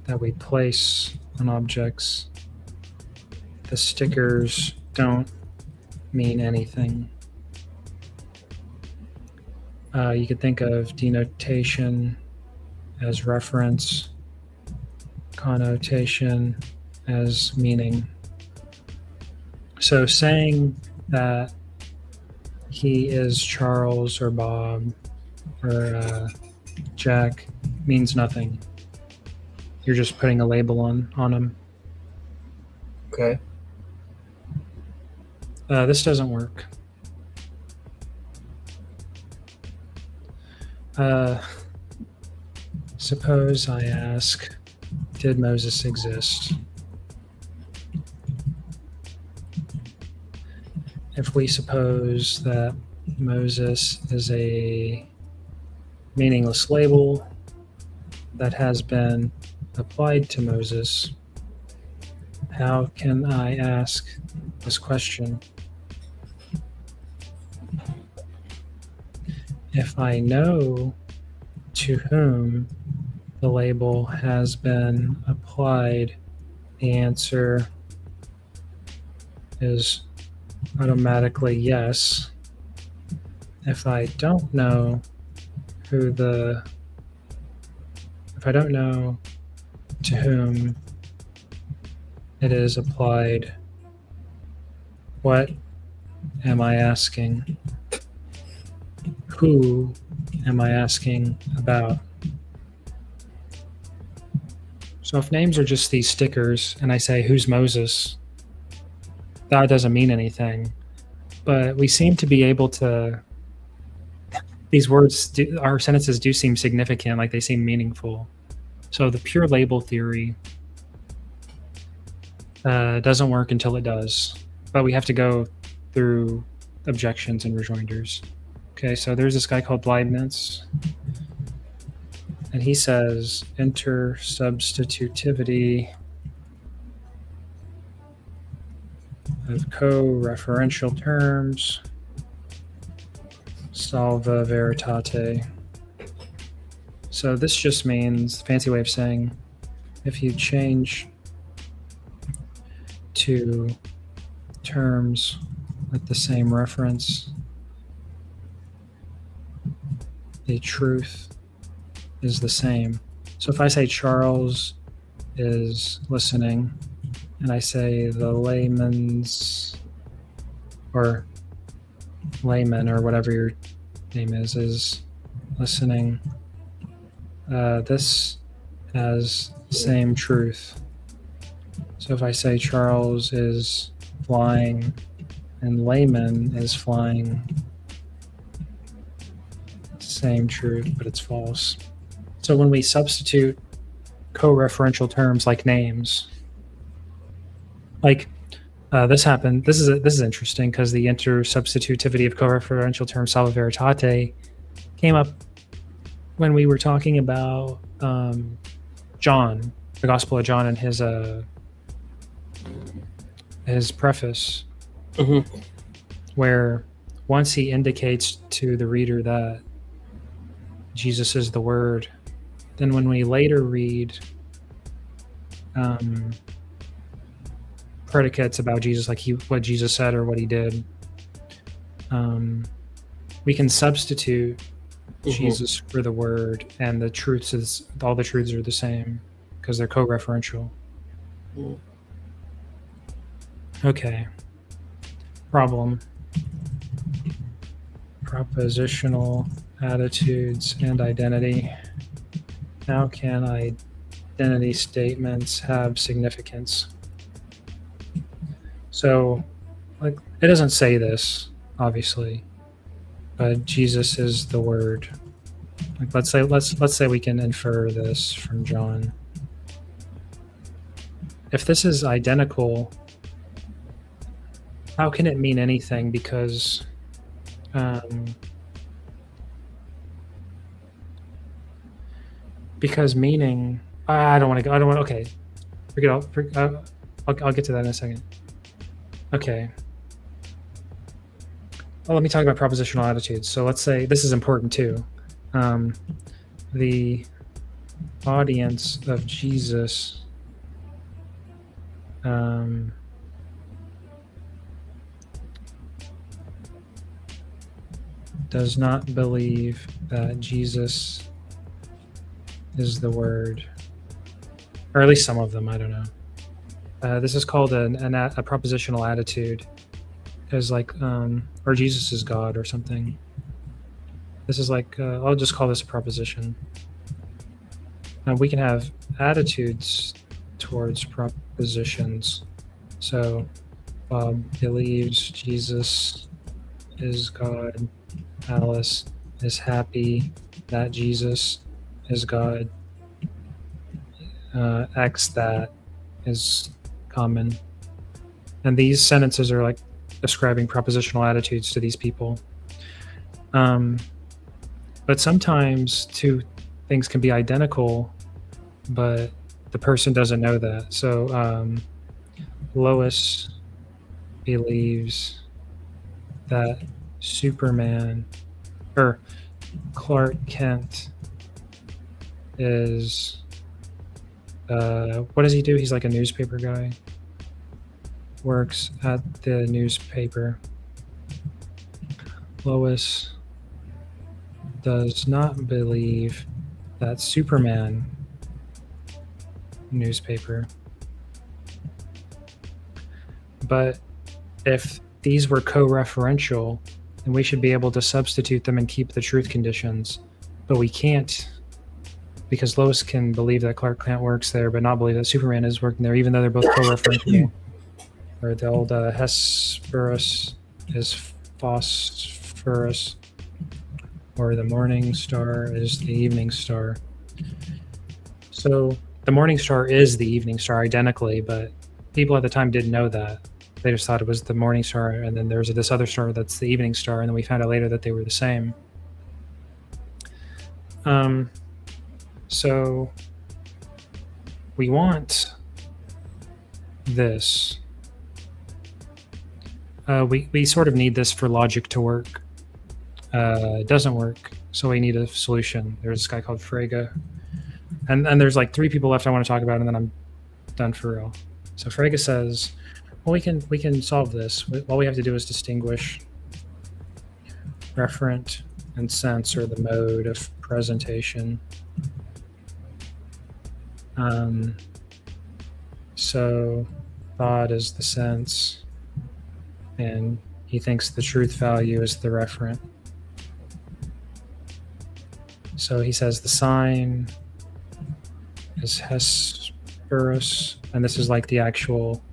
that we place on objects. The stickers don't mean anything. You could think of denotation as reference, connotation as meaning. So saying that he is Charles or Bob or Jack means nothing. You're just putting a label on him. Okay. This doesn't work. Suppose I ask, did Moses exist? If we suppose that Moses is a meaningless label that has been applied to Moses, how can I ask this question? If I know to whom the label has been applied, the answer is automatically yes. If I don't know if I don't know to whom it is applied, what am I asking? Who am I asking about? So if names are just these stickers and I say, who's Moses? That doesn't mean anything. But we seem to be able to, these words, our sentences do seem significant, like they seem meaningful. So the pure label theory doesn't work until it does. But we have to go through objections and rejoinders. Okay, so there's this guy called Layman, and he says intersubstitutivity of co-referential terms, salva veritate. So this just means, fancy way of saying, if you change to terms with the same reference, the truth is the same. So if I say Charles is listening, and I say the layman's, or layman, or whatever your name is listening, this has the same truth. So if I say Charles is flying and Layman is flying, same truth, but it's false. So when we substitute co-referential terms like names, like this happened. This is interesting because the intersubstitutivity of co-referential terms salva veritate came up when we were talking about John, the Gospel of John, and his preface, where once he indicates to the reader that Jesus is the Word, then when we later read predicates about Jesus, like what Jesus said or what he did, we can substitute Jesus for the Word, and the truths is all the truths are the same because they're co-referential. Okay. Problem. Propositional attitudes and identity. How can identity statements have significance? So, like, it doesn't say this, obviously, but Jesus is the Word. Like, let's say we can infer this from John. If this is identical, how can it mean anything? Because meaning, I don't want to go. Okay, forget all. I'll get to that in a second. Okay. Well, let me talk about propositional attitudes. So let's say this is important too. The audience of Jesus does not believe that Jesus is the Word, or at least some of them. I don't know. This is called a propositional attitude, because or Jesus is God or something. This is like I'll just call this a proposition. Now we can have attitudes towards propositions. So Bob believes Jesus is God. Alice is happy that Jesus is God. X that is common. And these sentences are like describing propositional attitudes to these people. But sometimes two things can be identical, but the person doesn't know that. So Lois believes that Superman or Clark Kent is what does he do? He's like a newspaper guy. Works at the newspaper. Lois does not believe that Superman newspaper. But if these were co-referential, then we should be able to substitute them and keep the truth conditions. But we can't, because Lois can believe that Clark Kent works there, but not believe that Superman is working there, even though they're both co-referential. Or the old Hesperus is phosphorus, or the morning star is the evening star. So the morning star is the evening star identically, but people at the time didn't know that. They just thought it was the morning star, and then there's this other star that's the evening star, and then we found out later that they were the same. So we want this. We sort of need this for logic to work. It doesn't work, so we need a solution. There's this guy called Frege, and there's like 3 people left I want to talk about, and then I'm done for real. So Frege says, well, we can solve this. All we have to do is distinguish referent and sense, or the mode of presentation. So thought is the sense, and he thinks the truth value is the referent. So he says the sign is Hesperus, and this is like the actual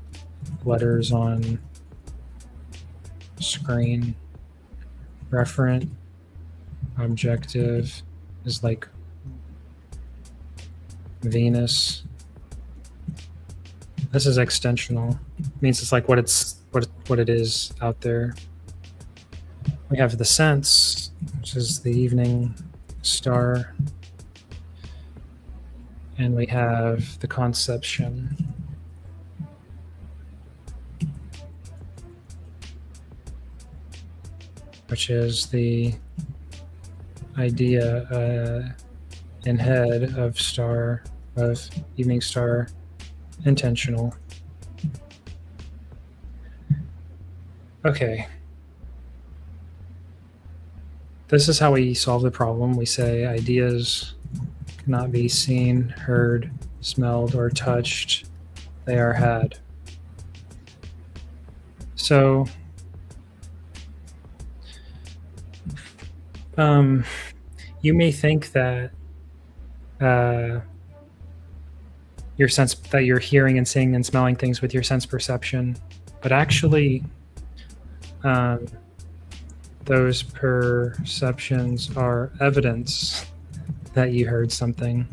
letters on screen. Referent objective is like Venus. This is extensional. It means it's like what it is out there. We have the sense, which is the evening star, and we have the conception, which is the idea in head of star, of evening star, intentional. Okay. This is how we solve the problem. We say ideas cannot be seen, heard, smelled, or touched. They are had. So, you may think that your sense, that you're hearing and seeing and smelling things with your sense perception, but actually, those perceptions are evidence that you heard something.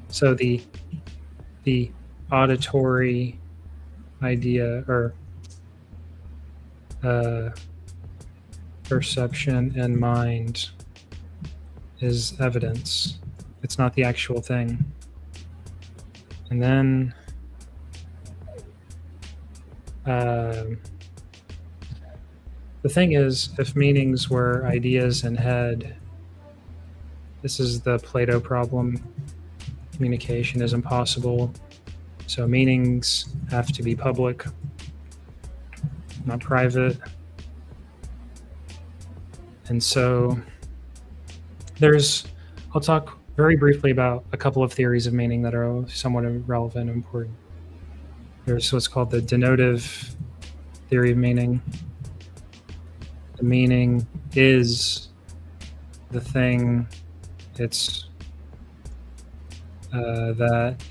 So the auditory idea, or perception and mind, is evidence. It's not the actual thing. And then the thing is, if meanings were ideas in head, this is the Plato problem. Communication is impossible. So meanings have to be public, not private. And so I'll talk very briefly about a couple of theories of meaning that are somewhat relevant and important. There's what's called the denotive theory of meaning. The meaning is the thing that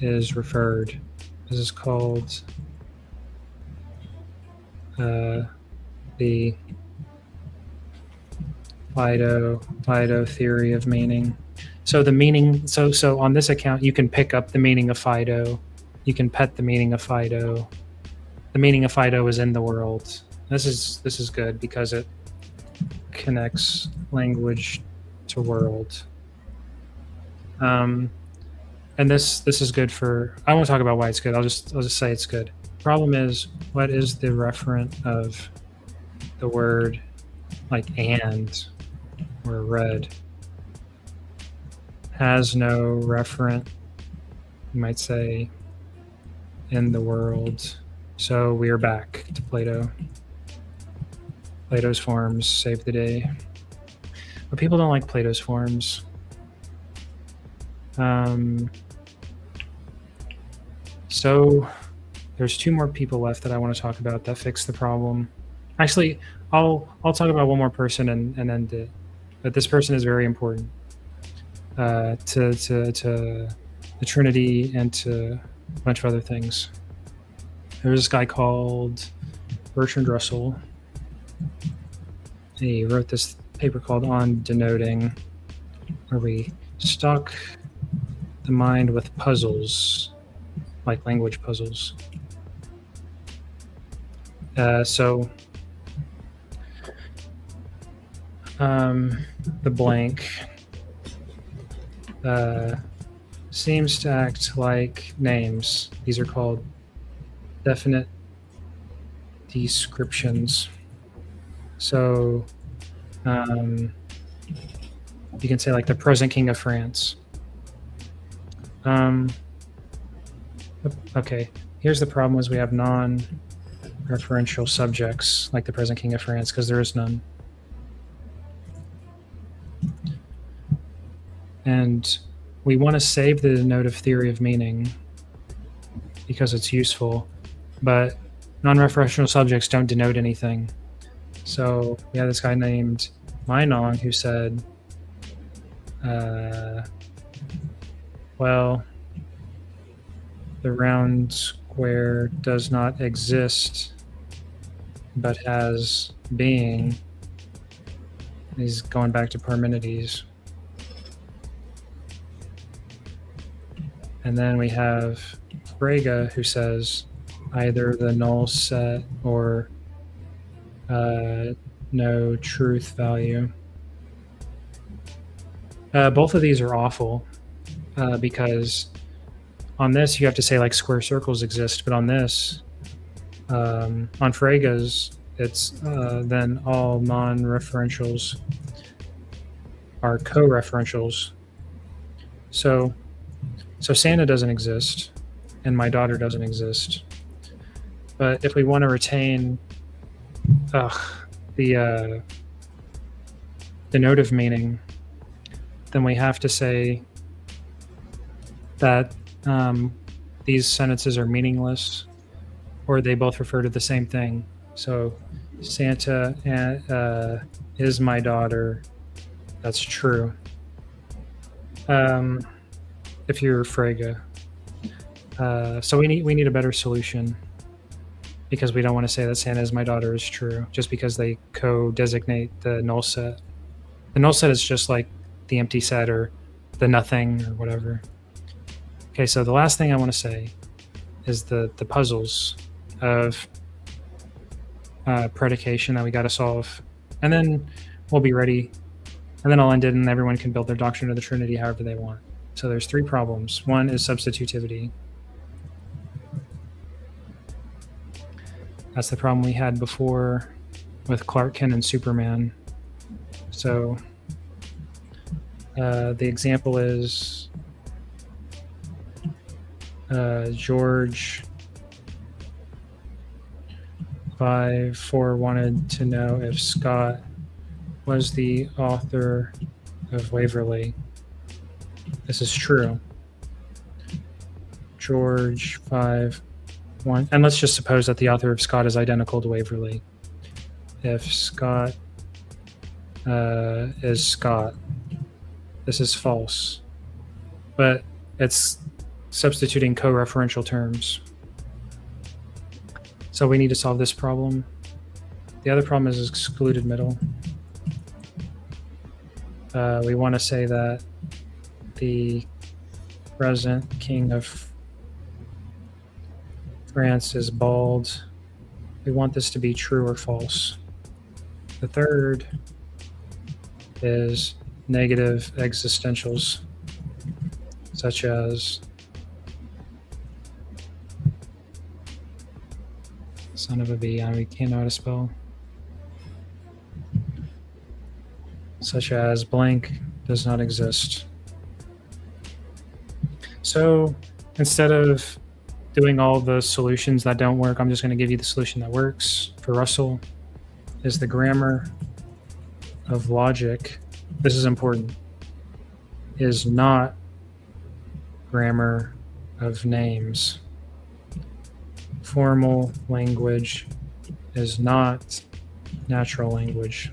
is referred. This is called the Fido theory of meaning. So the meaning, so on this account, you can pick up the meaning of Fido. You can pet the meaning of Fido. The meaning of Fido is in the world. This is good because connects language to world. And this is good for. I won't talk about why it's good. I'll just say it's good. Problem is, what is the referent of the word like and or red? Has no referent, you might say, in the world. So we are back to Plato. Plato's forms save the day. But people don't like Plato's forms. So there's two more people left that I want to talk about that fix the problem. Actually, I'll talk about one more person and end it. But this person is very important to the Trinity and to a bunch of other things. There's this guy called Bertrand Russell. He wrote this paper called On Denoting, where we stock the mind with puzzles, like language puzzles. So the blank seems to act like names. These are called definite descriptions. So you can say like the present king of France. Okay, here's the problem is we have non-referential subjects like the present king of France because there is none. And we want to save the denotive theory of meaning because it's useful, but non-referential subjects don't denote anything. So we have this guy named Meinong who said, well, the round square does not exist, but has being. He's going back to Parmenides. And then we have Frege who says either the null set or no truth value. Both of these are awful because on this you have to say like square circles exist, but on this, on Frege's, it's then all non-referentials are co-referentials. So Santa doesn't exist, and my daughter doesn't exist. But if we want to retain the denotive meaning, then we have to say that these sentences are meaningless, or they both refer to the same thing. So Santa is my daughter. That's true. If you're Frege. So we need a better solution because we don't want to say that Santa is my daughter is true just because they co-designate the null set. The null set is just like the empty set or the nothing or whatever. Okay, so the last thing I want to say is the puzzles of predication that we got to solve. And then we'll be ready. And then I'll end it and everyone can build their doctrine of the Trinity however they want. So there's three problems. One is substitutivity. That's the problem we had before with Clark Kent and Superman. So the example is George 5-4 wanted to know if Scott was the author of Waverley. This is true. George 5-1, and let's just suppose that the author of Scott is identical to Waverley. If Scott is Scott, this is false. But it's substituting co-referential terms. So we need to solve this problem. The other problem is excluded middle. We want to say that the present king of France is bald. We want this to be true or false. The third is negative existentials, such as son of a bee. We can't know how to spell. Such as blank does not exist. So instead of doing all the solutions that don't work, I'm just going to give you the solution that works for Russell. Is the grammar of logic, this is important, is not grammar of names. Formal language is not natural language.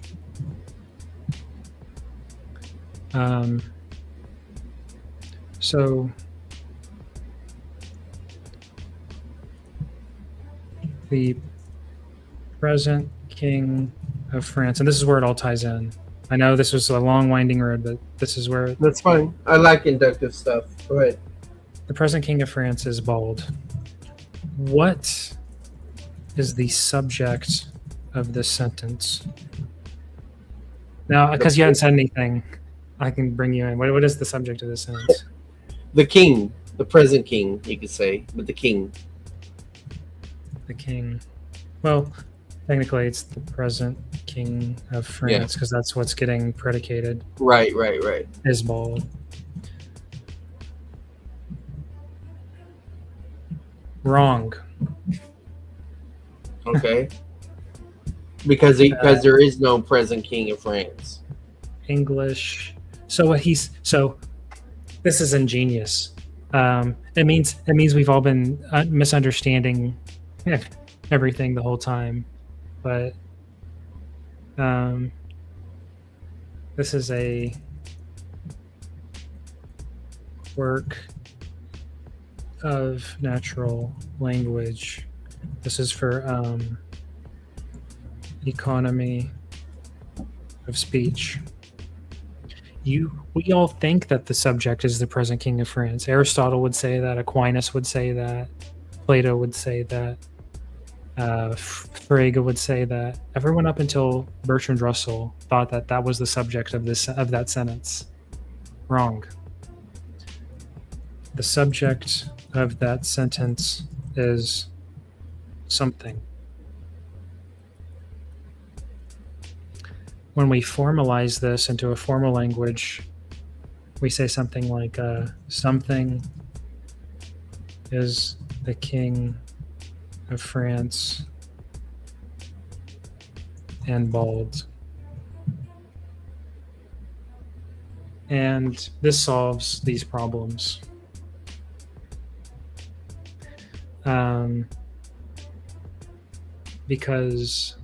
So the present king of France, and this is where it all ties in. I know this was a long winding road, but this is where That's fine. I like inductive stuff. Go ahead. the present king of France is bald. What is the subject of this sentence? Now, because you haven't said anything, I can bring you in. What is the subject of this sentence? The king, the present king, you could say, but the king. The king. Well, technically, it's the present king of France because that's what's getting predicated. Right. Is bald. Wrong. Okay. because there is no present king of France. English. So this is ingenious. It means we've all been misunderstanding everything the whole time, but this is a work of natural language. This is for economy of speech. We all think that the subject is the present king of France. Aristotle would say that. Aquinas would say that. Plato would say that. Frege would say that. Everyone up until Bertrand Russell thought that that was the subject of that sentence. Wrong. The subject of that sentence is something. When we formalize this into a formal language, we say something like something is the king of France and bald. And this solves these problems. Because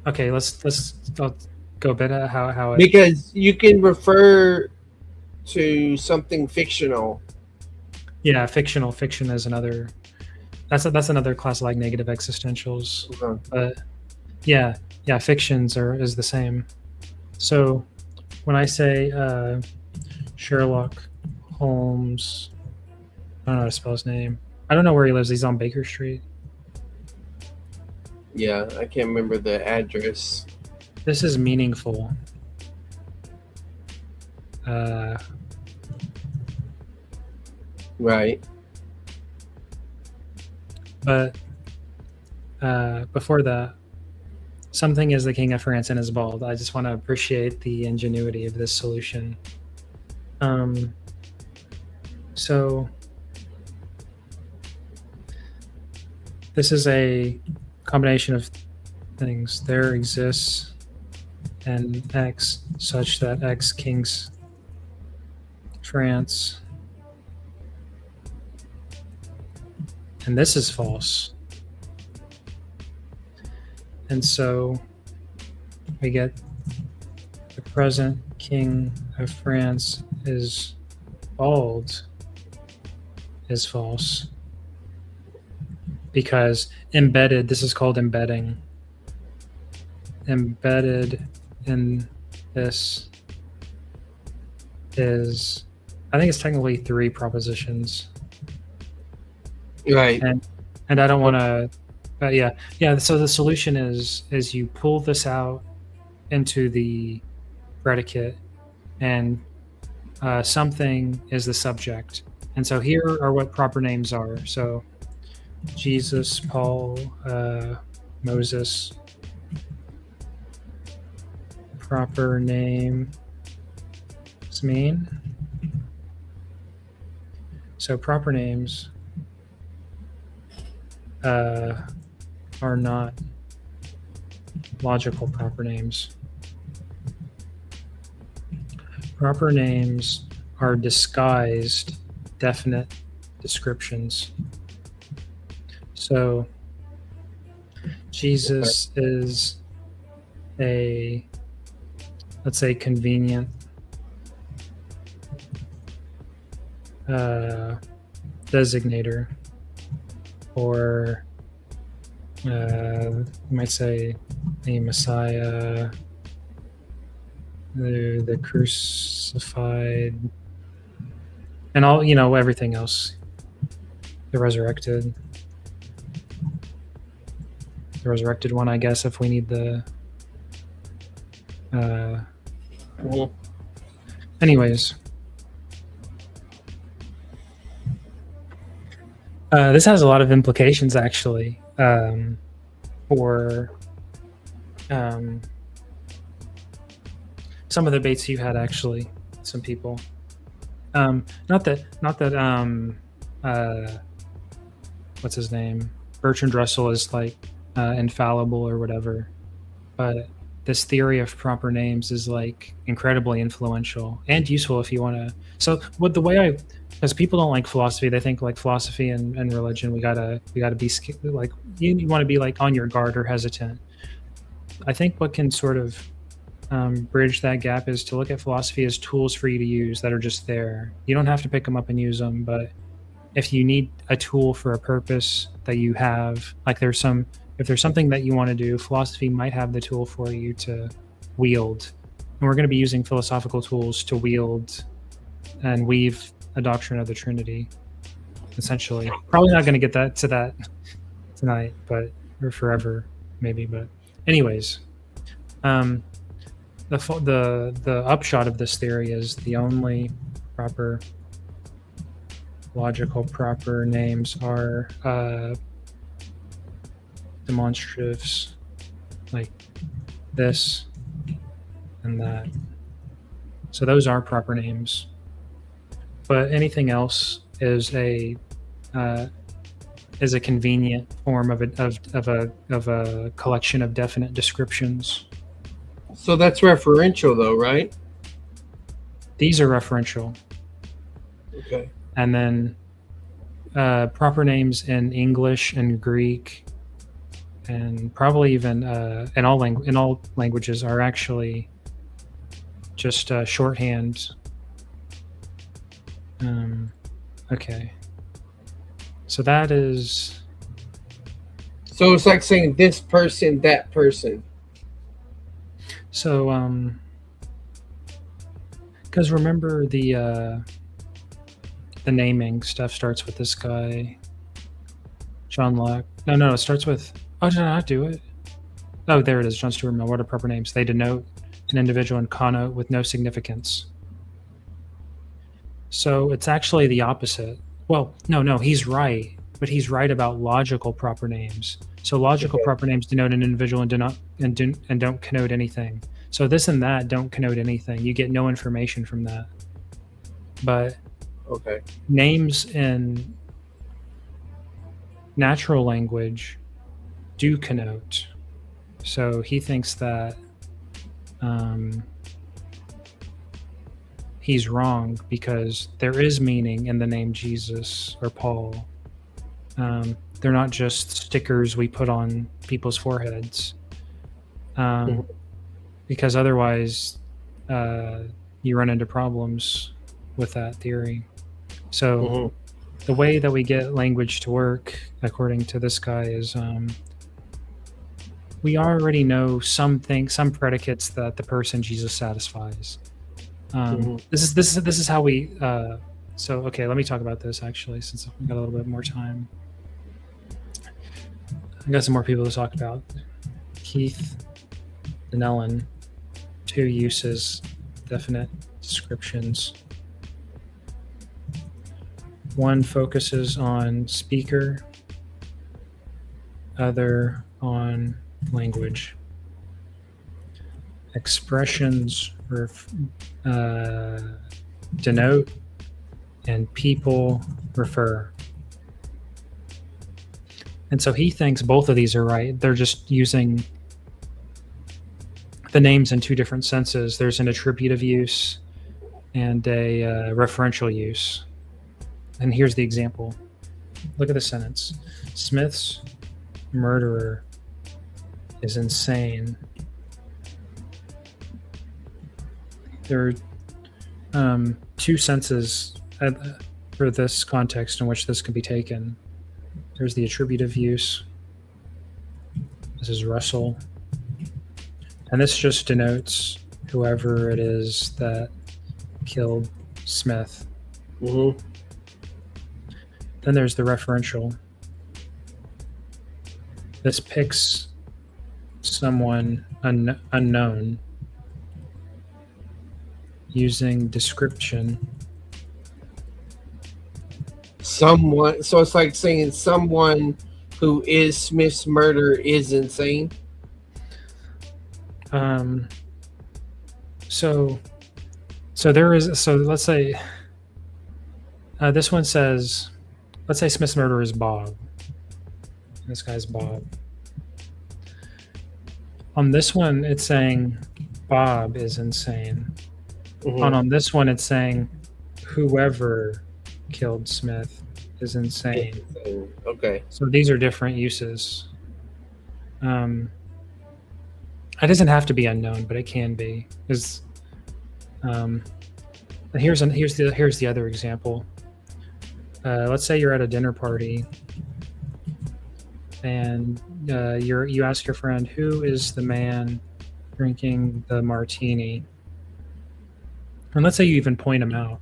okay, I'll go a bit at how it, because you can refer to something fictional. Yeah, fictional fiction is another. That's another class like negative existentials. Okay. But yeah, fictions is the same. So when I say Sherlock Holmes, I don't know how to spell his name. I don't know where he lives. He's on Baker Street. Yeah, I can't remember the address. This is meaningful. Right. But before that, something is the king of France and is bald. I just want to appreciate the ingenuity of this solution. So this is a combination of things. There exists an X such that X kings France. And this is false. And so we get the present king of France is bald is false. Because embedded, this is called embedding. Embedded in this is, I think it's technically 3 propositions. Right. And I don't want to But yeah. So the solution is you pull this out into the predicate, and something is the subject. And so here are what proper names are. So Jesus, Paul, Moses. Proper name mean. So proper names are not logical proper names. Proper names are disguised definite descriptions. So Jesus is a, let's say, convenient designator, or you might say a Messiah, the crucified, and all, everything else, the resurrected one, I guess, if we need the anyways. This has a lot of implications, actually, for some of the debates you had, actually, some people. Not that what's his name? Bertrand Russell is like infallible or whatever, but this theory of proper names is like incredibly influential and useful if you want to. So what the way because people don't like philosophy, they think like philosophy and religion, we gotta be like, you want to be like on your guard or hesitant. I think what can sort of bridge that gap is to look at philosophy as tools for you to use that are just there. You don't have to pick them up and use them, but if you need a tool for a purpose that you have, like if there's something that you want to do, philosophy might have the tool for you to wield. And we're going to be using philosophical tools to wield and weave a doctrine of the Trinity, essentially. Probably not going to get to that tonight, or forever, maybe. But anyways, the upshot of this theory is the only proper logical proper names are demonstratives, like this and that. So those are proper names, but anything else is a convenient form of a collection of definite descriptions. So that's referential, though, right? These are referential. Okay. And then proper names in English and Greek, and probably even in all languages, are actually just shorthand. Okay. So that is. So it's like saying this person, that person. So, because remember the naming stuff starts with this guy, John Locke. No, it starts with. Oh, did I not do it? Oh, there it is. John Stuart Mill. What are proper names? They denote an individual and connote with no significance. So it's actually the opposite. Well, no, he's right, but he's right about logical proper names. So logical proper names denote an individual and don't connote anything. So this and that don't connote anything. You get no information from that. But names in natural language do connote. So he thinks that he's wrong because there is meaning in the name Jesus or Paul. They're not just stickers we put on people's foreheads. Because otherwise you run into problems with that theory. So the way that we get language to work, according to this guy, is we already know some predicates that the person Jesus satisfies. This is how we. So okay, let me talk about this actually, since I've got a little bit more time. I got some more people to talk about. Keith Denellen, 2 uses, definite descriptions. One focuses on speaker, other on language. Expressions denote, and people refer. And so he thinks both of these are right. They're just using the names in 2 different senses. There's an attributive use and a referential use. And here's the example. Look at the sentence. Smith's murderer is insane. There are 2 senses for this context in which this can be taken. There's the attributive use. This is Russell. And this just denotes whoever it is that killed Smith. Mm-hmm. Then there's the referential. This picks someone unknown using description. Someone, so it's like saying someone who is Smith's murderer is insane. So there is. So let's say this one says, let's say Smith's murderer is Bob. This guy's Bob. On this one, it's saying Bob is insane. Mm-hmm. And on this one, it's saying whoever killed Smith is insane. Okay. So these are different uses. It doesn't have to be unknown, but it can be. And here's the other example. Let's say you're at a dinner party, and you ask your friend, who is the man drinking the martini? And let's say you even point him out.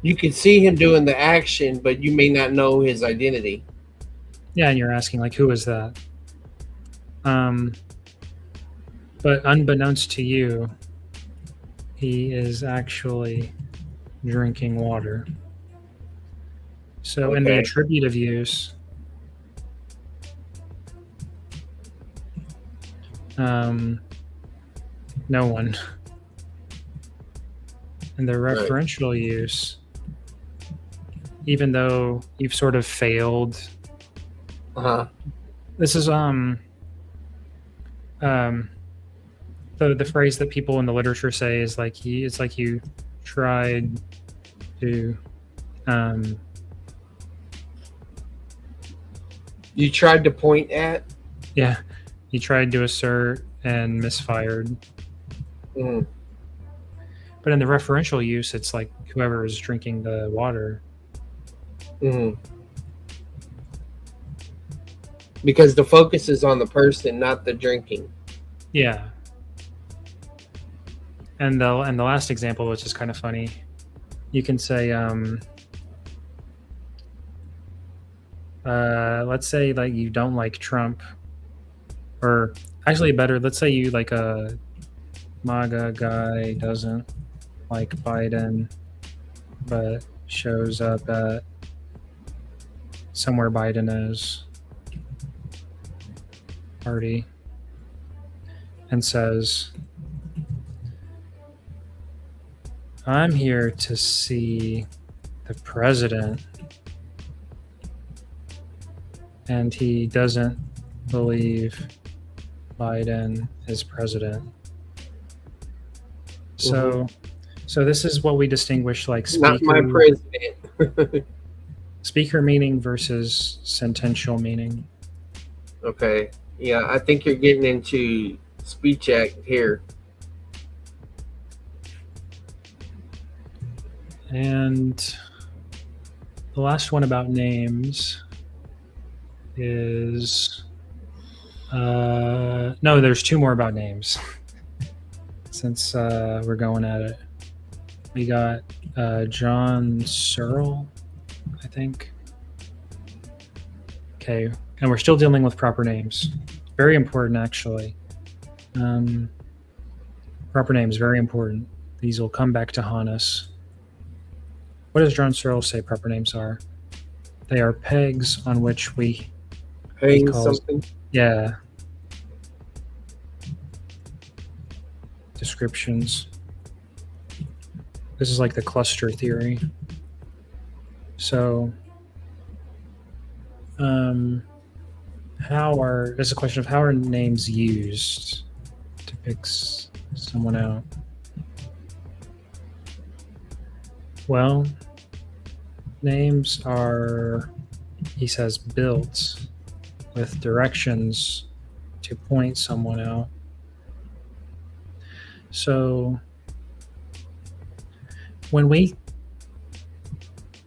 You can see him doing the action, but you may not know his identity. Yeah, and you're asking, like, who is that? But unbeknownst to you, he is actually drinking water. So in the attributive use, no one. In the referential use, even though you've sort of failed, this is the phrase that people in the literature say is like it's like you tried to you tried to point at. Yeah, you tried to assert and misfired. Mm. But in the referential use, it's like whoever is drinking the water. Mm. Because the focus is on the person, not the drinking. Yeah. And the last example, which is kind of funny, you can say, let's say like you don't like Trump, or actually better, let's say you like a MAGA guy doesn't like Biden, but shows up at somewhere Biden is party and says, I'm here to see the president, and he doesn't believe Biden is president. So so this is what we distinguish, like speaker, not my president. speaker meaning versus sentential meaning. Okay. Yeah, I think you're getting into speech act here. And the last one about names is no, there's 2 more about names. Since we're going at it, we got John Searle, I think. Okay, And we're still dealing with proper names. Very important, actually. Proper names, very important. These will come back to haunt us. What does John Searle say proper names are? They are pegs on which he Hang calls, something. yeah, descriptions. This is like the cluster theory. So, this is a question of how are names used to pick someone out? Well, names are, he says, built with directions to point someone out. So when we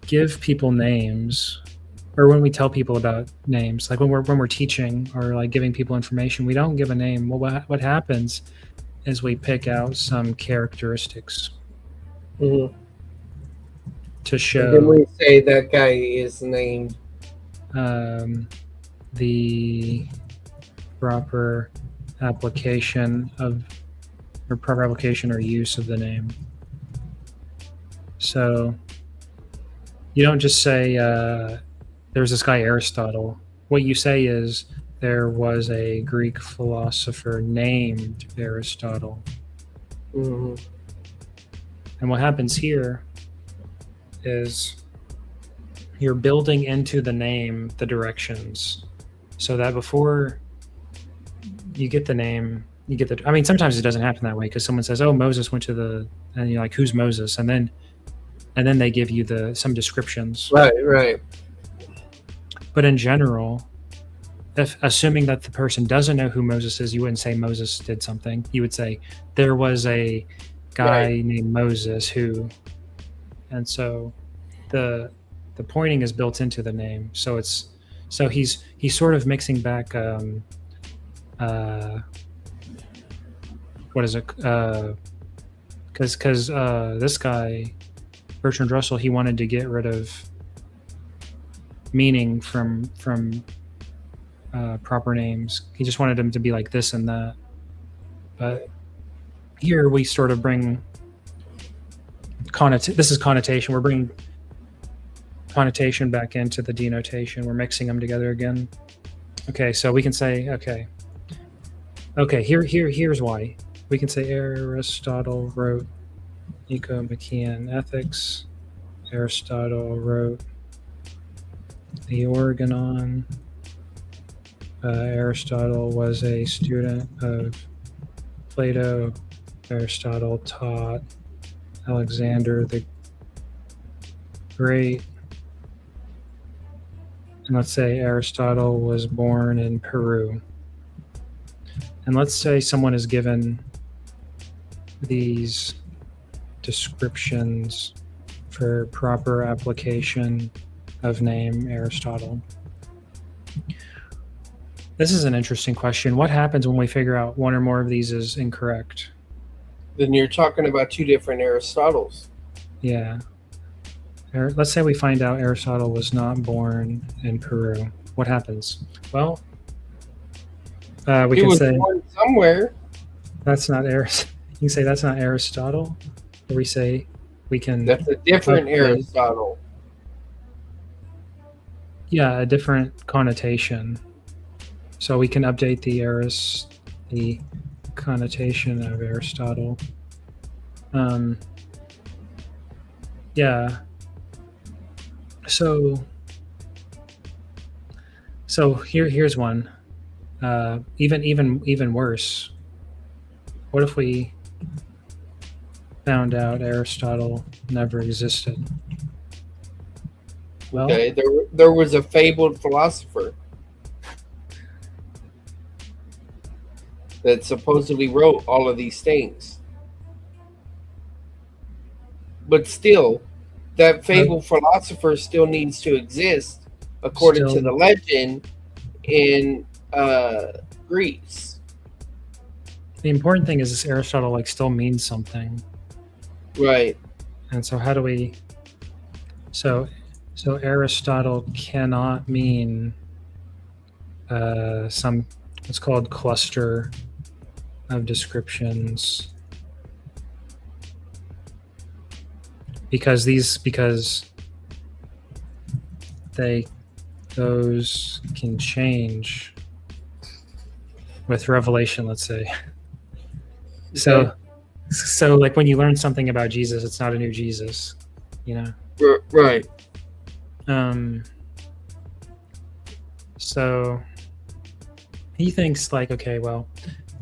give people names, or when we tell people about names, like when we're teaching or like giving people information, we don't give a name. Well, what happens is we pick out some characteristics Mm-hmm. to show. And then we say that guy is named The proper application or use of the name. So you don't just say there's this guy Aristotle. What you say is there was a Greek philosopher named Aristotle. Mm-hmm. And what happens here is you're building into the name the directions, so that before you get the name, you get the. I mean, sometimes it doesn't happen that way because someone says, "Oh, Moses went to the," and you're like, "Who's Moses?" And then they give you some descriptions. Right. But in general, assuming that the person doesn't know who Moses is, you wouldn't say Moses did something. You would say there was a guy named Moses who, and so the pointing is built into the name. So he's sort of mixing back what is it? Because this guy Bertrand Russell, he wanted to get rid of meaning from proper names. He just wanted them to be like this and that. But here we sort of bring this is connotation. We're bringing connotation back into the denotation. We're mixing them together again. Okay, so we can say here's why. We can say Aristotle wrote Nicomachean Ethics. Aristotle wrote the Organon. Aristotle was a student of Plato. Aristotle taught Alexander the Great. And let's say Aristotle was born in Peru. And let's say someone is given these descriptions for proper application of name Aristotle. This is an interesting question. What happens when we figure out one or more of these is incorrect? Then you're talking about two different Aristotles. Yeah. Let's say we find out Aristotle was not born in Peru. What happens? Well, we can say born somewhere. That's not Aristotle. You can say that's not Aristotle. Or we say we can. That's a different Aristotle. Yeah, a different connotation. So we can update the connotation of Aristotle. Yeah. So here's one. Even worse. What if we found out Aristotle never existed? Well, okay, there was a fabled philosopher that supposedly wrote all of these things. But still, that fabled philosopher still needs to exist according to the legend in Greece. The important thing is this Aristotle still means something. Right. And so how do we so Aristotle cannot mean some, it's called cluster of descriptions, because those can change with revelation, let's say. Okay. So like when you learn something about Jesus, it's not a new Jesus, you know. Right. So he thinks like, okay, well,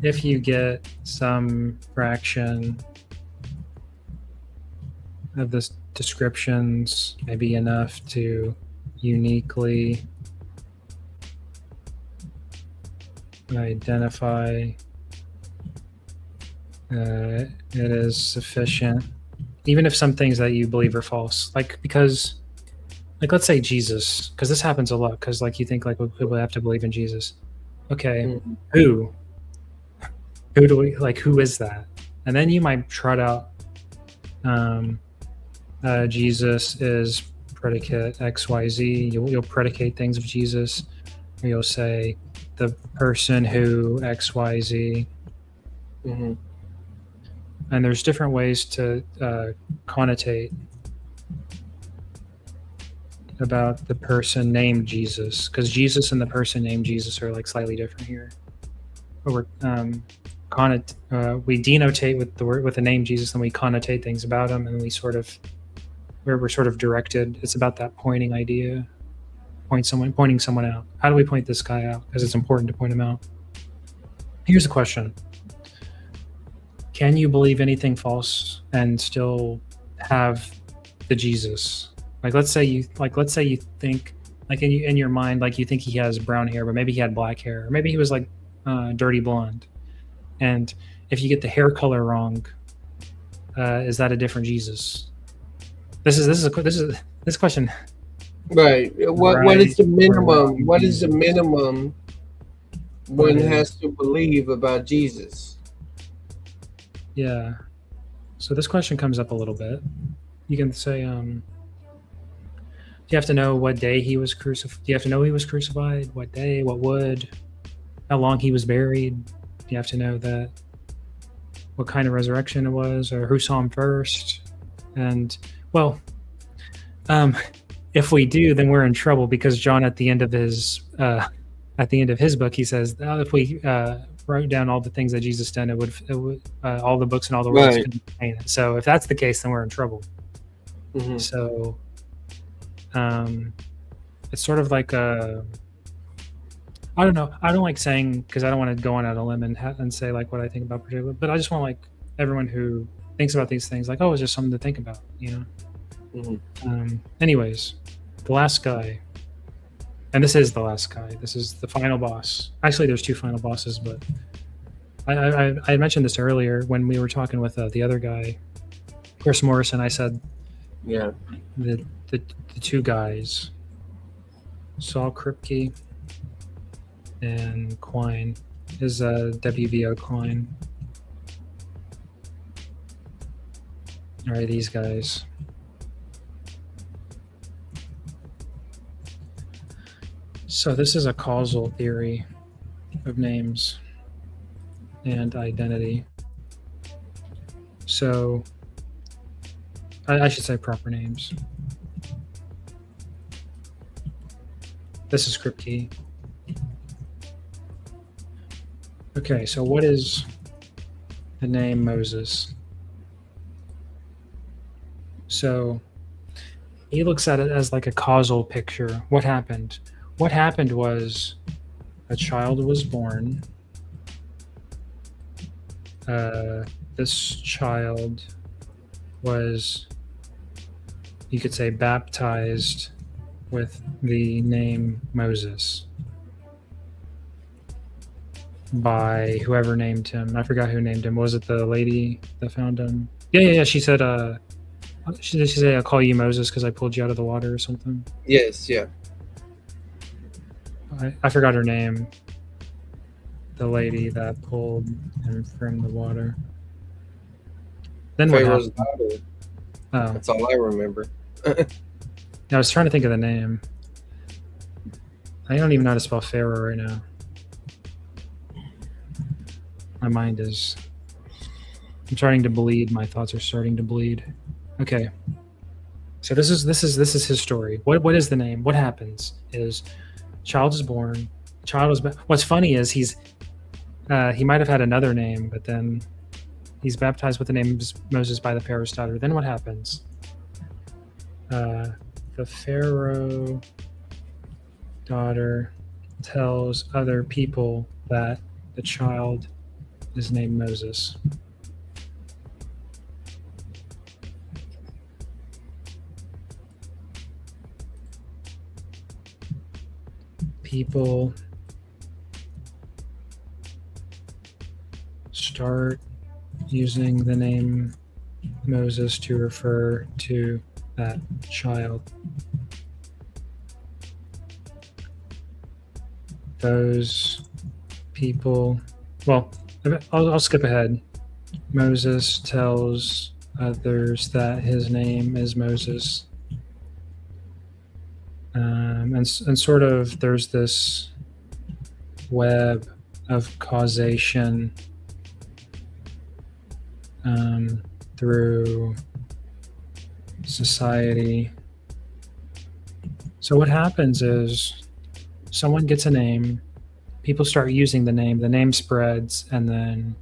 if you get some fraction of the descriptions, maybe enough to uniquely identify it is sufficient, even if some things that you believe are false, like because like let's say Jesus, because this happens a lot, because like you think like people have to believe in Jesus. Okay, who do we like, who is that? And then you might trot out Jesus is predicate XYZ. You'll predicate things of Jesus, or you'll say the person who XYZ. Mm-hmm. And there's different ways to connotate about the person named Jesus, because Jesus and the person named Jesus are like slightly different here. But we denotate with the word, with the name Jesus, and we connotate things about him, and we're sort of directed. It's about that pointing idea, pointing someone out. How do we point this guy out? Because it's important to point him out. Here's a question: can you believe anything false and still have the Jesus? Like let's say you think, like in your mind, like you think he has brown hair, but maybe he had black hair, or maybe he was like dirty blonde. And if you get the hair color wrong, is that a different Jesus? This question. Right. What is the minimum? What is the minimum one has to believe about Jesus? Yeah. So this question comes up a little bit. You can say, do you have to know what day he was crucified? Do you have to know he was crucified? What day? What wood? How long he was buried? Do you have to know that? What kind of resurrection it was, or who saw him first? And well, if we do, then we're in trouble, because John at the end of his book, he says, if we wrote down all the things that Jesus did, it would all the books and all the words couldn't contain it. So if that's the case, then we're in trouble. Mm-hmm. So it's sort of like I don't know. I don't like saying, because I don't want to go on out a limb and say like what I think about particular, but I just want like everyone who thinks about these things, like, oh, it's just something to think about, you know. Mm-hmm. Anyways, the last guy, and this is the last guy. This is the final boss. Actually, there's two final bosses, but I mentioned this earlier when we were talking with the other guy, Chris Morrison. I said, yeah, the two guys, Saul Kripke and Quine, is WVO Quine. All right, these guys. So this is a causal theory of names and identity. So I should say proper names. This is Kripke. Okay, so what is the name Moses? So he looks at it as like a causal picture. What happened? What happened was a child was born. This child was, you could say, baptized with the name Moses by whoever named him. I forgot who named him. Was it the lady that found him? Yeah. She said, she said, I'll call you Moses because I pulled you out of the water or something. Yes, yeah. I forgot her name. The lady that pulled him from the water. Then Pharaoh's what happened? daughter. Oh. That's all I remember. I was trying to think of the name. I don't even know how to spell Pharaoh right now. My mind is. I'm starting to bleed. My thoughts are starting to bleed. Okay. So this is his story. What is the name? What happens is child is born. Child is. What's funny is he might have had another name, but then he's baptized with the name Moses by the Pharaoh's daughter. Then what happens? The Pharaoh daughter tells other people that the child is named Moses. People start using the name Moses to refer to that child. Those people, well, I'll skip ahead. Moses tells others that his name is Moses. And sort of there's this web of causation through society. So what happens is someone gets a name, people start using the name spreads, and then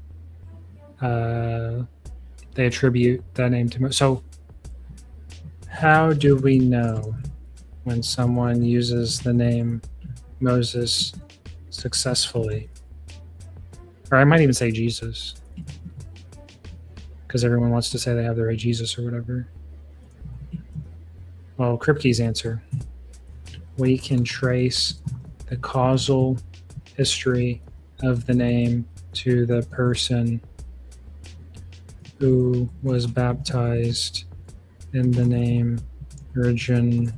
they attribute that name to. So how do we know when someone uses the name Moses successfully? Or I might even say Jesus, because everyone wants to say they have their Jesus or whatever. Well, Kripke's answer. We can trace the causal history of the name to the person who was baptized in the name originally.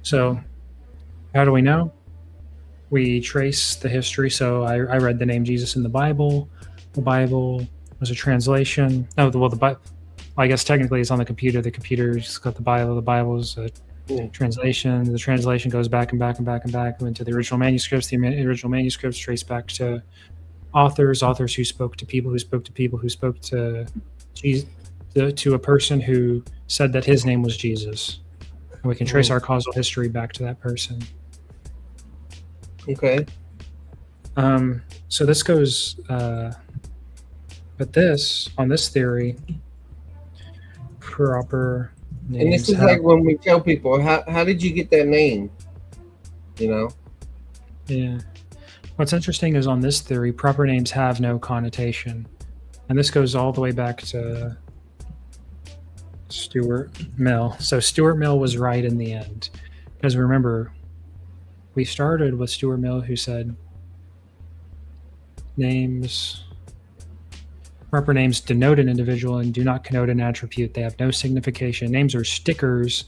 So how do we know? We trace the history. So I read the name Jesus in the Bible. The Bible was a translation. Oh, well, the Bible, I guess technically it's on the computer. The computer's got the Bible. The Bible's a translation. The translation goes back and back and back and back into the original manuscripts. The original manuscripts trace back to authors who spoke to people, who spoke to Jesus, to a person who said that his name was Jesus. And we can trace our causal history back to that person. Okay. So this goes, but on this theory, proper names. And this is like when we tell people, how did you get that name? You know? Yeah. What's interesting is on this theory, proper names have no connotation. And this goes all the way back to Stuart Mill. So Stuart Mill was right in the end. Because remember, we started with Stuart Mill, who said proper names denote an individual and do not connote an attribute. They have no signification. Names are stickers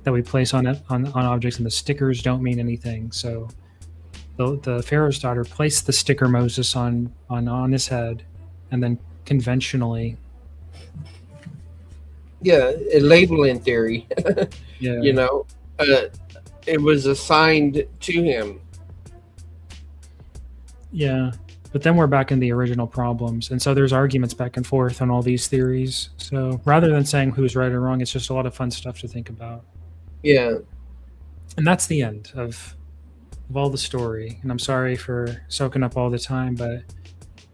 that we place on objects, and the stickers don't mean anything. So the Pharaoh's daughter placed the sticker Moses on his head, and then conventionally, a labeling theory. yeah, You know, it was assigned to him. Yeah, but then we're back in the original problems, and so there's arguments back and forth on all these theories. So rather than saying who's right or wrong, it's just a lot of fun stuff to think about. Yeah, and that's the end of all the story. And I'm sorry for soaking up all the time, but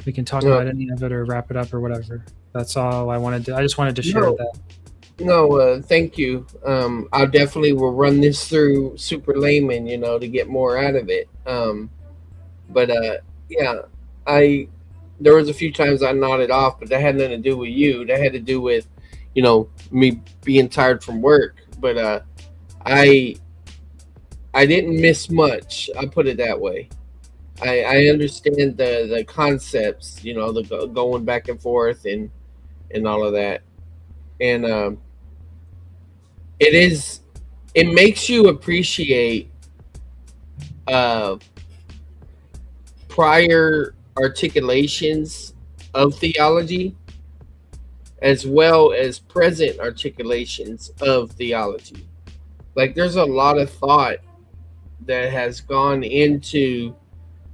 we can talk about any of it or wrap it up or whatever. That's all I wanted to. I just wanted to share that. No, thank you. I definitely will run this through Super Layman, to get more out of it. But there was a few times I nodded off, but that had nothing to do with you. That had to do with, me being tired from work. But I didn't miss much. I put it that way. I understand the concepts, the going back and forth and all of that. And it makes you appreciate prior articulations of theology as well as present articulations of theology. Like there's a lot of thought that has gone into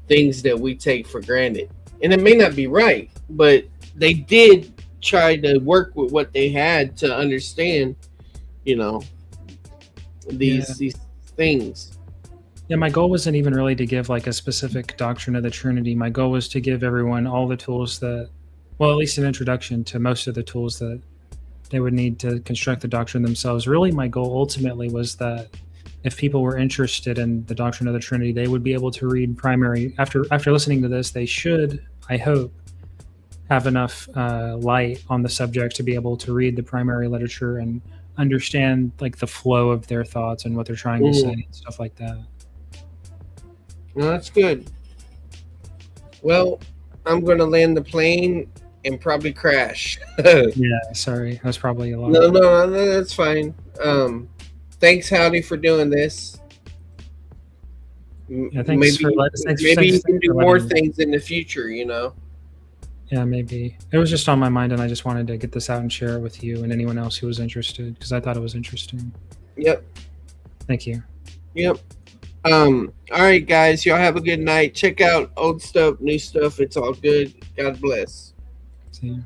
things that we take for granted. And it may not be right, but they did try to work with what they had to understand, you know, Yeah. these things. Yeah, my goal wasn't even really to give like a specific doctrine of the Trinity. My goal was to give everyone all the tools that, well, at least an introduction to most of the tools that they would need to construct the doctrine themselves. Really, my goal ultimately was that if people were interested in the doctrine of the Trinity, they would be able to read primary. After listening to this, they should, I hope, have enough light on the subject to be able to read the primary literature and understand like the flow of their thoughts and what they're trying to say Mm. and stuff like that. No, that's good. Well, I'm going to land the plane and probably crash. no, Yeah, sorry, that's probably a lot. no, no, that's fine. Thanks, Howdy, for doing this. Yeah, Maybe, maybe you thanks can do for more letting me. things in the future. You know. Yeah, maybe it was just on my mind, and I just wanted to get this out and share it with you and anyone else who was interested because I thought it was interesting. Yep. Thank you. Yep. All right, guys. Y'all have a good night. Check out old stuff, new stuff. It's all good. God bless. See you.